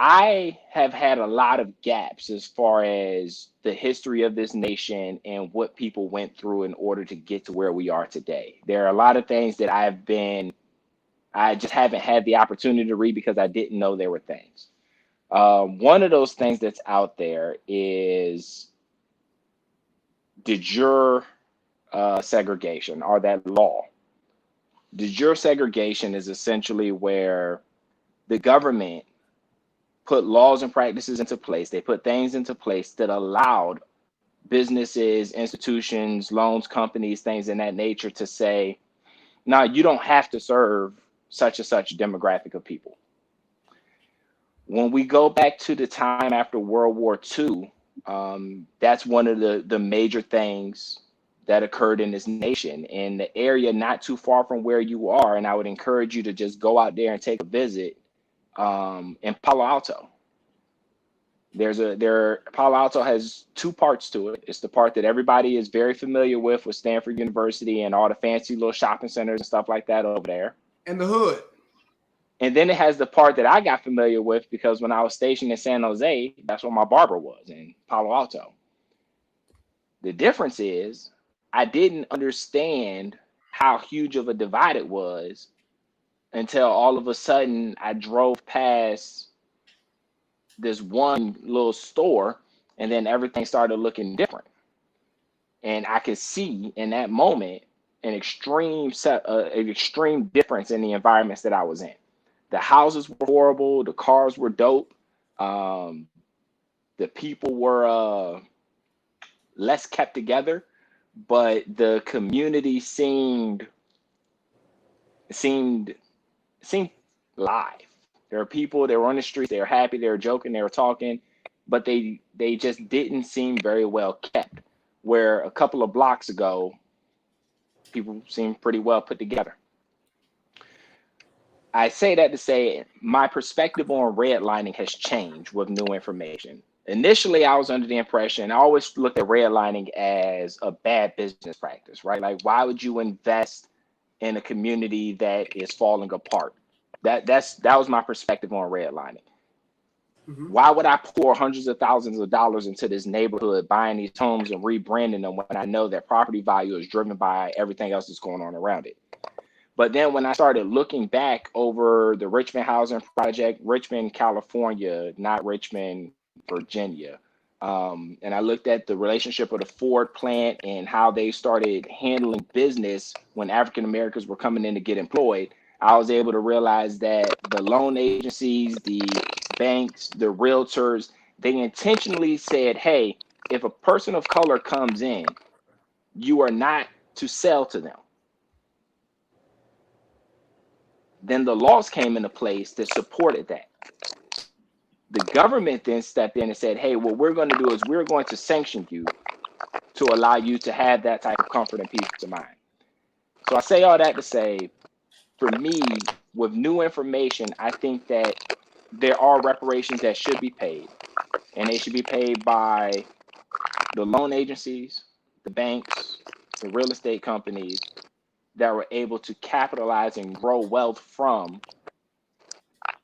I have had a lot of gaps as far as the history of this nation and what people went through in order to get to where we are today. There are a lot of things that I just haven't had the opportunity to read because I didn't know there were things. One of those things that's out there is de jure segregation, or that law. De jure segregation is essentially where the government put laws and practices into place. They put things into place that allowed businesses, institutions, loans, companies, things in that nature to say, no, you don't have to serve such and such demographic of people. When we go back to the time after World War II, that's one of the major things that occurred in this nation, in the area not too far from where you are. And I would encourage you to just go out there and take a visit in Palo Alto. Palo Alto has two parts to it. It's the part that everybody is very familiar with Stanford University and all the fancy little shopping centers and stuff like that over there. And the hood. And then it has the part that I got familiar with because when I was stationed in San Jose, that's where my barber was, in Palo Alto. The difference is I didn't understand how huge of a divide it was until all of a sudden I drove past this one little store and then everything started looking different. And I could see in that moment an extreme difference in the environments that I was in. The houses were horrible. The cars were dope. Um, the people were less kept together, but the community seemed live. There were people. They were on the streets. They were happy. They were joking. They were talking, but they just didn't seem very well kept. Where a couple of blocks ago, people seemed pretty well put together. I say that to say my perspective on redlining has changed with new information. Initially, I was under the impression, I always looked at redlining as a bad business practice, right? Like, why would you invest in a community that is falling apart? That was my perspective on redlining. Mm-hmm. Why would I pour hundreds of thousands of dollars into this neighborhood, buying these homes and rebranding them when I know that property value is driven by everything else that's going on around it? But then when I started looking back over the Richmond Housing Project, Richmond, California, not Richmond, Virginia, and I looked at the relationship of the Ford plant and how they started handling business when African Americans were coming in to get employed, I was able to realize that the loan agencies, the banks, the realtors, They intentionally said, hey, if a person of color comes in, you are not to sell to them. Then the laws came into place that supported that. The government then stepped in and said, hey, what we're going to do is we're going to sanction you to allow you to have that type of comfort and peace of mind. So I say all that to say, for me, with new information, I think that there are reparations that should be paid, and they should be paid by the loan agencies, the banks, the real estate companies that were able to capitalize and grow wealth from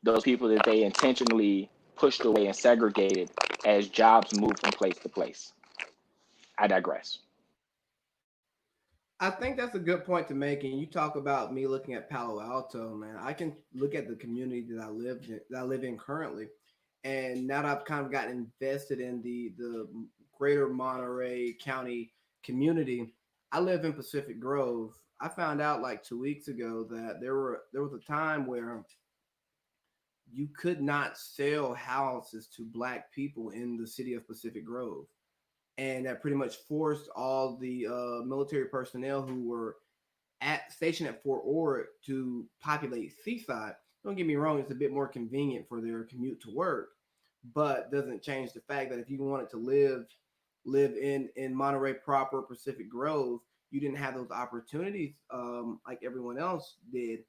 those people that they intentionally pushed away and segregated as jobs moved from place to place. I digress. I think that's a good point to make. And you talk about me looking at Palo Alto, man. I can look at the community that I live in currently, and now that I've kind of gotten invested in the greater Monterey County community, I live in Pacific Grove. I found out like 2 weeks ago that there was a time where you could not sell houses to black people in the city of Pacific Grove, and that pretty much forced all the military personnel who were at stationed at Fort Ord to populate Seaside. Don't get me wrong; it's a bit more convenient for their commute to work, but doesn't change the fact that if you wanted to live in Monterey proper, Pacific Grove, you didn't have those opportunities like everyone else did,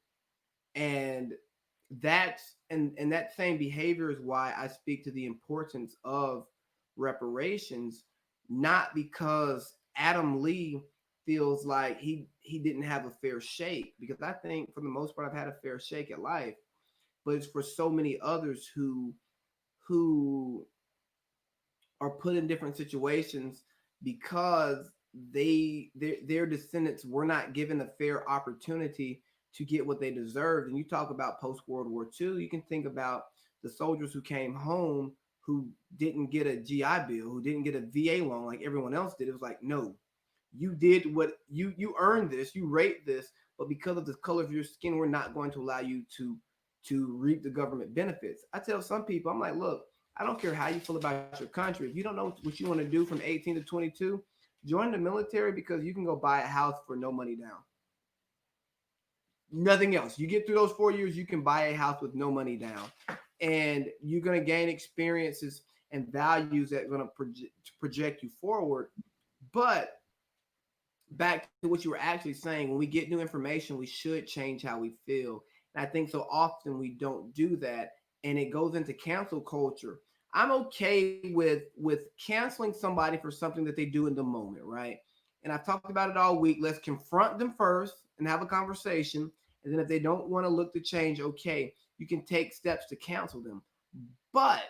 and and that same behavior is why I speak to the importance of reparations, not because Adam Lee feels like he didn't have a fair shake, because I think for the most part I've had a fair shake at life, but it's for so many others who are put in different situations because their descendants were not given a fair opportunity to get what they deserved. And you talk about post World War II, you can think about the soldiers who came home who didn't get a GI Bill, who didn't get a VA loan like everyone else did. It was like, no, you did what you earned this, you raped this, but because of the color of your skin, we're not going to allow you to reap the government benefits. I tell some people, I'm like, look, I don't care how you feel about your country. If you don't know what you want to do from 18 to 22, join the military, because you can go buy a house for no money down. Nothing else. You get through those 4 years, you can buy a house with no money down. And you're going to gain experiences and values that are going to project you forward. But back to what you were actually saying, when we get new information, we should change how we feel. And I think so often we don't do that. And it goes into cancel culture. I'm okay with canceling somebody for something that they do in the moment, right? And I've talked about it all week. Let's confront them first and have a conversation. And then if they don't want to look to change, okay, you can take steps to cancel them. But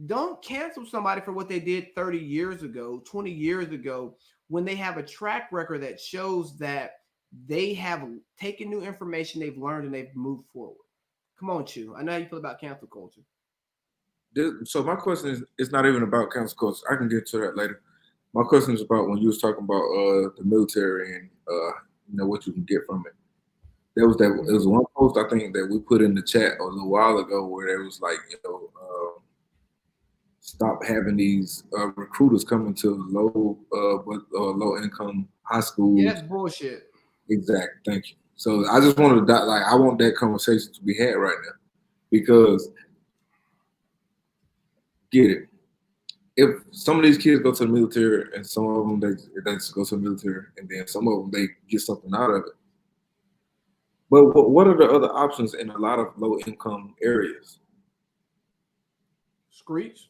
don't cancel somebody for what they did 30 years ago, 20 years ago, when they have a track record that shows that they have taken new information, they've learned, and they've moved forward. Come on, Chew. I know how you feel about cancel culture. So my question is, it's not even about cancel culture. I can get to that later. My question is about when you was talking about the military and what you can get from it. There was one post I think that we put in the chat a little while ago where there was like, stop having these recruiters coming to low income high schools. Yeah, that's bullshit. Exactly. Thank you. So I just wanted to I want that conversation to be had right now, because get it. If some of these kids go to the military and some of them they just go to the military and then some of them they get something out of it. But what are the other options in a lot of low income areas? Screech.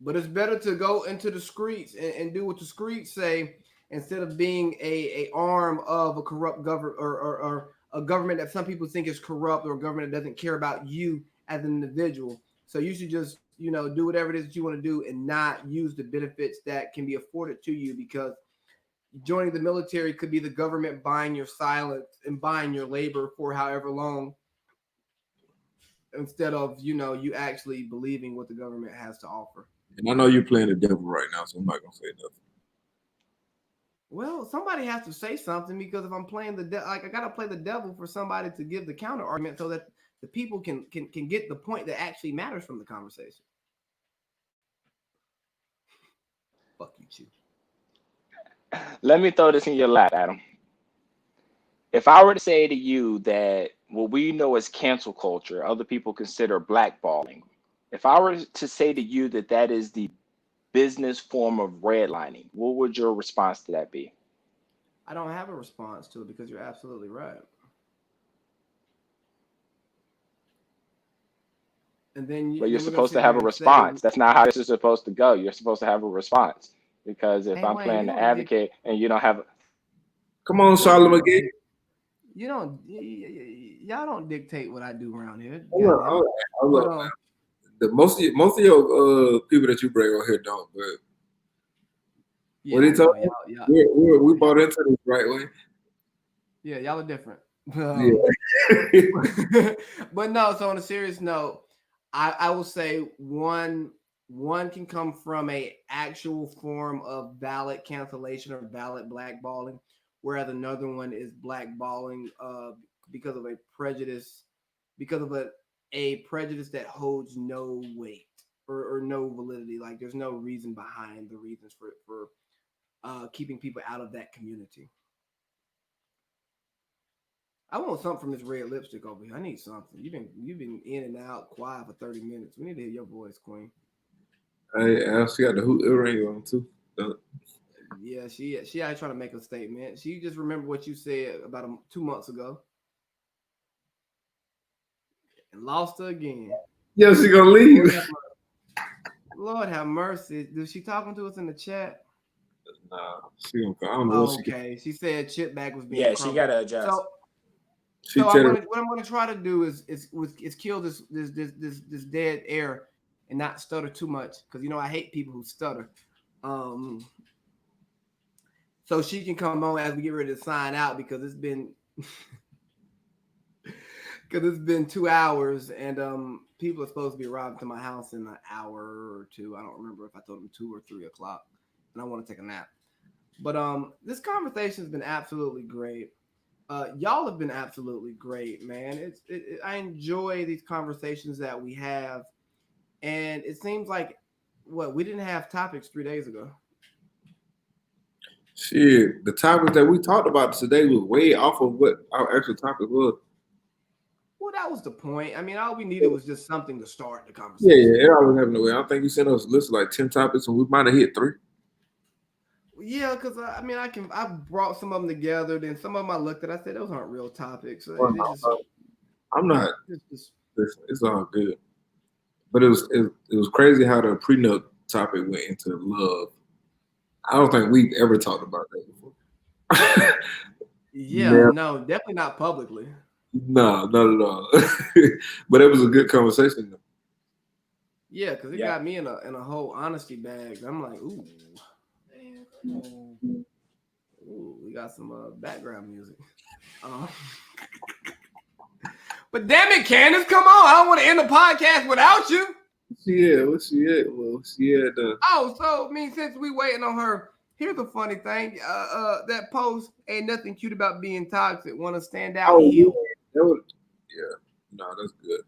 But it's better to go into the streets and do what the streets say, instead of being a arm of a corrupt government, or a government that some people think is corrupt, or a government that doesn't care about you as an individual. So you should just, do whatever it is that you want to do and not use the benefits that can be afforded to you, because joining the military could be the government buying your silence and buying your labor for however long, instead of, you actually believing what the government has to offer. And I know you're playing the devil right now, so I'm not gonna say nothing. Well, somebody has to say something because if I'm playing like I gotta play the devil for somebody to give the counter argument so that the people can get the point that actually matters from the conversation. Fuck you too. Let me throw this in your lap, Adam. If I were to say to you that what we know as cancel culture, other people consider blackballing. If I were to say to you that that is the business form of redlining, what would your response to that be? I don't have a response to it because you're absolutely right. And But you're then we're gonna supposed sit to have here a and say, response. That's not how this is supposed to go. You're supposed to have a response. Because if "Hey I'm Wayne, playing the advocate and you don't have, Come on, Wayne, Charlamagne again. you don't, y'all don't dictate what I do around here. Hold God on, damn it. hold But on. Most of your people that you bring on here don't. But yeah, what he I know told y'all. we bought into this right way. Yeah, y'all are different. Yeah. But no, so on a serious note, I will say one can come from a actual form of valid cancellation or valid blackballing, whereas another one is blackballing because of a prejudice, because of a prejudice that holds no weight or no validity. Like there's no reason behind the reasons for keeping people out of that community. I want something from this red lipstick over here. I need something. You've been in and out quiet for 30 minutes. We need to hear your voice, Queen. I actually got the hoop earring on too. Yeah, she ain't trying to make a statement. She just remembered what you said about 2 months ago and lost her again. Yeah, she gonna leave. Lord have mercy. Is she talking to us in the chat? Nah, she gonna. I don't know what Okay, she said chip bag was being yeah, she crumbled. got to adjust. So tell her. what I'm gonna try to do is kill this dead air and not stutter too much because I hate people who stutter. Um, so she can come on as we get ready to sign out because it's been 2 hours and people are supposed to be arriving to my house in an hour or two. I don't remember if I told them 2 or 3 o'clock, and I want to take a nap. But this conversation has been absolutely great. Y'all have been absolutely great, man. I enjoy these conversations that we have, and it seems like we didn't have topics 3 days ago. Shit, the topic that we talked about today was way off of what our actual topic was. Well, that was the point. I mean, all we needed was just something to start the Yeah, conversation. it always happened that way. I think you sent us a list of like 10 topics, and we might have hit 3. Yeah, because I brought some of them together. Then some of them I looked at. I said those aren't real topics. So Well, it just, I'm not. just It's all good. But it was crazy how the prenup topic went into love. I don't think we've ever talked about that before. yeah, Never. no, definitely not publicly. No, not at all. But it was a good conversation. Yeah, because it Yeah. got me in a whole honesty bag. I'm like, ooh, we got some background music. But damn it, Candice, come on! I don't want to end the podcast without you. What she at? Well, she had Oh, so since we waiting on her, here's a funny thing. That post ain't nothing cute about being toxic. Want to stand out, heal. That was, yeah. No, that's good.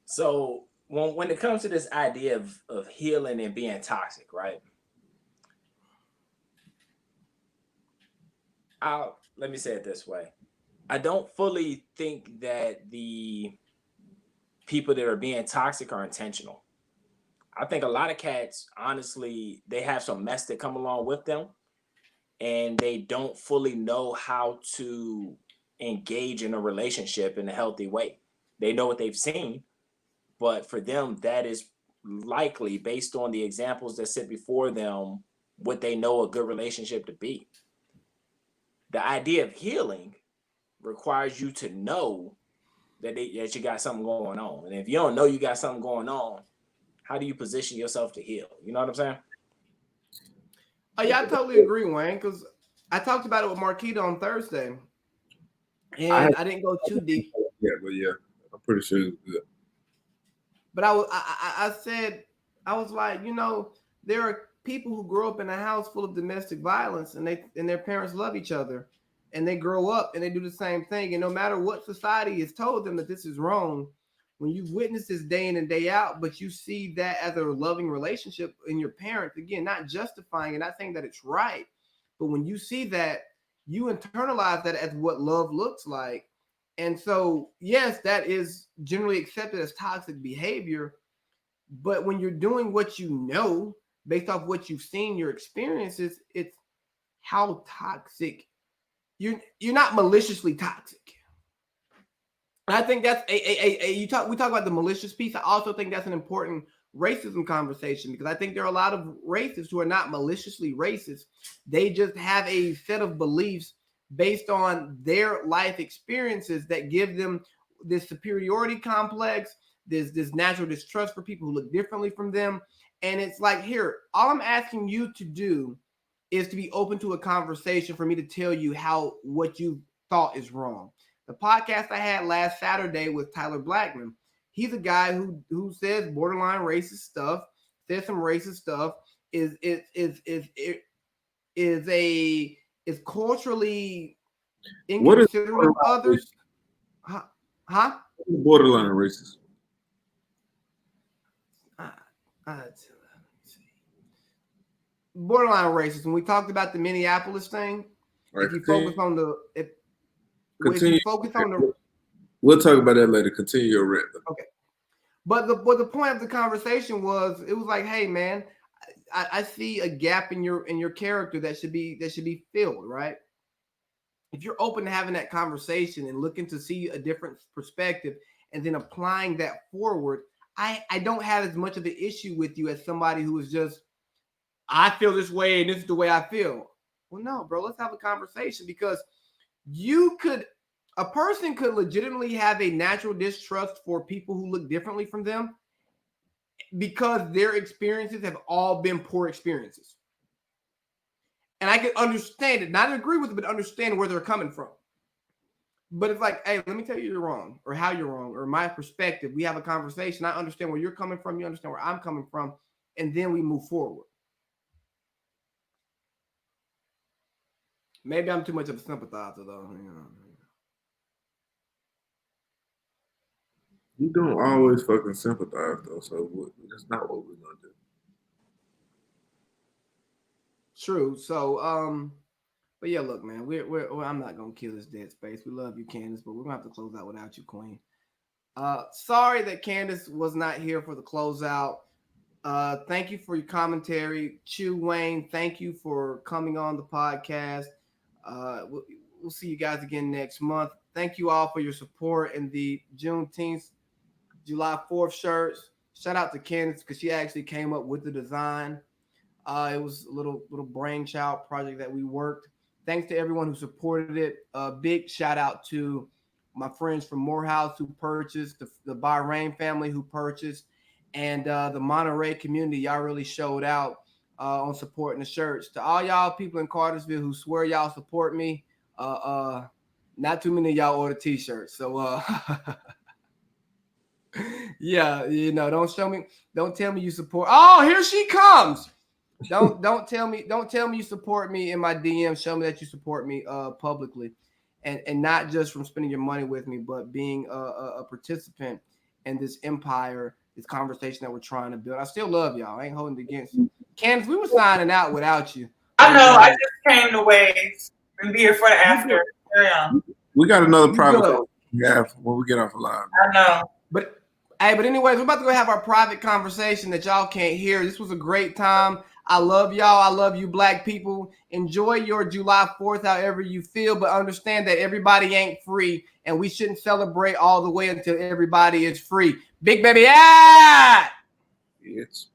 So when it comes to this idea of healing and being toxic, right? Let me say it this way. I don't fully think that the people that are being toxic are intentional. I think a lot of cats, honestly, they have some mess that come along with them and they don't fully know how to engage in a relationship in a healthy way. They know what they've seen, but for them, that is likely based on the examples that sit before them, what they know a good relationship to be. The idea of healing requires you to know that you got something going on. And if you don't know you got something going on, how do you position yourself to heal? You know what I'm saying? Oh yeah, I totally agree, Wayne. Because I talked about it with Marquita on Thursday, and I didn't go too deep. Yeah, I'm pretty sure it was good. But I said I was like, there are people who grow up in a house full of domestic violence and their parents love each other and they grow up and they do the same thing. And no matter what society has told them that this is wrong, when you witness this day in and day out, but you see that as a loving relationship in your parents, again, not justifying and not saying that it's right, but when you see that, you internalize that as what love looks like. And so, yes, that is generally accepted as toxic behavior. But when you're doing what you know, based off what you've seen, your experiences, it's how toxic. You're not maliciously toxic. And I think that's we talk about the malicious piece. I also think that's an important racism conversation, because I think there are a lot of racists who are not maliciously racist. They just have a set of beliefs based on their life experiences that give them this superiority complex, this natural distrust for people who look differently from them. And it's like, here, all I'm asking you to do is to be open to a conversation for me to tell you how what you thought is wrong. The podcast I had last Saturday with Tyler Blackman, he's a guy who says borderline racist stuff, says some racist stuff, is culturally inconsiderate of others. Huh? Borderline racist. Borderline racist. When we talked about the Minneapolis thing, Right, if you focus on the we'll talk about that later. Continue your rant. Okay. But the point of the conversation was, it was like, hey man, I see a gap in your character that should be filled, right? If you're open to having that conversation and looking to see a different perspective and then applying that forward, I don't have as much of an issue with you as somebody who is just, I feel this way and this is the way I feel. Well, no, bro, let's have a conversation, because a person could legitimately have a natural distrust for people who look differently from them because their experiences have all been poor experiences. And I can understand it, not agree with it, but understand where they're coming from. But it's like, hey, let me tell you you're wrong, or how you're wrong, or my perspective. We have a conversation. I understand where you're coming from. You understand where I'm coming from. And then we move forward. Maybe I'm too much of a sympathizer, though. You don't always fucking sympathize, though, so that's not what we're gonna do. True. So, but yeah, look, man, I'm not gonna kill this dead space. We love you, Candice, but we're gonna have to close out without you, Queen. Sorry that Candice was not here for the closeout. Thank you for your commentary, Chew Wayne. Thank you for coming on the podcast. We'll see you guys again next month. Thank you all for your support in the Juneteenth, July 4th shirts. Shout out to Candice, because she actually came up with the design. It was a little brainchild project that we worked. Thanks to everyone who supported it. Big shout out to my friends from Morehouse who purchased, the Bahrain family who purchased, and the Monterey community. Y'all really showed out on supporting the shirts. To all y'all people in Cartersville who swear y'all support me, not too many of y'all order t-shirts. So yeah, don't tell me you support. Oh, here she comes. Don't tell me you support me in my DM. Show me that you support me publicly, and not just from spending your money with me, but being a participant in this empire, this conversation that we're trying to build. I still love y'all. I ain't holding it against you. Candice, we were signing out without you. I know. I just came to wave and be here for the after. Yeah. We got another private when we get off live. I know. But anyways, we're about to go have our private conversation that y'all can't hear. This was a great time. I love y'all. I love you, Black people. Enjoy your July 4th however you feel, but understand that everybody ain't free, and we shouldn't celebrate all the way until everybody is free. Big baby, It's